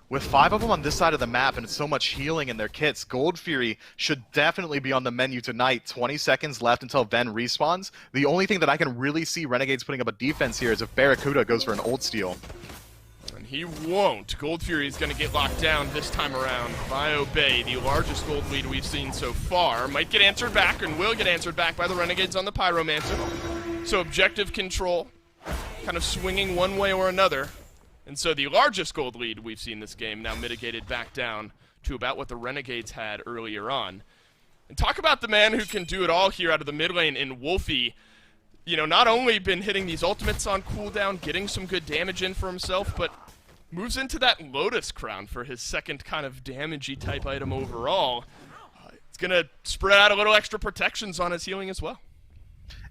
With 5 of them on this side of the map and so much healing in their kits, Gold Fury should definitely be on the menu tonight. 20 seconds left until Ven respawns. The only thing that I can really see Renegades putting up a defense here is if Barracuda goes for an ult steal. And he won't. Gold Fury is going to get locked down this time around by Obey, the largest gold lead we've seen so far. Might get answered back and will get answered back by the Renegades on the Pyromancer. So objective control, kind of swinging one way or another. And so the largest gold lead we've seen this game now mitigated back down to about what the Renegades had earlier on. And talk about the man who can do it all here out of the mid lane in Wolfie. You know, not only been hitting these ultimates on cooldown, getting some good damage in for himself, but moves into that Lotus Crown for his second kind of damagey type item overall. It's going to spread out a little extra protections on his healing as well.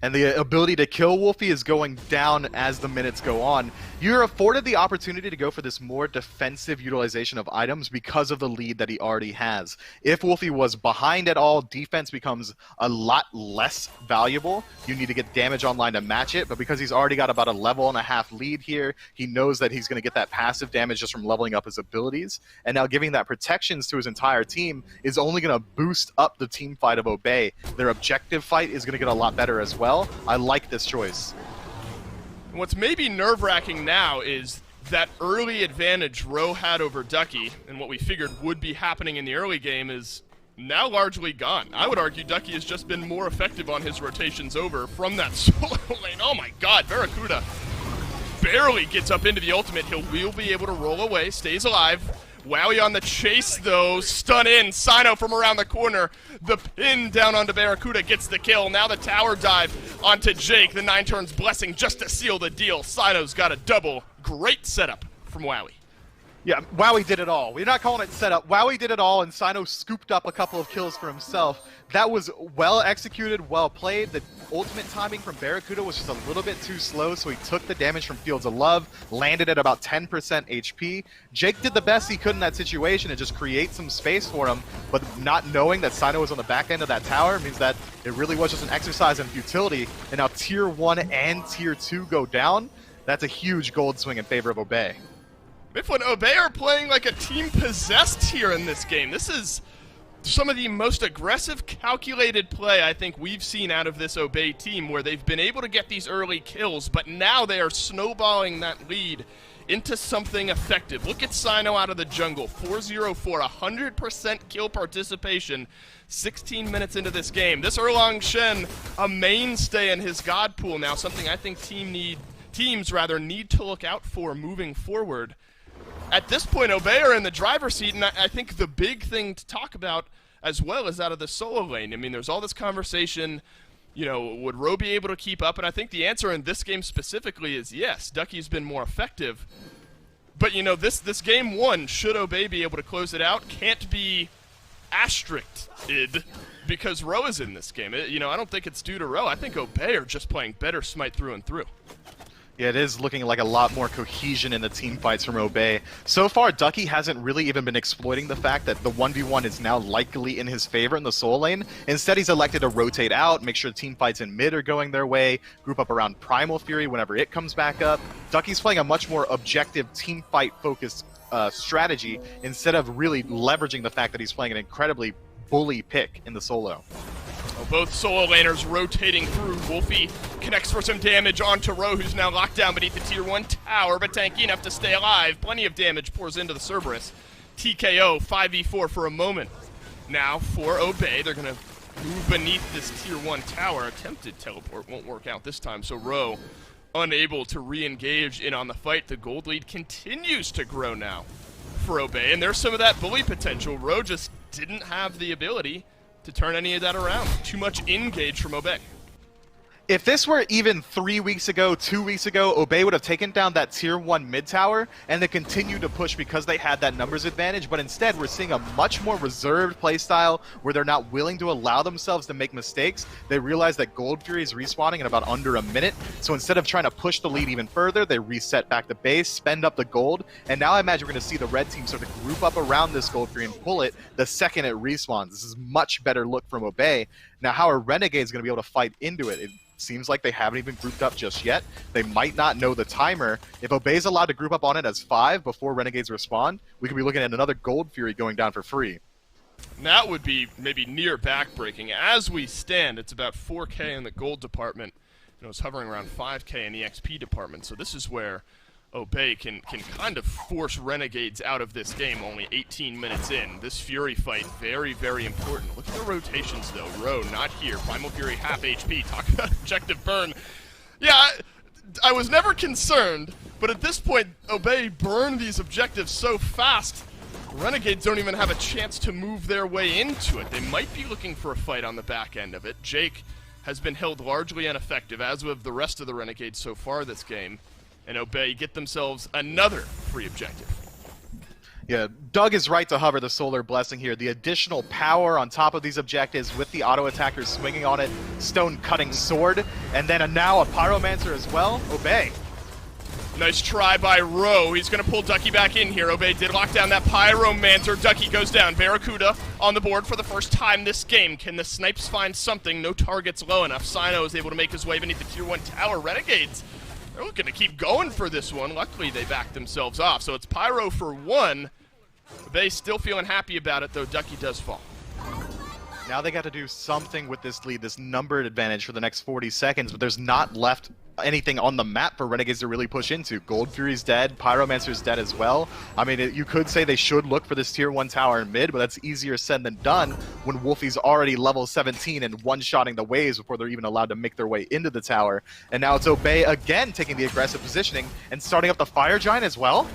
And the ability to kill Wolfie is going down as the minutes go on. You're afforded the opportunity to go for this more defensive utilization of items because of the lead that he already has. If Wolfie was behind at all, defense becomes a lot less valuable. You need to get damage online to match it, but because he's already got about a level and a half lead here, he knows that he's going to get that passive damage just from leveling up his abilities. And now giving that protections to his entire team is only going to boost up the team fight of Obey. Their objective fight is going to get a lot better as well. I like this choice. What's maybe nerve-wracking now is that early advantage Roe had over Ducky, and what we figured would be happening in the early game is now largely gone. I would argue Ducky has just been more effective on his rotations over from that solo lane. Oh my god, Barracuda barely gets up into the ultimate. He'll be able to roll away, stays alive. Wowie on the chase, though. Stun in. Sino from around the corner. The pin down onto Barracuda gets the kill. Now the tower dive onto Jake. The 9 turns blessing just to seal the deal. Sino's got a double. Great setup from Wowie. Yeah, Wowie did it all. We're not calling it setup. Wowie did it all, and Sino scooped up a couple of kills for himself. That was well executed, well played. The ultimate timing from Barracuda was just a little bit too slow, so he took the damage from Fields of Love, landed at about 10% HP. Jake did the best he could in that situation and just create some space for him, but not knowing that Sino was on the back end of that tower means that it really was just an exercise in futility, and now Tier 1 and Tier 2 go down. That's a huge gold swing in favor of Obey. Mifflin, Obey are playing like a team possessed here in this game. This is some of the most aggressive, calculated play I think we've seen out of this Obey team, where they've been able to get these early kills, but now they are snowballing that lead into something effective. Look at Sino out of the jungle, 404, 100% kill participation, 16 minutes into this game. This Erlang Shen, a mainstay in his god pool now, something I think teams need to look out for moving forward. At this point, Obey are in the driver's seat, and I think the big thing to talk about as well is out of the solo lane. I mean, there's all this conversation, would Ro be able to keep up? And I think the answer in this game specifically is yes. Ducky's been more effective. But, this game one, should Obey be able to close it out, can't be asterisked because Ro is in this game. I don't think it's due to Ro. I think Obey are just playing better Smite through and through. Yeah, it is looking like a lot more cohesion in the team fights from Obey. So far, Ducky hasn't really even been exploiting the fact that the 1v1 is now likely in his favor in the solo lane. Instead, he's elected to rotate out, make sure team fights in mid are going their way, group up around Primal Fury whenever it comes back up. Ducky's playing a much more objective team fight focused strategy instead of really leveraging the fact that he's playing an incredibly bully pick in the solo. Both solo laners rotating through. Wolfie connects for some damage onto Ro, who's now locked down beneath the tier 1 tower, but tanky enough to stay alive. Plenty of damage pours into the Cerberus. TKO, 5v4 for a moment. Now for Obey, they're going to move beneath this tier 1 tower. Attempted teleport won't work out this time, so Ro unable to re-engage in on the fight. The gold lead continues to grow now for Obey, and there's some of that bully potential. Ro just didn't have the ability to turn any of that around. Too much engage from Obey. If this were even 3 weeks ago, 2 weeks ago, Obey would have taken down that tier 1 mid tower and then continued to push because they had that numbers advantage, but instead we're seeing a much more reserved playstyle where they're not willing to allow themselves to make mistakes. They realize that Gold Fury is respawning in about under a minute, so instead of trying to push the lead even further, they reset back to base, spend up the gold, and now I imagine we're going to see the red team sort of group up around this Gold Fury and pull it the second it respawns. This is much better look from Obey. Now how are Renegades going to be able to fight into it? It seems like they haven't even grouped up just yet. They might not know the timer. If Obey's allowed to group up on it as 5 before Renegades respond, we could be looking at another Gold Fury going down for free. That would be maybe near backbreaking. As we stand, it's about 4K in the gold department. It's hovering around 5K in the XP department. So this is where Obey can kind of force Renegades out of this game only 18 minutes in. This Fury fight, very, very important. Look at the rotations, though. Ro, not here. Primal Fury, half HP. Talk about objective burn. Yeah, I was never concerned, but at this point, Obey burned these objectives so fast, Renegades don't even have a chance to move their way into it. They might be looking for a fight on the back end of it. Jake has been held largely ineffective, as with the rest of the Renegades so far this game. And Obey get themselves another free objective. Yeah, Doug is right to hover the Solar Blessing here. The additional power on top of these objectives with the auto attackers swinging on it, Stone Cutting Sword, and then now a Pyromancer as well. Obey. Nice try by Ro. He's going to pull Ducky back in here. Obey did lock down that Pyromancer. Ducky goes down. Barracuda on the board for the first time this game. Can the snipes find something? No targets low enough. Sino is able to make his way beneath the tier 1 tower. Renegades, they're looking to keep going for this one. Luckily, they backed themselves off. So it's Pyro for 1. They still feeling happy about it, though Ducky does fall. Now they got to do something with this lead, this numbered advantage for the next 40 seconds, but there's not left anything on the map for Renegades to really push into. Gold Fury's dead, Pyromancer's dead as well. I mean, you could say they should look for this tier 1 tower in mid, but that's easier said than done when Wolfie's already level 17 and one-shotting the waves before they're even allowed to make their way into the tower. And now it's Obey again taking the aggressive positioning and starting up the Fire Giant as well.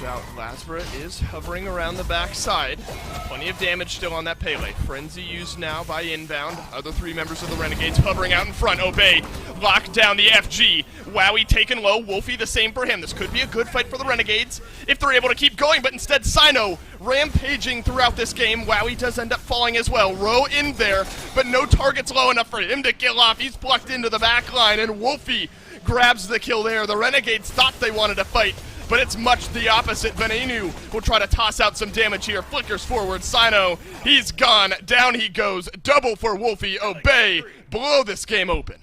Out. Lasbra is hovering around the backside. Plenty of damage still on that Pele. Frenzy used now by inbound. Other 3 members of the Renegades hovering out in front. Obey locked down the FG. Wowie taken low. Wolfie the same for him. This could be a good fight for the Renegades if they're able to keep going, but instead Sino rampaging throughout this game. Wowie does end up falling as well. Ro in there, but no targets low enough for him to kill off. He's plucked into the back line, and Wolfie grabs the kill there. The Renegades thought they wanted to fight, but it's much the opposite. Venenu will try to toss out some damage here. Flickers forward. Sino, he's gone. Down he goes. Double for Wolfie. Obey blow this game open.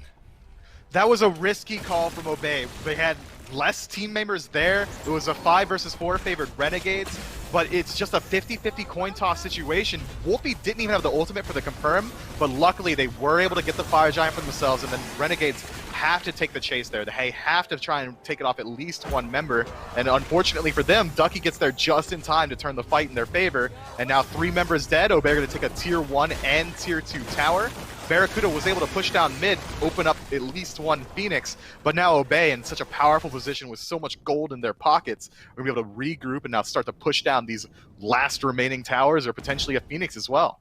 That was a risky call from Obey. They had less team members there. It was a 5 versus 4 favored Renegades, but it's just a 50-50 coin toss situation. Wolfie didn't even have the ultimate for the confirm, but luckily they were able to get the Fire Giant for themselves, and then Renegades have to take the chase there. They have to try and take it off at least one member, and unfortunately for them, Ducky gets there just in time to turn the fight in their favor, and now 3 members dead. Obey are going to take a tier 1 and tier 2 tower. Barracuda was able to push down mid, open up at least one Phoenix, but now Obey in such a powerful position with so much gold in their pockets, we're going to be able to regroup and now start to push down these last remaining towers or potentially a Phoenix as well.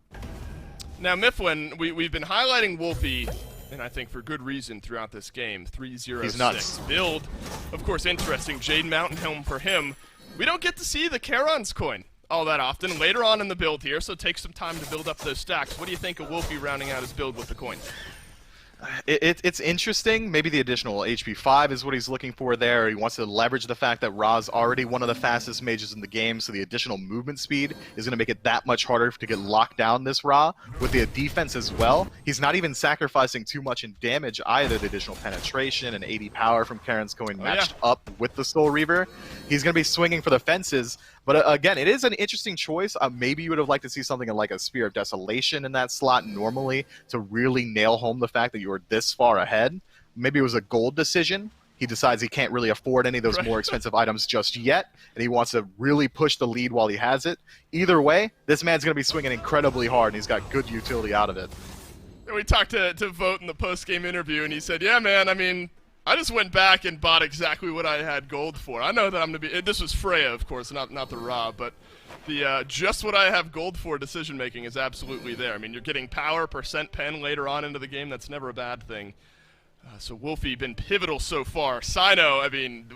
Now, Mifflin, we've been highlighting Wolfie, and I think for good reason throughout this game. 3-0-6. He's nuts. Build, of course, interesting. Jade Mountain Helm for him. We don't get to see the Charon's coin all that often later on in the build here, so take some time to build up those stacks. What do you think of Wolfie rounding out his build with the coin? It's interesting. Maybe the additional HP 5 is what he's looking for there. He wants to leverage the fact that Ra's already one of the fastest mages in the game, so the additional movement speed is going to make it that much harder to get locked down this Ra. With the defense as well, he's not even sacrificing too much in damage either. The additional penetration and 80 power from Karen's going matched up with the Soul Reaver. He's going to be swinging for the fences. But again, it is an interesting choice. Maybe you would have liked to see something like a Spear of Desolation in that slot normally to really nail home the fact that you were this far ahead. Maybe it was a gold decision. He decides he can't really afford any of those more expensive items just yet, and he wants to really push the lead while he has it. Either way, this man's going to be swinging incredibly hard, and he's got good utility out of it. We talked to Vote in the post-game interview, and he said, yeah, man, I mean, I just went back and bought exactly what I had gold for. I know that I'm going to be... This was Freya, of course, not the Ra, but the just what I have gold for decision-making is absolutely there. I mean, you're getting power, percent pen later on into the game. That's never a bad thing. So Wolfie been pivotal so far. Sino, I mean,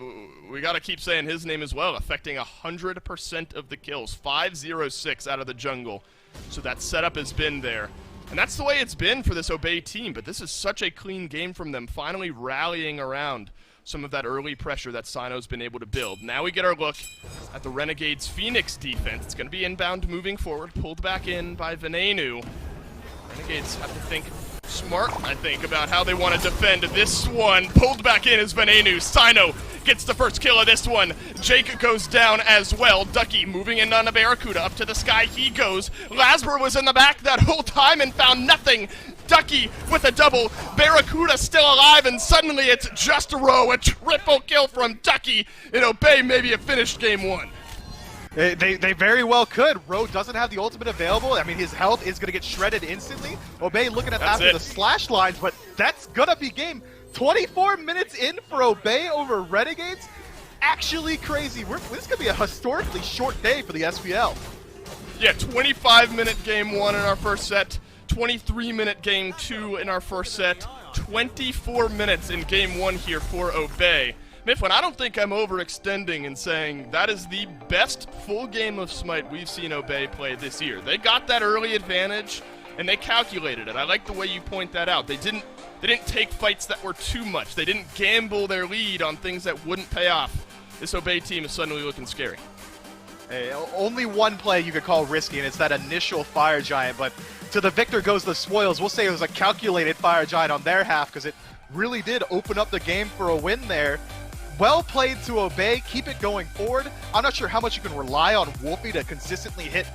we got to keep saying his name as well, affecting 100% of the kills. 5-0-6 out of the jungle. So that setup has been there. And that's the way it's been for this Obey team, but this is such a clean game from them, finally rallying around some of that early pressure that Sino's been able to build. Now we get our look at the Renegades' Phoenix defense. It's going to be inbound moving forward, pulled back in by Venenu. Renegades have to think smart, I think, about how they want to defend this one. Pulled back in is Venenu. Sino gets the first kill of this one. Jake goes down as well. Ducky moving in on a Barracuda. Up to the sky he goes. Lasber was in the back that whole time and found nothing. Ducky with a double. Barracuda still alive, and suddenly it's just a row. A triple kill from Ducky. And Obey maybe a finished game 1. They very well could. Ro doesn't have the ultimate available. I mean, his health is going to get shredded instantly. Obey looking at after the slash lines, but that's going to be game 24 minutes in for Obey over Renegades. Actually crazy. This could be a historically short day for the SPL. Yeah, 25-minute game 1 in our first set. 23-minute game 2 in our first set. 24 minutes in game 1 here for Obey. Mifflin, I don't think I'm overextending in saying that is the best full game of Smite we've seen Obey play this year. They got that early advantage, and they calculated it. I like the way you point that out. They didn't take fights that were too much. They didn't gamble their lead on things that wouldn't pay off. This Obey team is suddenly looking scary. Hey, only one play you could call risky, and it's that initial Fire Giant, but to the victor goes the spoils. We'll say it was a calculated Fire Giant on their half, because it really did open up the game for a win there. Well played to Obey. Keep it going forward. I'm not sure how much you can rely on Wolfie to consistently hit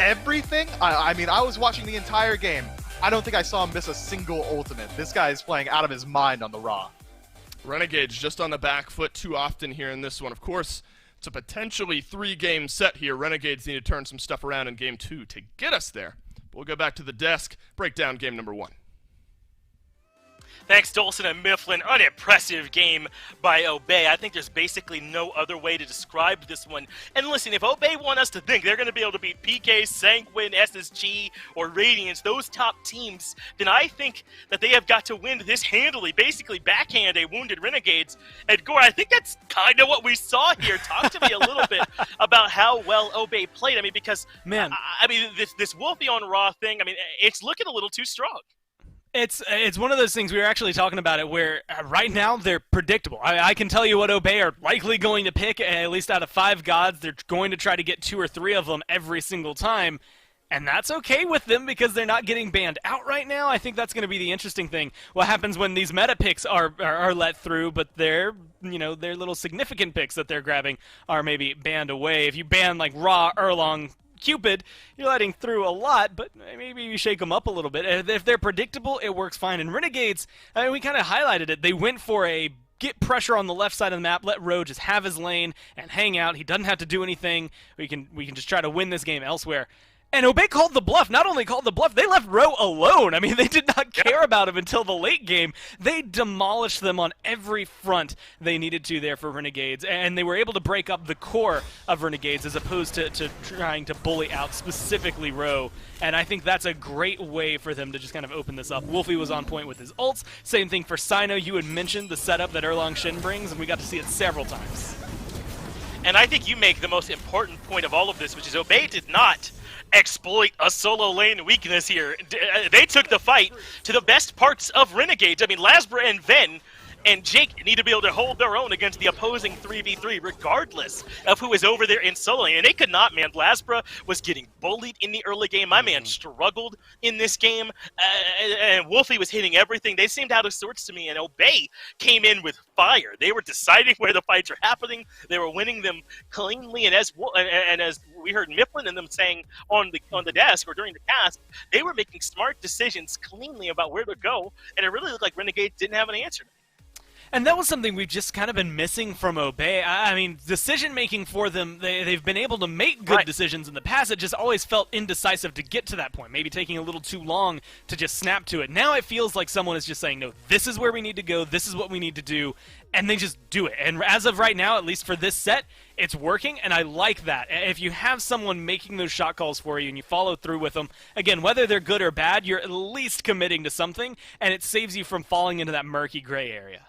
everything. I mean, I was watching the entire game. I don't think I saw him miss a single ultimate. This guy is playing out of his mind on the Ra. Renegades just on the back foot too often here in this one. Of course, it's a potentially 3-game set here. Renegades need to turn some stuff around in game 2 to get us there. We'll go back to the desk, break down game number 1. Thanks, Dolson and Mifflin. An impressive game by Obey. I think there's basically no other way to describe this one. And listen, if Obey want us to think they're going to be able to beat PK, Sanguine, SSG, or Radiance, those top teams, then I think that they have got to win this handily, basically backhand a wounded Renegades. And Gore, I think that's kind of what we saw here. Talk to me a little bit about how well Obey played. I mean, because, man, I mean, this Wolfie on Raw thing, I mean, it's looking a little too strong. It's one of those things we were actually talking about it where right now they're predictable. I can tell you what Obey are likely going to pick, at least out of 5 gods. They're going to try to get 2 or 3 of them every single time. And that's okay with them because they're not getting banned out right now. I think that's going to be the interesting thing. What happens when these meta picks are let through, but their little significant picks that they're grabbing are maybe banned away. If you ban like Ra, Erlong, Cupid, you're letting through a lot, but maybe you shake them up a little bit. If they're predictable, it works fine. And Renegades, I mean, we kind of highlighted it. They went for a get pressure on the left side of the map, let Ro just have his lane and hang out. He doesn't have to do anything. We can just try to win this game elsewhere. And Obey called the bluff. Not only called the bluff, they left Ro alone. I mean, they did not care about him until the late game. They demolished them on every front they needed to there for Renegades, and they were able to break up the core of Renegades as opposed to trying to bully out specifically Ro. And I think that's a great way for them to just kind of open this up. Wolfie was on point with his ults. Same thing for Sino. You had mentioned the setup that Erlong Shin brings, and we got to see it several times. And I think you make the most important point of all of this, which is Obey did not exploit a solo lane weakness here. They took the fight to the best parts of Renegades. I mean, Lasbra and Ven and Jake need to be able to hold their own against the opposing 3v3, regardless of who is over there in solo lane. And they could not, man. Lasbra was getting bullied in the early game. My man struggled in this game. And Wolfie was hitting everything. They seemed out of sorts to me, and Obey came in with fire. They were deciding where the fights are happening. They were winning them cleanly, and as we heard Mifflin and them saying on the desk or during the cast, they were making smart decisions cleanly about where to go, and it really looked like Renegade didn't have an answer. And that was something we've just kind of been missing from Obey. I mean, decision-making for them, they've been able to make good decisions in the past. It just always felt indecisive to get to that point, maybe taking a little too long to just snap to it. Now it feels like someone is just saying, no, this is where we need to go, this is what we need to do, and they just do it. And as of right now, at least for this set, it's working, and I like that. If you have someone making those shot calls for you and you follow through with them, again, whether they're good or bad, you're at least committing to something, and it saves you from falling into that murky gray area.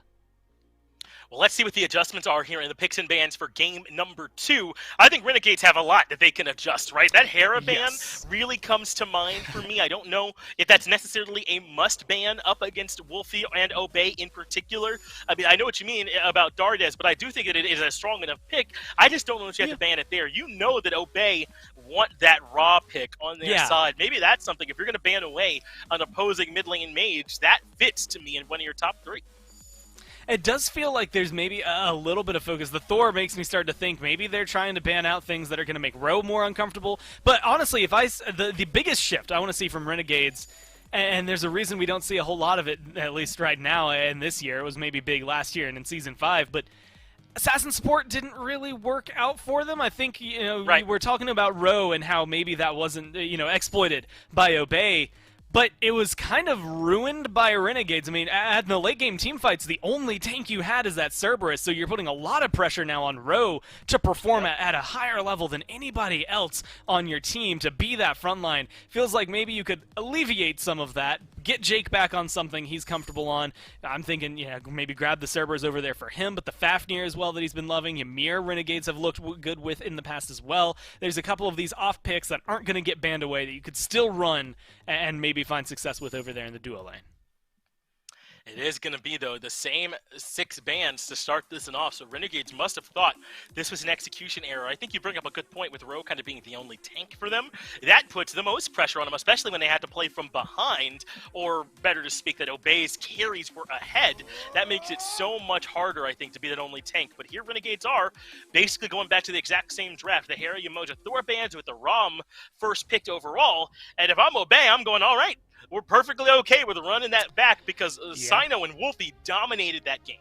Well, let's see what the adjustments are here in the picks and bans for game number 2. I think Renegades have a lot that they can adjust, right? That Hera ban really comes to mind for me. I don't know if that's necessarily a must ban up against Wolfie and Obey in particular. I mean, I know what you mean about Dardes, but I do think that it is a strong enough pick. I just don't know if you have to ban it there. You know that Obey want that raw pick on their side. Maybe that's something. If you're going to ban away an opposing mid lane mage, that fits to me in one of your top 3. It does feel like there's maybe a little bit of focus. The Thor makes me start to think maybe they're trying to ban out things that are going to make Ro more uncomfortable. But honestly, if the biggest shift I want to see from Renegades, and there's a reason we don't see a whole lot of it, at least right now and this year. It was maybe big last year and in Season 5, but Assassin support didn't really work out for them. I think, we're talking about Ro and how maybe that wasn't, exploited by Obey. But it was kind of ruined by Renegades. I mean, at the late game team fights, the only tank you had is that Cerberus, so you're putting a lot of pressure now on Ro to perform at a higher level than anybody else on your team to be that frontline. Feels like maybe you could alleviate some of that, get Jake back on something he's comfortable on. I'm thinking, maybe grab the Cerberus over there for him, but the Fafnir as well that he's been loving. Ymir, Renegades have looked good with in the past as well. There's a couple of these off picks that aren't going to get banned away that you could still run and maybe find success with over there in the duo lane. It is going to be, though, the same 6 bans to start this and off, so Renegades must have thought this was an execution error. I think you bring up a good point with Ro kind of being the only tank for them. That puts the most pressure on them, especially when they had to play from behind, or better to speak, that Obey's carries were ahead. That makes it so much harder, I think, to be that only tank. But here Renegades are basically going back to the exact same draft. The Hera, Umoja, Thor bans with the Rom first picked overall, and if I'm Obey, I'm going, all right, we're perfectly okay with running that back because Sino and Wolfie dominated that game.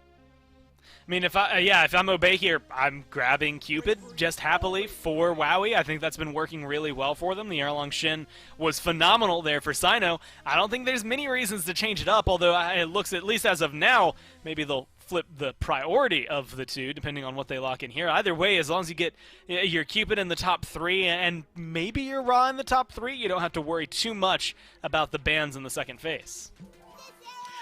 I mean, if I'm Obey here, I'm grabbing Cupid just happily for Wowie. I think that's been working really well for them. The Erlong Shin was phenomenal there for Sino. I don't think there's many reasons to change it up, although it looks, at least as of now, maybe they'll flip the priority of the two, depending on what they lock in here. Either way, as long as you get your Cupid in the top 3 and maybe your Ra in the top 3, you don't have to worry too much about the bans in the second phase.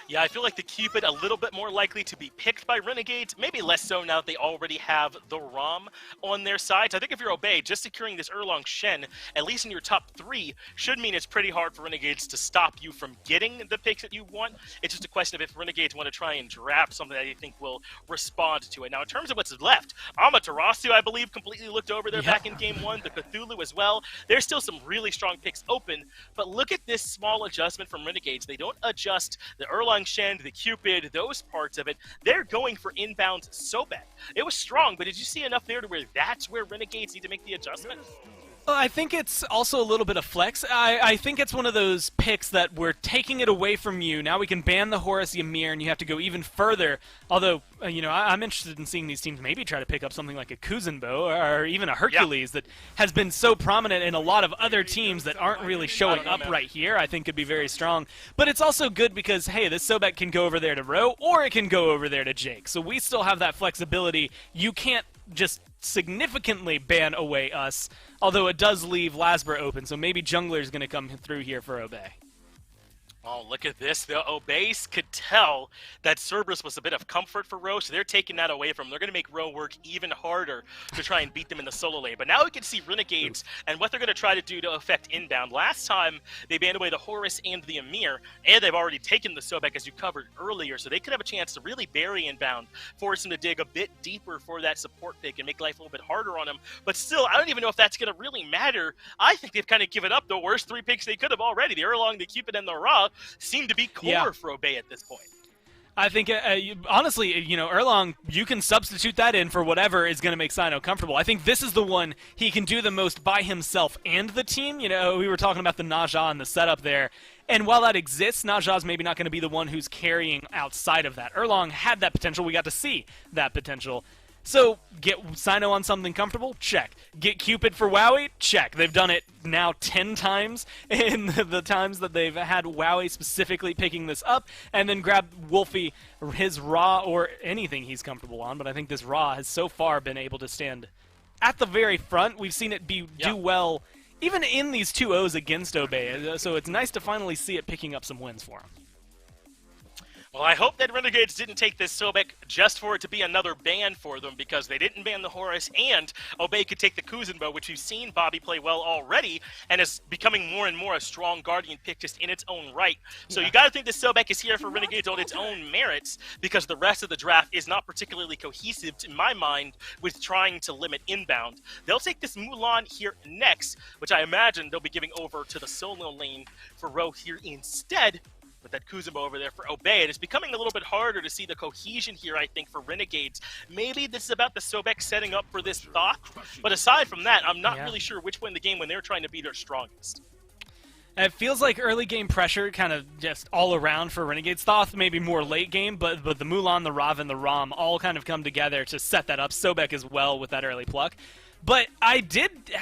Yeah, I feel like the Cupid a little bit more likely to be picked by Renegades, maybe less so now that they already have the ROM on their side. So I think if you're Obey, just securing this Erlong Shen, at least in your top 3, should mean it's pretty hard for Renegades to stop you from getting the picks that you want. It's just a question of if Renegades want to try and draft something that you think will respond to it. Now, in terms of what's left, Amaterasu, I believe, completely looked over there back in Game 1, the Cthulhu as well. There's still some really strong picks open, but look at this small adjustment from Renegades. They don't adjust the Erlong Shen, the Cupid, those parts of it. They're going for inbound Sobek. It was strong, but did you see enough there to where that's where Renegades need to make the adjustment? Well, I think it's also a little bit of flex. I think it's one of those picks that we're taking it away from you. Now we can ban the Horus Ymir, and you have to go even further. Although, I'm interested in seeing these teams maybe try to pick up something like a Kuzenbo or even a Hercules that has been so prominent in a lot of other teams that aren't really showing up right here. I think could be very strong. But it's also good because, hey, this Sobek can go over there to Ro, or it can go over there to Jake. So we still have that flexibility. You can't just significantly ban away us, although it does leave Lasbra open, so maybe Jungler's going to come through here for Obey. Oh, look at this. The Obeys could tell that Cerberus was a bit of comfort for Ro, so they're taking that away from him. They're going to make Ro work even harder to try and beat them in the solo lane. But now we can see Renegades and what they're going to try to do to affect inbound. Last time, they banned away the Horus and the Ymir, and they've already taken the Sobek, as you covered earlier, so they could have a chance to really bury inbound, force him to dig a bit deeper for that support pick and make life a little bit harder on him. But still, I don't even know if that's going to really matter. I think they've kind of given up the worst 3 picks they could have already. The Erlong, the Cupid, and the Ra seem to be core for Obey at this point. I think, honestly, Erlong, you can substitute that in for whatever is going to make Sino comfortable. I think this is the one he can do the most by himself and the team. We were talking about the Naja and the setup there. And while that exists, Naja's maybe not going to be the one who's carrying outside of that. Erlong had that potential. We got to see that potential. So, get Sino on something comfortable? Check. Get Cupid for Wowie? Check. They've done it now 10 times in the times that they've had Wowie specifically picking this up, and then grab Wolfie, his Ra, or anything he's comfortable on, but I think this Ra has so far been able to stand at the very front. We've seen it do well, even in these 2-0s against Obey, so it's nice to finally see it picking up some wins for him. Well, I hope that Renegades didn't take this Sobek just for it to be another ban for them, because they didn't ban the Horus, and Obey could take the Kuzenbo, which we've seen Bobby play well already, and is becoming more and more a strong Guardian pick just in its own right. So you got to think this Sobek is here for Renegades on its own merits, because the rest of the draft is not particularly cohesive, in my mind, with trying to limit inbound. They'll take this Mulan here next, which I imagine they'll be giving over to the solo lane for Ro here instead, with that Kuzenbo over there for Obey. It is becoming a little bit harder to see the cohesion here, I think, for Renegades. Maybe this is about the Sobek setting up for this Thoth, but aside from that, I'm not really sure which way in the game when they're trying to be their strongest. It feels like early game pressure kind of just all around for Renegades. Thoth maybe more late game, but the Mulan, the Rav, and the Rom all kind of come together to set that up. Sobek as well with that early pluck. But I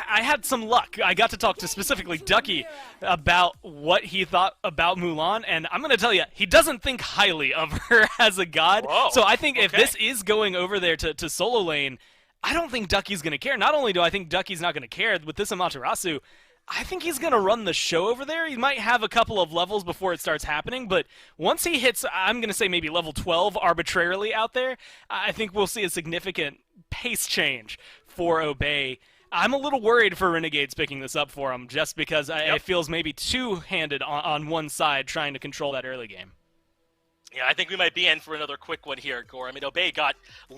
had some luck. I got to talk to specifically Ducky about what he thought about Mulan, and I'm going to tell you, he doesn't think highly of her as a god. Whoa, so I think if this is going over there to solo lane, I don't think Ducky's going to care. Not only do I think Ducky's not going to care, with this Amaterasu, I think he's going to run the show over there. He might have a couple of levels before it starts happening, but once he hits, I'm going to say maybe level 12 arbitrarily out there, I think we'll see a significant pace change for Obey. I'm a little worried for Renegades picking this up for him, just because it feels maybe two-handed on one side trying to control that early game. Yeah, I think we might be in for another quick one here, Gore. I mean, Obey got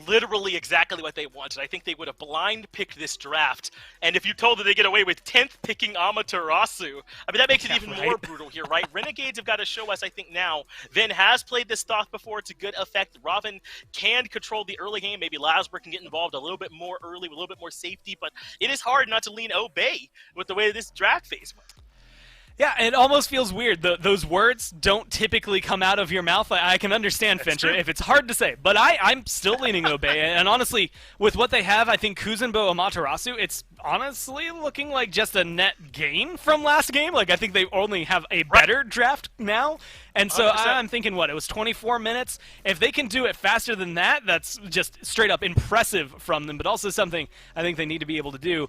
literally exactly what they wanted. I think they would have blind picked this draft, and if you told them they get away with 10th picking Amaterasu, I mean, that makes it even more brutal here, right? Renegades have got to show us, I think now, Vin has played this Thoth before to good effect. Robin can control the early game. Maybe Lasbra can get involved a little bit more early, with a little bit more safety, but it is hard not to lean Obey with the way this draft phase went. Yeah, it almost feels weird. Those words don't typically come out of your mouth. I can understand, Finch, if it's hard to say. But I'm still leaning Obey. And honestly, with what they have, I think Kuzenbo Amaterasu, it's honestly looking like just a net gain from last game. Like, I think they only have a better draft now. And so 100%. I'm thinking, what, it was 24 minutes? If they can do it faster than that, that's just straight up impressive from them, but also something I think they need to be able to do.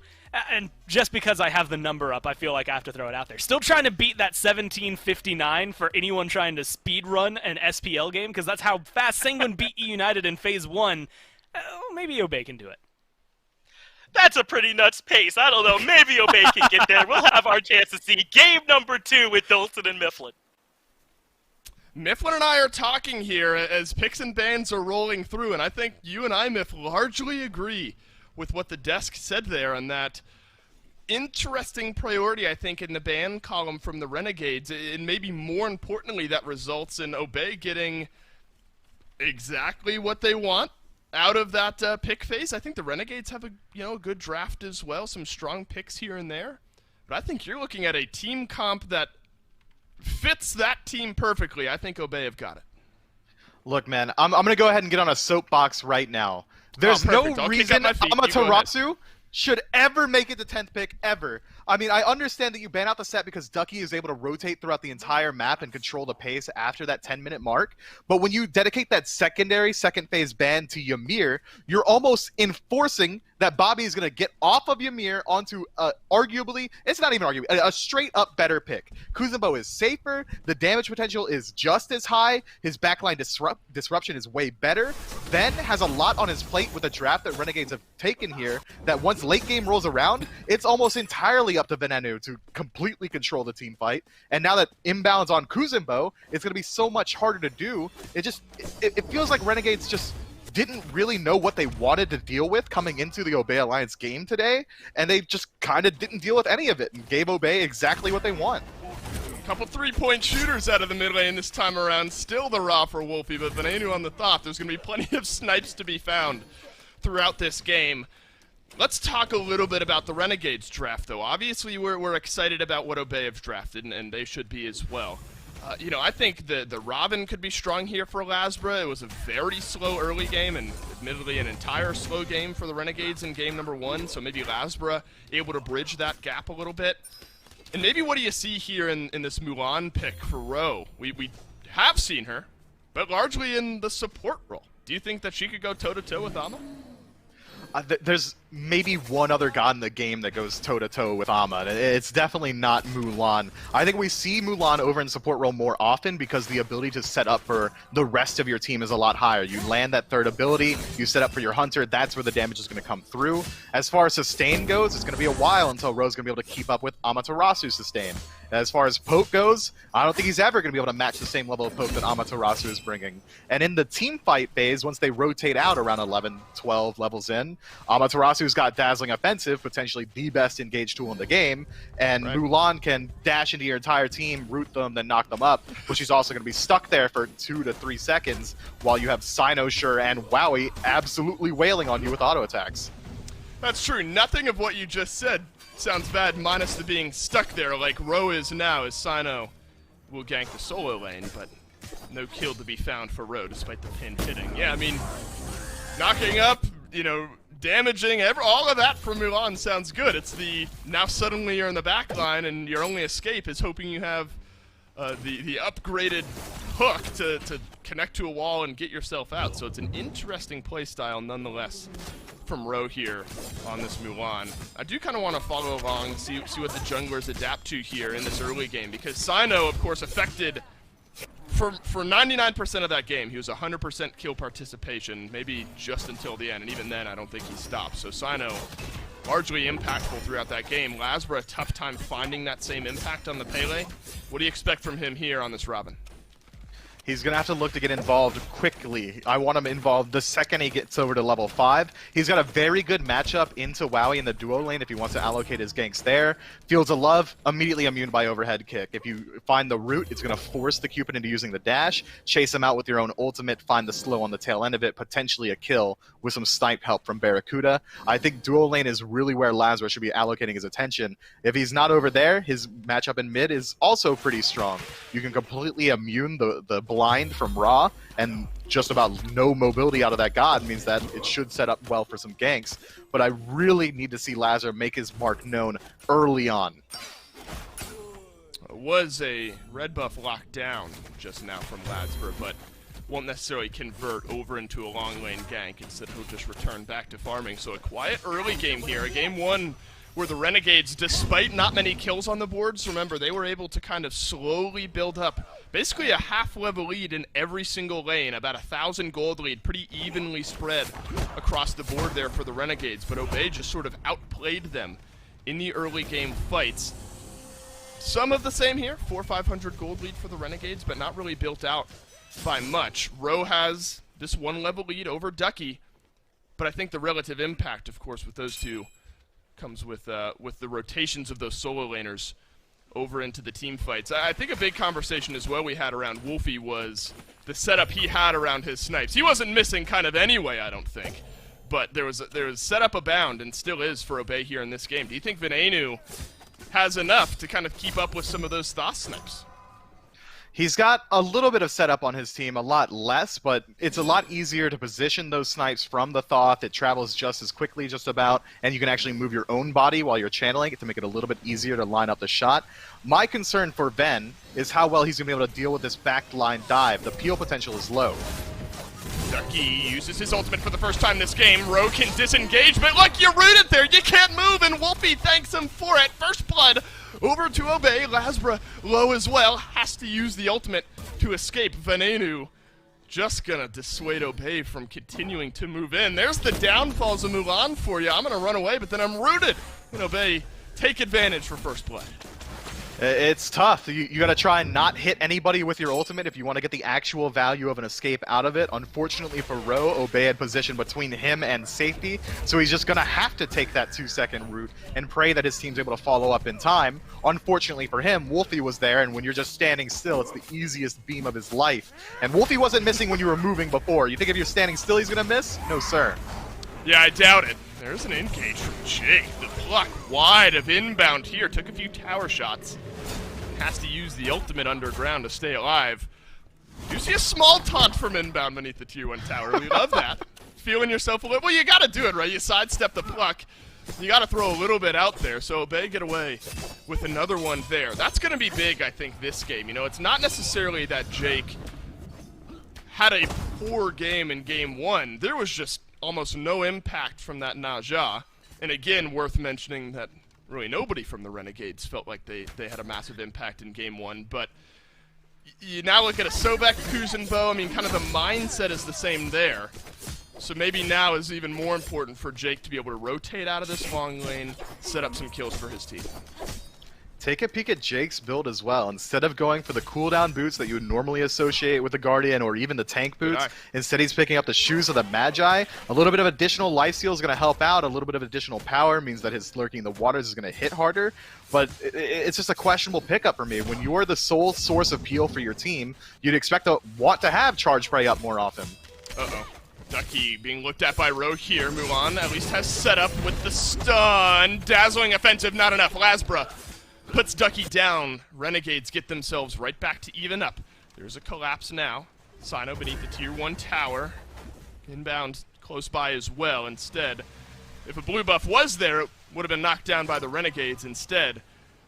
And just because I have the number up, I feel like I have to throw it out there. Still trying to beat that 17:59 for anyone trying to speed run an SPL game, because that's how fast Sanguine beat E United in Phase 1. Maybe Obey can do it. That's a pretty nuts pace. I don't know. Maybe Obey can get there. We'll have our chance to see game number 2 with Dolson and Mifflin. Mifflin and I are talking here as picks and bans are rolling through, and I think you and I, Miff, largely agree with what the desk said there, and that interesting priority, I think, in the ban column from the Renegades, and maybe more importantly, that results in Obey getting exactly what they want out of that pick phase. I think the Renegades have a good draft as well, some strong picks here and there, but I think you're looking at a team comp that fits that team perfectly. I think Obey have got it. Look, man, I'm going to go ahead and get on a soapbox right now. There's no reason Amaterasu should ever make it to 10th pick, ever. I mean, I understand that you ban out the set because Ducky is able to rotate throughout the entire map and control the pace after that 10-minute mark. But when you dedicate that secondary second phase ban to Ymir, you're almost enforcing that Bobby is going to get off of Ymir onto arguably, it's not even arguably, a straight-up better pick. Kuzenbo is safer, the damage potential is just as high, his backline disruption is way better. Ben has a lot on his plate with a draft that Renegades have taken here, that once late game rolls around, it's almost entirely up to Venenu to completely control the team fight. And now that inbounds on Kuzenbo, it's going to be so much harder to do. It feels like Renegades just didn't really know what they wanted to deal with coming into the Obey Alliance game today, and they just kind of didn't deal with any of it and gave Obey exactly what they want. Couple three-point shooters out of the mid lane this time around. Still the raw for Wolfie, but Venenu on the thought. There's going to be plenty of snipes to be found throughout this game. Let's talk a little bit about the Renegades draft, though. Obviously, we're excited about what Obey have drafted, and they should be as well. I think the Robin could be strong here for Lasbra. It was a very slow early game, and admittedly an entire slow game for the Renegades in game number 1, so maybe Lasbra able to bridge that gap a little bit. And maybe what do you see here in this Mulan pick for Ro? We have seen her, but largely in the support role. Do you think that she could go toe-to-toe with Ama? There's maybe one other god in the game that goes toe-to-toe with Ama. It's definitely not Mulan. I think we see Mulan over in support role more often because the ability to set up for the rest of your team is a lot higher. You land that third ability, you set up for your hunter, that's where the damage is going to come through. As far as sustain goes, it's going to be a while until Ro's going to be able to keep up with Amaterasu's sustain. As far as poke goes, I don't think he's ever going to be able to match the same level of poke that Amaterasu is bringing. And in the team fight phase, once they rotate out around 11, 12 levels in, Amaterasu's got Dazzling Offensive, potentially the best engaged tool in the game, and Mulan can dash into your entire team, root them, then knock them up, but she's also going to be stuck there for 2 to 3 seconds while you have Cynosure and Wowie absolutely wailing on you with auto attacks. That's true. Nothing of what you just said sounds bad, minus the being stuck there like Ro is now, as Sino will gank the solo lane, but no kill to be found for Ro despite the pin hitting. Yeah, I mean, knocking up, damaging, all of that for Mulan sounds good. It's the now suddenly you're in the back line and your only escape is hoping you have the upgraded hook to connect to a wall and get yourself out. So it's an interesting playstyle nonetheless from Ro here on this Mulan. I do kind of want to follow along, see what the junglers adapt to here in this early game, because Sino, of course, affected for 99% of that game. He was 100% kill participation, maybe just until the end, and even then I don't think he stopped. So Sino largely impactful throughout that game. Lasbra, a tough time finding that same impact on the Pele. What do you expect from him here on this Robin? He's going to have to look to get involved quickly. I want him involved the second he gets over to level 5. He's got a very good matchup into Wowie in the duo lane if he wants to allocate his ganks there. Fields of Love, immediately immune by overhead kick. If you find the root, it's going to force the Cupid into using the dash, chase him out with your own ultimate, find the slow on the tail end of it, potentially a kill with some snipe help from Barracuda. I think duo lane is really where Lazarus should be allocating his attention. If he's not over there, his matchup in mid is also pretty strong. You can completely immune the blind from Ra, and just about no mobility out of that god means that it should set up well for some ganks. But I really need to see Lazar make his mark known early on. Was a red buff locked down just now from Lazar, but won't necessarily convert over into a long lane gank. Instead, he'll just return back to farming. So a quiet early game here. A game one where the Renegades, despite not many kills on the boards, remember, they were able to kind of slowly build up basically a half-level lead in every single lane, about 1,000 gold lead, pretty evenly spread across the board there for the Renegades. But Obey just sort of outplayed them in the early game fights. Some of the same here, 400 or 500 gold lead for the Renegades, but not really built out by much. Ro has this one level lead over Ducky, but I think the relative impact, of course, with those two comes with the rotations of those solo laners over into the team fights. I think a big conversation as well we had around Wolfie was the setup he had around his snipes. He wasn't missing kind of anyway, I don't think, but there was setup abound and still is for Obey here in this game. Do you think Venenu has enough to kind of keep up with some of those Thos snipes? He's got a little bit of setup on his team, a lot less, but it's a lot easier to position those snipes from the Thoth. It travels just as quickly, just about, and you can actually move your own body while you're channeling it to make it a little bit easier to line up the shot. My concern for Ven is how well he's going to be able to deal with this backline dive. The peel potential is low. Ducky uses his ultimate for the first time this game. Ro can disengage, but look, you're rooted there. You can't move, and Wolfie thanks him for it. First blood over to Obey. Lasbra low as well. Has to use the ultimate to escape. Venenu just gonna dissuade Obey from continuing to move in. There's the downfalls of Mulan for you. I'm gonna run away, but then I'm rooted. And Obey take advantage for first blood. It's tough. You got to try and not hit anybody with your ultimate if you want to get the actual value of an escape out of it. Unfortunately for Ro, Obey had position between him and safety, so he's just going to have to take that 2-second route and pray that his team's able to follow up in time. Unfortunately for him, Wolfie was there, and when you're just standing still, it's the easiest beam of his life. And Wolfie wasn't missing when you were moving before. You think if you're standing still, he's going to miss? No, sir. Yeah, I doubt it. There's an engage from Jake. The pluck wide of inbound here. Took a few tower shots. Has to use the ultimate underground to stay alive. You see a small taunt from inbound beneath the tier 1 tower. We love that. Feeling yourself a little... Well, you got to do it, right? You sidestep the pluck. You got to throw a little bit out there. So Obey get away with another one there. That's going to be big, I think, this game. You know, it's not necessarily that Jake had a poor game in game 1. There was just almost no impact from that Naja. And again, worth mentioning that really nobody from the Renegades felt like they had a massive impact in game 1. But you now look at a Sobek, Kuzenbo. I mean, kind of the mindset is the same there. So maybe now is even more important for Jake to be able to rotate out of this long lane, set up some kills for his team. Take a peek at Jake's build as well. Instead of going for the cooldown boots that you would normally associate with the Guardian or even the tank boots, instead he's picking up the shoes of the Magi. A little bit of additional lifesteal is going to help out. A little bit of additional power means that his Lurking the Waters is going to hit harder. But it's just a questionable pickup for me. When you're the sole source of peel for your team, you'd expect to want to have Charge Prey up more often. Uh-oh. Ducky being looked at by Ro here. Mulan at least has set up with the stun. Dazzling offensive, not enough. Lasbra puts Ducky down. Renegades get themselves right back to even up. There's a collapse now. Sino beneath the tier 1 tower. Inbound close by as well. Instead, if a blue buff was there, it would have been knocked down by the Renegades. Instead,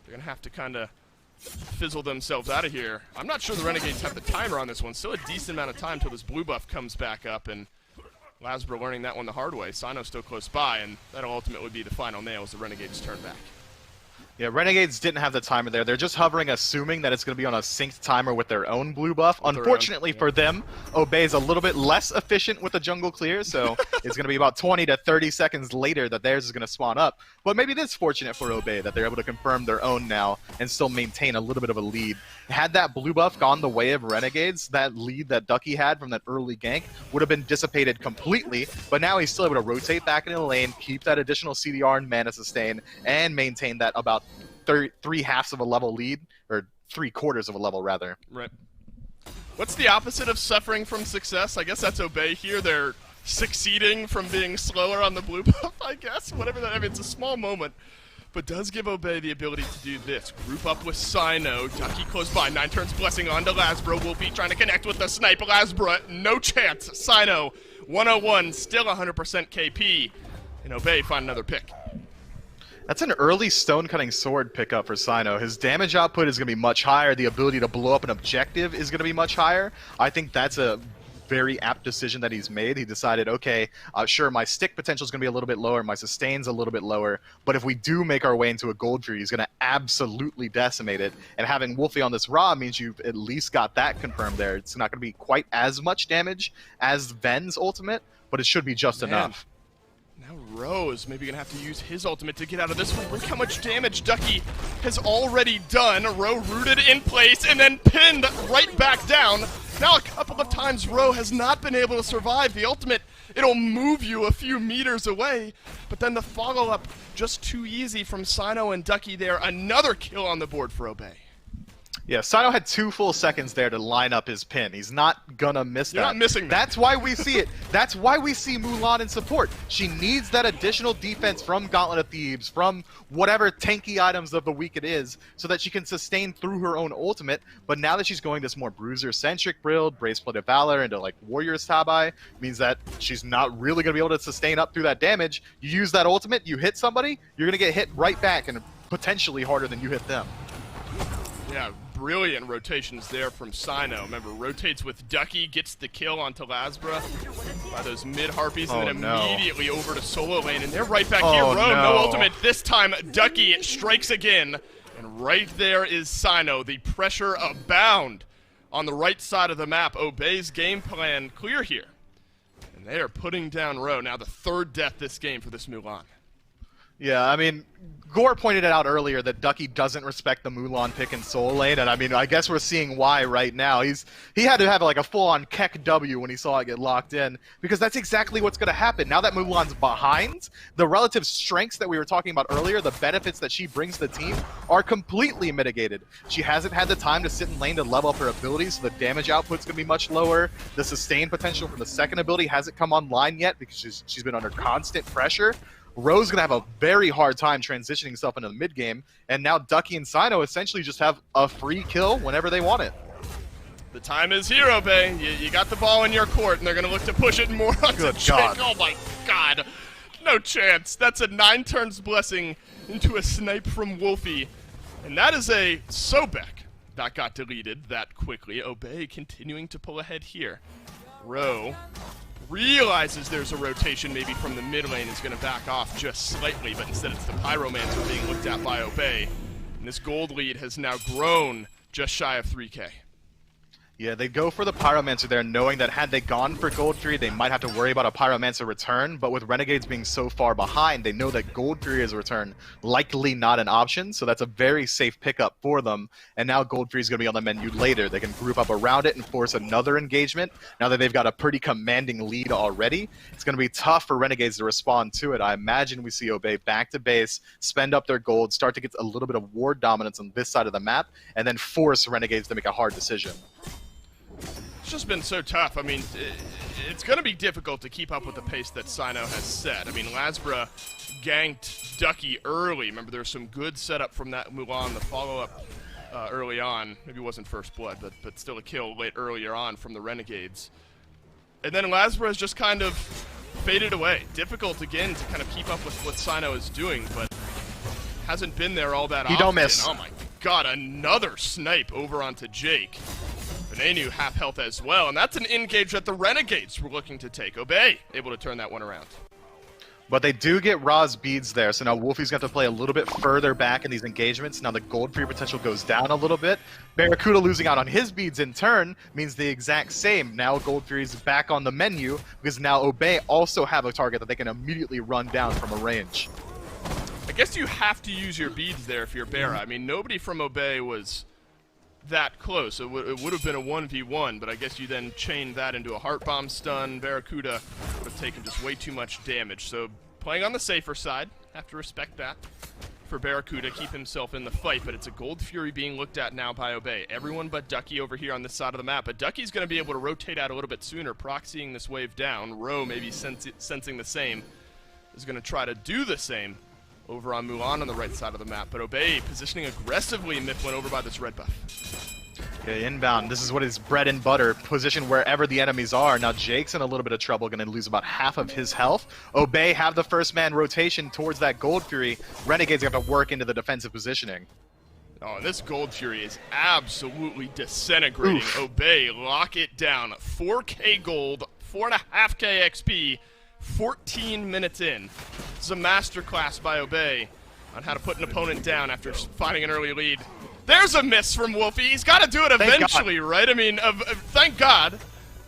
they're going to have to kind of fizzle themselves out of here. I'm not sure the Renegades have the timer on this one. Still a decent amount of time till this blue buff comes back up, and Lasbra learning that one the hard way. Sino still close by, and that'll ultimately be the final nail as the Renegades turn back. Yeah, Renegades didn't have the timer there. They're just hovering, assuming that it's going to be on a synced timer with their own blue buff. Unfortunately for them, Obey is a little bit less efficient with the jungle clear, so it's going to be about 20 to 30 seconds later that theirs is going to spawn up. But maybe it is fortunate for Obey that they're able to confirm their own now and still maintain a little bit of a lead. Had that blue buff gone the way of Renegades, that lead that Ducky had from that early gank would have been dissipated completely, but now he's still able to rotate back into the lane, keep that additional CDR and mana sustain, and maintain that about 3/2 of a level lead, or 3/4 of a level, rather. Right. What's the opposite of suffering from success? I guess that's Obey here. They're succeeding from being slower on the blue buff, I guess. Whatever that, I mean, it's a small moment but does give Obey the ability to do this. Group up with Sino. Ducky close by. 9 turns blessing onto Lasbro. Wolfie trying to connect with the snipe. Lasbro, no chance. Sino, 101, still 100% KP. And Obey find another pick. That's an early stone-cutting sword pickup for Sino. His damage output is going to be much higher. The ability to blow up an objective is going to be much higher. I think that's a very apt decision that he's made. He decided, okay, sure, my stick potential is going to be a little bit lower, my sustain's a little bit lower, but if we do make our way into a gold tree, he's going to absolutely decimate it. And having Wolfie on this Ra means you've at least got that confirmed there. It's not going to be quite as much damage as Ven's ultimate, but it should be just enough. Now Rose maybe gonna have to use his ultimate to get out of this one. Look how much damage Ducky has already done. Ro rooted in place and then pinned right back down. Now a couple of times Ro has not been able to survive. The ultimate, it'll move you a few meters away, but then the follow-up just too easy from Sino and Ducky there. Another kill on the board for Obey. Yeah, Sino had 2 full seconds there to line up his pin. He's not gonna miss that. You're not missing that. That's why we see it. That's why we see Mulan in support. She needs that additional defense from Gauntlet of Thebes, from whatever tanky items of the week it is, so that she can sustain through her own ultimate. But now that she's going this more bruiser-centric build, Braceplate of Valor into like Warrior's Tabai, means that she's not really gonna be able to sustain up through that damage. You use that ultimate, you hit somebody, you're gonna get hit right back and potentially harder than you hit them. Yeah, brilliant rotations there from Sino. Remember, rotates with Ducky, gets the kill onto Lasbra by those mid-harpies, and then immediately over to solo lane. And they're right back here. Ro, no ultimate. This time, Ducky strikes again. And right there is Sino. The pressure abound on the right side of the map. Obey's game plan clear here. And they are putting down Ro. Now the 3rd death this game for this Mulan. Yeah, I mean, Gore pointed it out earlier that Ducky doesn't respect the Mulan pick in solo lane, and I mean, I guess we're seeing why right now. He had to have like a full-on Keck W when he saw it get locked in, because that's exactly what's going to happen. Now that Mulan's behind, the relative strengths that we were talking about earlier, the benefits that she brings to the team, are completely mitigated. She hasn't had the time to sit in lane to level up her abilities, so the damage output's going to be much lower. The sustain potential from the second ability hasn't come online yet because she's been under constant pressure. Ro's going to have a very hard time transitioning himself into the mid-game, and now Ducky and Sino essentially just have a free kill whenever they want it. The time is here, Obey. You got the ball in your court, and they're going to look to push it more onto Jake. Oh my god. No chance. That's a 9 turns blessing into a snipe from Wolfie. And that is a Sobek that got deleted that quickly. Obey continuing to pull ahead here. Ro realizes there's a rotation maybe from the mid lane, is going to back off just slightly, but instead it's the Pyromancer being looked at by Obey. And this gold lead has now grown just shy of 3K. Yeah, they go for the Pyromancer there, knowing that had they gone for Gold Fury, they might have to worry about a Pyromancer return, but with Renegades being so far behind, they know that Gold Fury is a return, likely not an option, so that's a very safe pickup for them, and now Gold Fury is going to be on the menu later. They can group up around it and force another engagement, now that they've got a pretty commanding lead already. It's going to be tough for Renegades to respond to it. I imagine we see Obey back to base, spend up their gold, start to get a little bit of ward dominance on this side of the map, and then force Renegades to make a hard decision. It's just been so tough. I mean, it's going to be difficult to keep up with the pace that Sino has set. I mean, Lasbra ganked Ducky early. Remember, there was some good setup from that Mulan, the follow-up early on. Maybe it wasn't first blood, but still a kill late earlier on from the Renegades. And then Lasbra has just kind of faded away. Difficult, again, to kind of keep up with what Sino is doing, but hasn't been there all that often. You don't miss. Oh my god, another snipe over onto Jake. Benenu half health as well, and that's an engage that the Renegades were looking to take. Obey able to turn that one around. But they do get Ra's beads there, so now Wolfie's got to play a little bit further back in these engagements. Now the gold free potential goes down a little bit. Barracuda losing out on his beads in turn means the exact same. Now Gold Fury's back on the menu because now Obey also have a target that they can immediately run down from a range. I guess you have to use your beads there if you're Barra. I mean, nobody from Obey was that close. It would have been a 1v1, but I guess you then chained that into a heart bomb stun. Barracuda would have taken just way too much damage. So playing on the safer side, have to respect that for Barracuda, keep himself in the fight, but it's a Gold Fury being looked at now by Obey. Everyone but Ducky over here on this side of the map, but Ducky's going to be able to rotate out a little bit sooner, proxying this wave down. Ro maybe sensing the same, is going to try to do the same. over on Mulan on the right side of the map, but Obey positioning aggressively Mifflin over by this red buff. Yeah, inbound, this is what is bread and butter, position wherever the enemies are. Now Jake's in a little bit of trouble, going to lose about half of his health. Obey have the first man rotation towards that Gold Fury. Renegade's going to have to work into the defensive positioning. Oh, and this Gold Fury is absolutely disintegrating. Oof. Obey, lock it down. 4K gold, 4.5K XP, 14 minutes in. This is a masterclass by Obey on how to put an opponent down after finding an early lead. There's a miss from Wolfie. He's got to do it eventually, right? I mean, thank God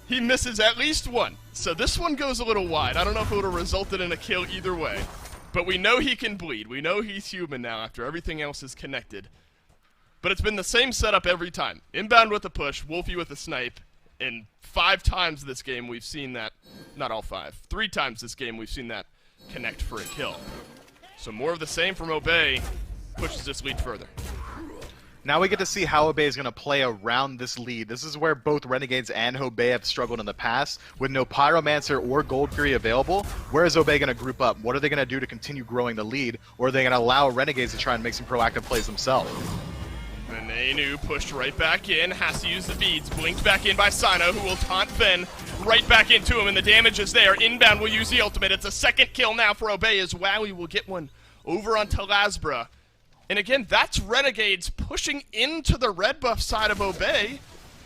he misses at least one. So this one goes a little wide. I don't know if it would have resulted in a kill either way. But we know he can bleed. We know he's human now after everything else is connected. But it's been the same setup every time. Inbound with a push, Wolfie with a snipe, and 5 times this game we've seen that, not all 5, 3 times this game we've seen that connect for a kill. So more of the same from Obey pushes this lead further. Now we get to see how Obey is going to play around this lead. This is where both Renegades and Obey have struggled in the past. With no Pyromancer or Gold Fury available, where is Obey going to group up? What are they going to do to continue growing the lead? Or are they going to allow Renegades to try and make some proactive plays themselves? And Anu pushed right back in, has to use the beads, blinked back in by Sino, who will taunt Ben right back into him, and the damage is there. Inbound will use the ultimate. It's a second kill now for Obey as Wowie will get one over onto Lasbra. And again, that's Renegades pushing into the red buff side of Obey,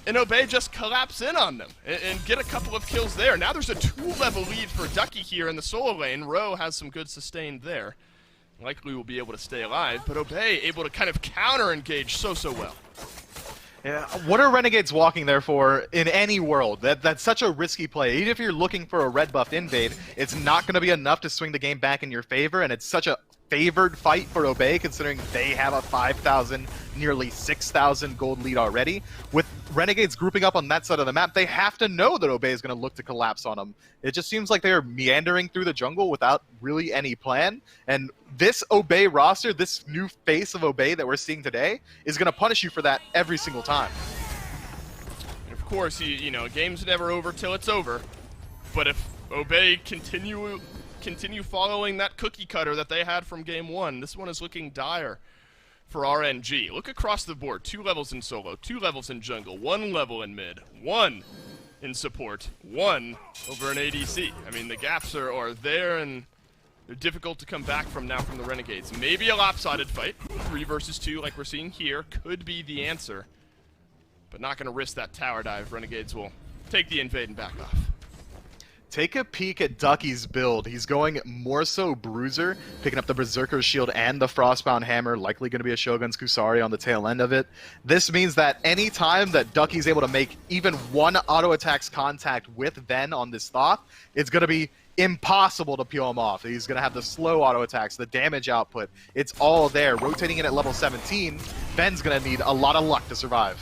and Obey just collapse in on them and get a couple of kills there. Now there's a 2-level lead for Ducky here in the solo lane. Rowe has some good sustained there. Likely will be able to stay alive, but Obey able to kind of counter-engage so well. Yeah, what are Renegades walking there for in any world? That's such a risky play. Even if you're looking for a red buff invade, it's not going to be enough to swing the game back in your favor, and it's such a favored fight for Obey considering they have a 5,000, nearly 6,000 gold lead already. With Renegades grouping up on that side of the map, they have to know that Obey is going to look to collapse on them. It just seems like they're meandering through the jungle without really any plan, and this Obey roster, this new face of Obey that we're seeing today, is going to punish you for that every single time. And of course, you know, a game's never over till it's over, but if Obey continue following that cookie cutter that they had from game 1, this one is looking dire for RNG. Look across the board, 2 levels in solo, 2 levels in jungle, 1 level in mid, 1 in support, 1 over an ADC. I mean, the gaps are there, and they're difficult to come back from now from the Renegades. Maybe a lopsided fight, 3 versus 2 like we're seeing here, could be the answer. But not going to risk that tower dive. Renegades will take the invade and back off. Take a peek at Ducky's build. He's going more so Bruiser, picking up the Berserker's Shield and the Frostbound Hammer, likely going to be a Shogun's Kusari on the tail end of it. This means that any time that Ducky's able to make even one auto attack's contact with Ven on this Thoth, it's going to be impossible to peel him off. He's going to have the slow auto attacks, the damage output. It's all there. Rotating in at level 17, Ven's going to need a lot of luck to survive.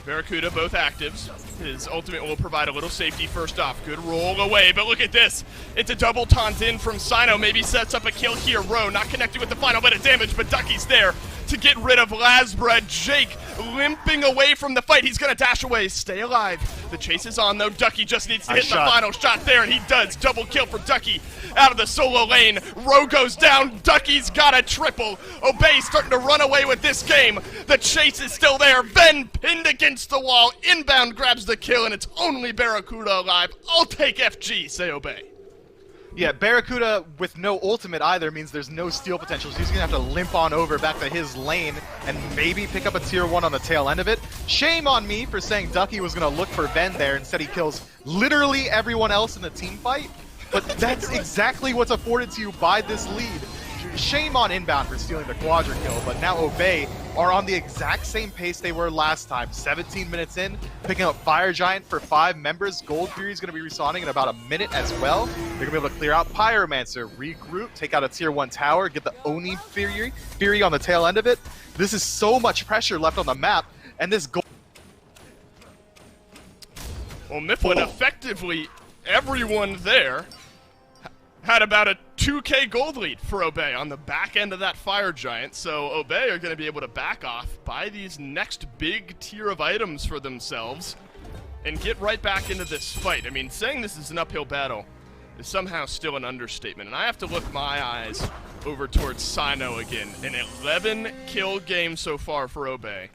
Barracuda, both actives. His ultimate will provide a little safety first off. Good roll away, but look at this. It's a double taunt in from Sino. Maybe sets up a kill here. Rowe not connected with the final bit of damage, but Ducky's there to get rid of Lasbra. Jake limping away from the fight. He's going to dash away. Stay alive. The chase is on, though. Ducky just needs to hit the final shot there, and he does. Double kill for Ducky out of the solo lane. Rowe goes down. Ducky's got a triple. Obey starting to run away with this game. The chase is still there. Ven pinned against the wall. Inbound grabs the kill, and it's only Barracuda alive. I'll take FG, say Obey. Yeah, Barracuda with no ultimate either means there's no steal potential, so he's going to have to limp on over back to his lane and maybe pick up a tier 1 on the tail end of it. Shame on me for saying Ducky was going to look for Ven there. Instead he kills literally everyone else in the team fight, but that's exactly what's afforded to you by this lead. Shame on Inbound for stealing the quadra kill, but now Obey are on the exact same pace they were last time. 17 minutes in, picking up Fire Giant for 5 members. Gold Fury is going to be respawning in about a minute as well. They're going to be able to clear out Pyromancer, regroup, take out a tier 1 tower, get the Oni Fury on the tail end of it. This is so much pressure left on the map, and this gold... Well, Mifflin effectively, everyone there had about a 2k gold lead for Obey on the back end of that Fire Giant, so Obey are going to be able to back off, buy these next big tier of items for themselves, and get right back into this fight. I mean, saying this is an uphill battle is somehow still an understatement, and I have to look my eyes over towards Sino again. An 11-kill game so far for Obey.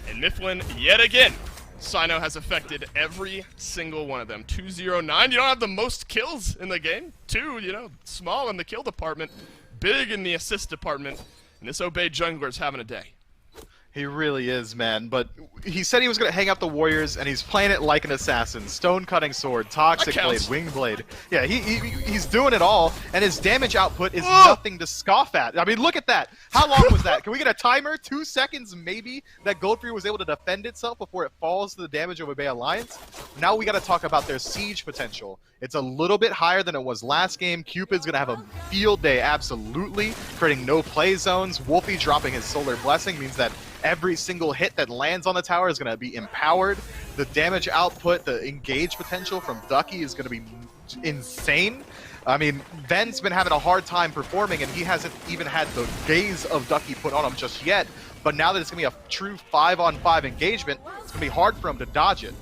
And Mifflin, yet again, Sino has affected every single one of them. 209, you don't have the most kills in the game. 2, you know, small in the kill department, big in the assist department. And this Obey jungler's having a day. He really is, man. But he said he was going to hang up the Warriors, and he's playing it like an assassin. Stone cutting sword, toxic blade, wing blade. Yeah, he's doing it all, and his damage output is nothing to scoff at. I mean, look at that. How long was that? Can we get a timer? 2 seconds, maybe, that Goldfree was able to defend itself before it falls to the damage of Obey Alliance? Now we got to talk about their siege potential. It's a little bit higher than it was last game. Cupid's going to have a field day, absolutely, creating no play zones. Wolfie dropping his Solar Blessing means that every single hit that lands on the tower is going to be empowered. The damage output, the engage potential from Ducky is going to be insane. I mean, Ven's been having a hard time performing, and he hasn't even had the gaze of Ducky put on him just yet. But now that it's going to be a true 5-on-5 engagement, it's going to be hard for him to dodge it.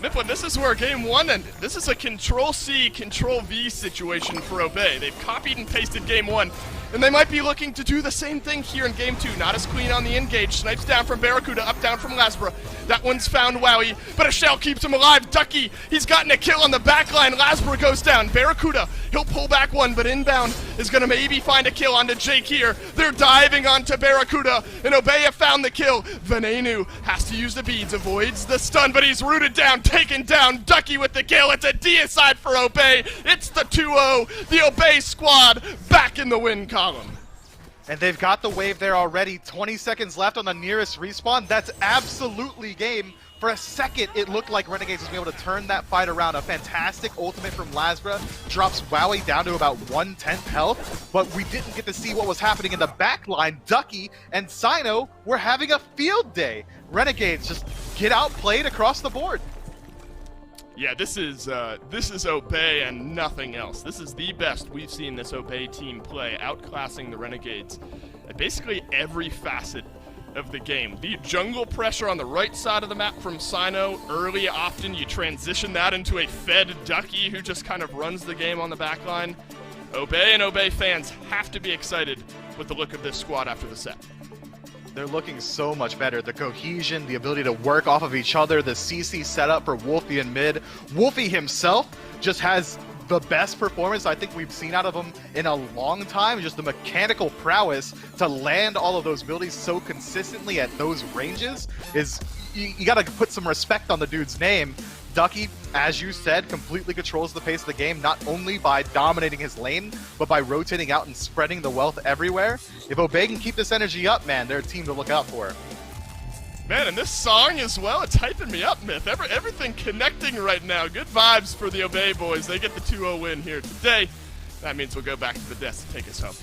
Mifflin, this is where game 1 ended. This is a Control-C, Control-V situation for Obey. They've copied and pasted game 1, and they might be looking to do the same thing here in game 2. Not as clean on the engage. Snipes down from Barracuda, up down from Lasbra. That one's found Wowie, but a shell keeps him alive. Ducky, he's gotten a kill on the back line. Lasbra goes down. Barracuda, he'll pull back one, but inbound is going to maybe find a kill onto Jake here. They're diving onto Barracuda, and Obey have found the kill. Venenu has to use the beads, avoids the stun, but he's rooted down, taken down. Ducky with the kill. It's a deicide for Obey. It's the 2-0. The Obey squad back in the win column. And they've got the wave there already. 20 seconds left on the nearest respawn. That's absolutely game. For a second, it looked like Renegades was able to turn that fight around. A fantastic ultimate from Lasbra drops Wowie down to about 1/10 health, but we didn't get to see what was happening in the back line. Ducky and Sino were having a field day. Renegades just get outplayed across the board. Yeah, this is Obey and nothing else. This is the best we've seen this Obey team play, outclassing the Renegades at basically every facet of the game. The jungle pressure on the right side of the map from Sino early, often you transition that into a fed Ducky who just kind of runs the game on the back line. Obey and Obey fans have to be excited with the look of this squad after the set. They're looking so much better. The cohesion, the ability to work off of each other, the CC setup for Wolfie in mid. Wolfie himself just has the best performance I think we've seen out of him in a long time. Just the mechanical prowess to land all of those abilities so consistently at those ranges is, you got to put some respect on the dude's name. Ducky, as you said, completely controls the pace of the game, not only by dominating his lane, but by rotating out and spreading the wealth everywhere. If Obey can keep this energy up, man, they're a team to look out for. Man, and this song as well, it's hyping me up, Myth. Everything connecting right now. Good vibes for the Obey boys. They get the 2-0 win here today. That means we'll go back to the desk to take us home.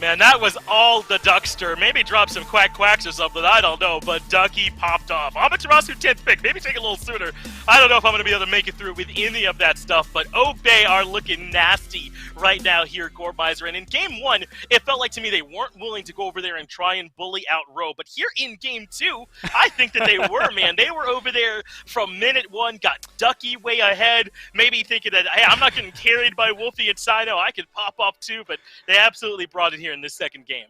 Man, that was all the Duckster. Maybe drop some quacks or something, I don't know, but Ducky popped off. Amaterasu 10th pick, maybe take a little sooner. I don't know if I'm going to be able to make it through with any of that stuff, but Obey are looking nasty right now here, Goremizer. And in game 1, it felt like to me they weren't willing to go over there and try and bully out Roe. But here in game 2, I think that they were, man. They were over there from minute 1, got Ducky way ahead, maybe thinking that, hey, I'm not getting carried by Wolfie and Sino. I could pop up too, but they absolutely brought it here in this second game.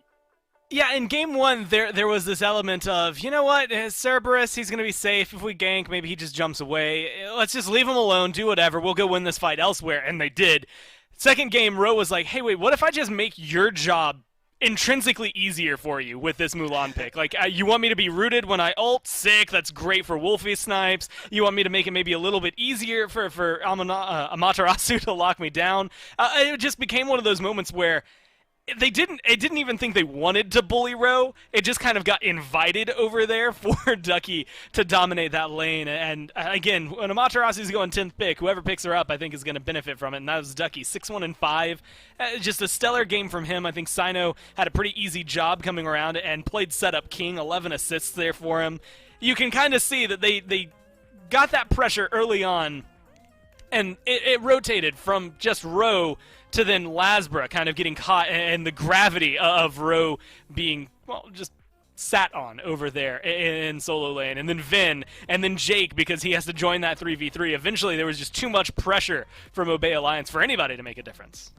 Yeah, in game 1, there was this element of, you know what, Cerberus, he's going to be safe. If we gank, maybe he just jumps away. Let's just leave him alone, do whatever. We'll go win this fight elsewhere, and they did. Second game, Roe was like, hey, wait, what if I just make your job intrinsically easier for you with this Mulan pick? Like, you want me to be rooted when I ult? Sick, that's great for Wolfie snipes. You want me to make it maybe a little bit easier for Amaterasu to lock me down? It just became one of those moments where it didn't even think they wanted to bully Roe. It just kind of got invited over there for Ducky to dominate that lane. And again, when Amaterasu's going 10th pick, whoever picks her up, I think, is going to benefit from it. And that was Ducky, 6-1-5. Just a stellar game from him. I think Sino had a pretty easy job coming around and played setup king, 11 assists there for him. You can kind of see that they got that pressure early on, and it rotated from just Roe to then Lasbra kind of getting caught, and the gravity of Roe being, well, just sat on over there in solo lane, and then Vin, and then Jake, because he has to join that 3v3. Eventually, there was just too much pressure from Obey Alliance for anybody to make a difference.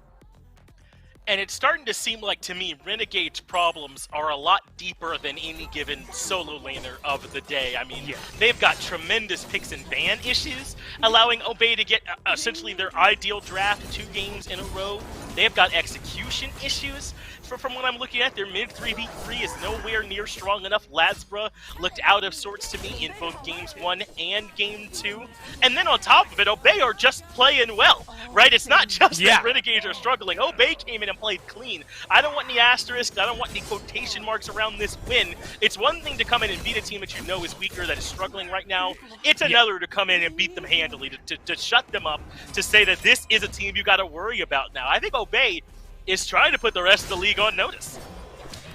And it's starting to seem like, to me, Renegade's problems are a lot deeper than any given solo laner of the day. I mean, they've got tremendous picks and ban issues, allowing Obey to get essentially their ideal draft 2 games in a row. They've got execution issues. From what I'm looking at, their mid 3v3 is nowhere near strong enough. Lasbra looked out of sorts to me in both games 1 and game 2. And then on top of it, Obey are just playing well, right? It's not just that Renegades are struggling. Obey came in and played clean. I don't want any asterisks. I don't want any quotation marks around this win. It's one thing to come in and beat a team that you know is weaker, that is struggling right now. It's another to come in and beat them handily, to shut them up, to say that this is a team you got to worry about now. I think Obey is trying to put the rest of the league on notice.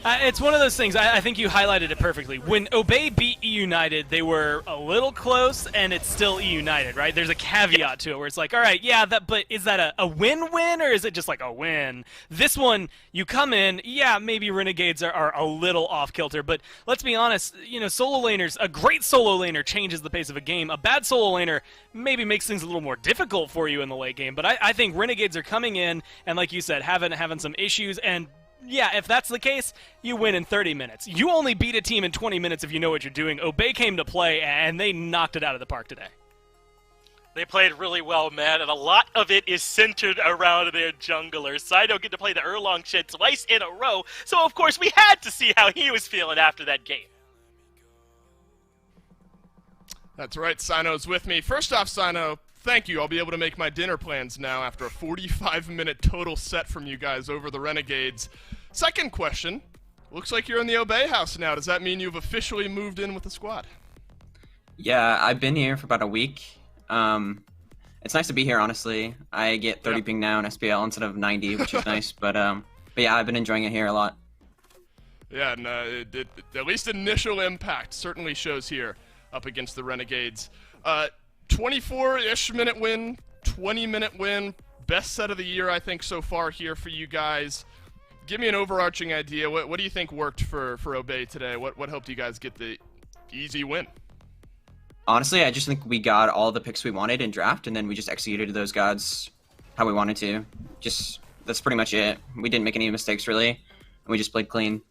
It's one of those things, I think you highlighted it perfectly. When Obey beat E-United, they were a little close, and it's still E-United, right? There's a caveat to it where it's like, all right, yeah, but is that a win-win, or is it just like a win? This one, you come in, yeah, maybe Renegades are a little off-kilter, but let's be honest, you know, solo laners, a great solo laner changes the pace of a game. A bad solo laner maybe makes things a little more difficult for you in the late game, but I think Renegades are coming in, and like you said, having some issues, and yeah, if that's the case, you win in 30 minutes. You only beat a team in 20 minutes if you know what you're doing. Obey came to play, and they knocked it out of the park today. They played really well, man, and a lot of it is centered around their junglers. Saito get to play the Erlong Shed twice in a row, so of course we had to see how he was feeling after that game. That's right, Sino's with me. First off, Sino, thank you. I'll be able to make my dinner plans now after a 45-minute total set from you guys over the Renegades. Second question, looks like you're in the Obey house now. Does that mean you've officially moved in with the squad? Yeah, I've been here for about a week. It's nice to be here, honestly. I get 30 ping now in SPL instead of 90, which is nice. But yeah, I've been enjoying it here a lot. Yeah, and at least initial impact certainly shows here up against the Renegades. 24-ish minute win, 20-minute win, best set of the year, I think, so far here for you guys. Give me an overarching idea. What do you think worked for Obey today? What helped you guys get the easy win? Honestly, I just think we got all the picks we wanted in draft, and then we just executed those gods how we wanted to. That's pretty much it. We didn't make any mistakes, really, and we just played clean.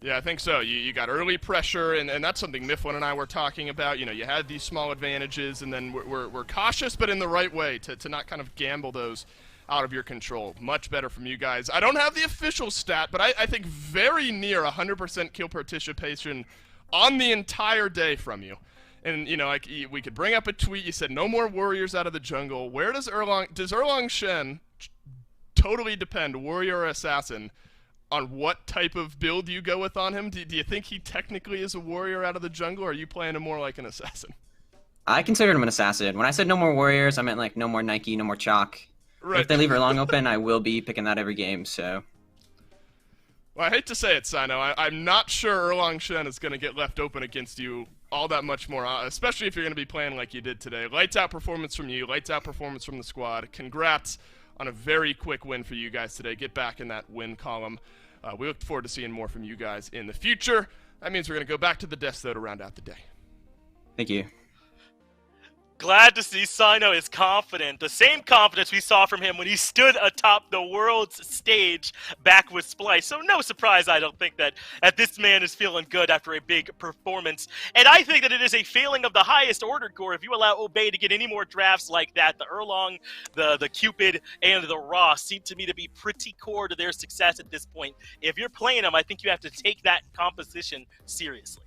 Yeah, I think so. You got early pressure, and that's something Mifflin and I were talking about. You know, you had these small advantages, and then we're cautious, but in the right way, to not kind of gamble those out of your control. Much better from you guys. I don't have the official stat, but I think very near 100% kill participation on the entire day from you. And, you know, like, we could bring up a tweet. You said no more warriors out of the jungle. Where does Erlong Shen totally depend, warrior or assassin, on what type of build you go with on him? Do you think he technically is a warrior out of the jungle, or are you playing him more like an assassin? I considered him an assassin. When I said no more warriors, I meant like no more Nike, no more chalk. Right. If they leave Erlong open, I will be picking that every game, so. Well, I hate to say it, Sino. I'm not sure Erlong Shen is going to get left open against you all that much more, especially if you're going to be playing like you did today. Lights out performance from you, lights out performance from the squad. Congrats on a very quick win for you guys today. Get back in that win column. We look forward to seeing more from you guys in the future. That means we're going to go back to the desk, though, to round out the day. Thank you. Glad to see Sino is confident. The same confidence we saw from him when he stood atop the world's stage back with Splice. So no surprise, I don't think, that this man is feeling good after a big performance. And I think that it is a failing of the highest order, Gore, if you allow Obey to get any more drafts like that. The Erlong, the Cupid, and the Ross seem to me to be pretty core to their success at this point. If you're playing them, I think you have to take that composition seriously.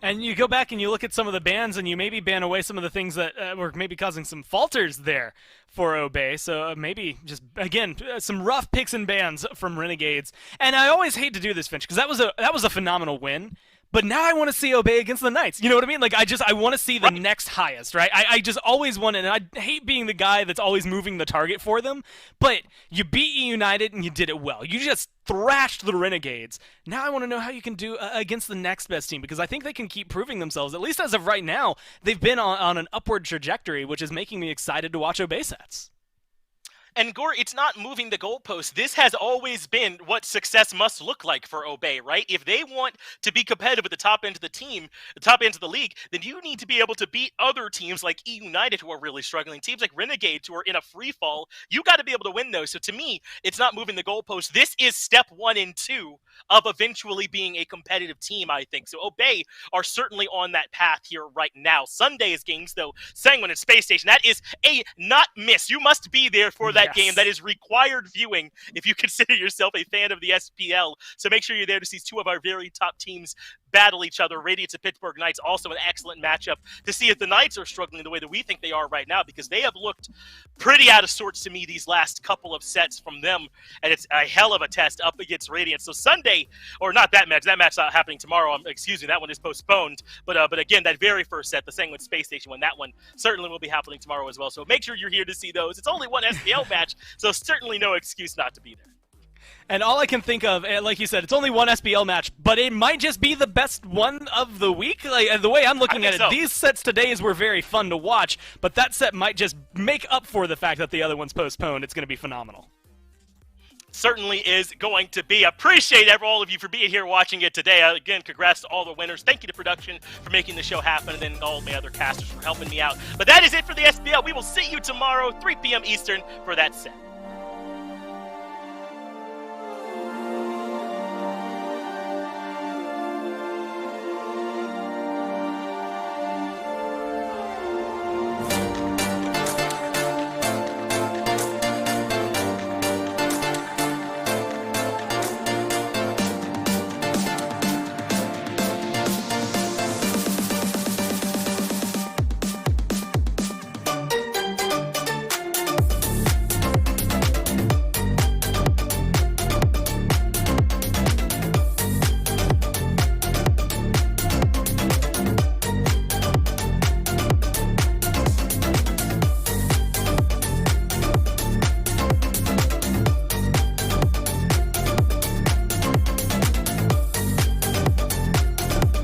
And you go back and you look at some of the bans, and you maybe ban away some of the things that were maybe causing some falters there for Obey. So maybe just, again, some rough picks and bans from Renegades. And I always hate to do this, Finch, because that was a phenomenal win. But now I want to see Obey against the Knights. You know what I mean? Like, I want to see the next highest, right? I just always want it, and I hate being the guy that's always moving the target for them. But you beat United, and you did it well. You just thrashed the Renegades. Now I want to know how you can do against the next best team, because I think they can keep proving themselves. At least as of right now, they've been on an upward trajectory, which is making me excited to watch Obey sets. And Gore, it's not moving the goalpost. This has always been what success must look like for Obey, right? If they want to be competitive at the top end of the team, the top end of the league, then you need to be able to beat other teams like E United who are really struggling, teams like Renegades who are in a free fall. You got to be able to win those. So to me, it's not moving the goalpost. This is step 1 and 2 of eventually being a competitive team, I think. So Obey are certainly on that path here right now. Sunday's games, though, Sanguine and Space Station, that is a not miss. You must be there for that game. That is required viewing if you consider yourself a fan of the SPL. So make sure you're there to see 2 of our very top teams battle each other. Radiance and Pittsburgh Knights, also an excellent matchup to see if the Knights are struggling the way that we think they are right now, because they have looked pretty out of sorts to me these last couple of sets from them, and it's a hell of a test up against Radiance. So Sunday, or not that match's not happening tomorrow, excuse me, that one is postponed, but again, that very first set, the Sanguine Space Station one, that one certainly will be happening tomorrow as well. So make sure you're here to see those. It's only one SPL match, so certainly no excuse not to be there. And all I can think of, like you said, it's only one SPL match, but it might just be the best one of the week. Like the way I'm looking at it, these sets today's were very fun to watch, but that set might just make up for the fact that the other one's postponed. It's going to be phenomenal. Certainly is going to be. Appreciate all of you for being here watching it today. Again, congrats to all the winners. Thank you to production for making the show happen, and then all my other casters for helping me out. But that is it for the SPL. We will see you tomorrow, 3 p.m. Eastern, for that set.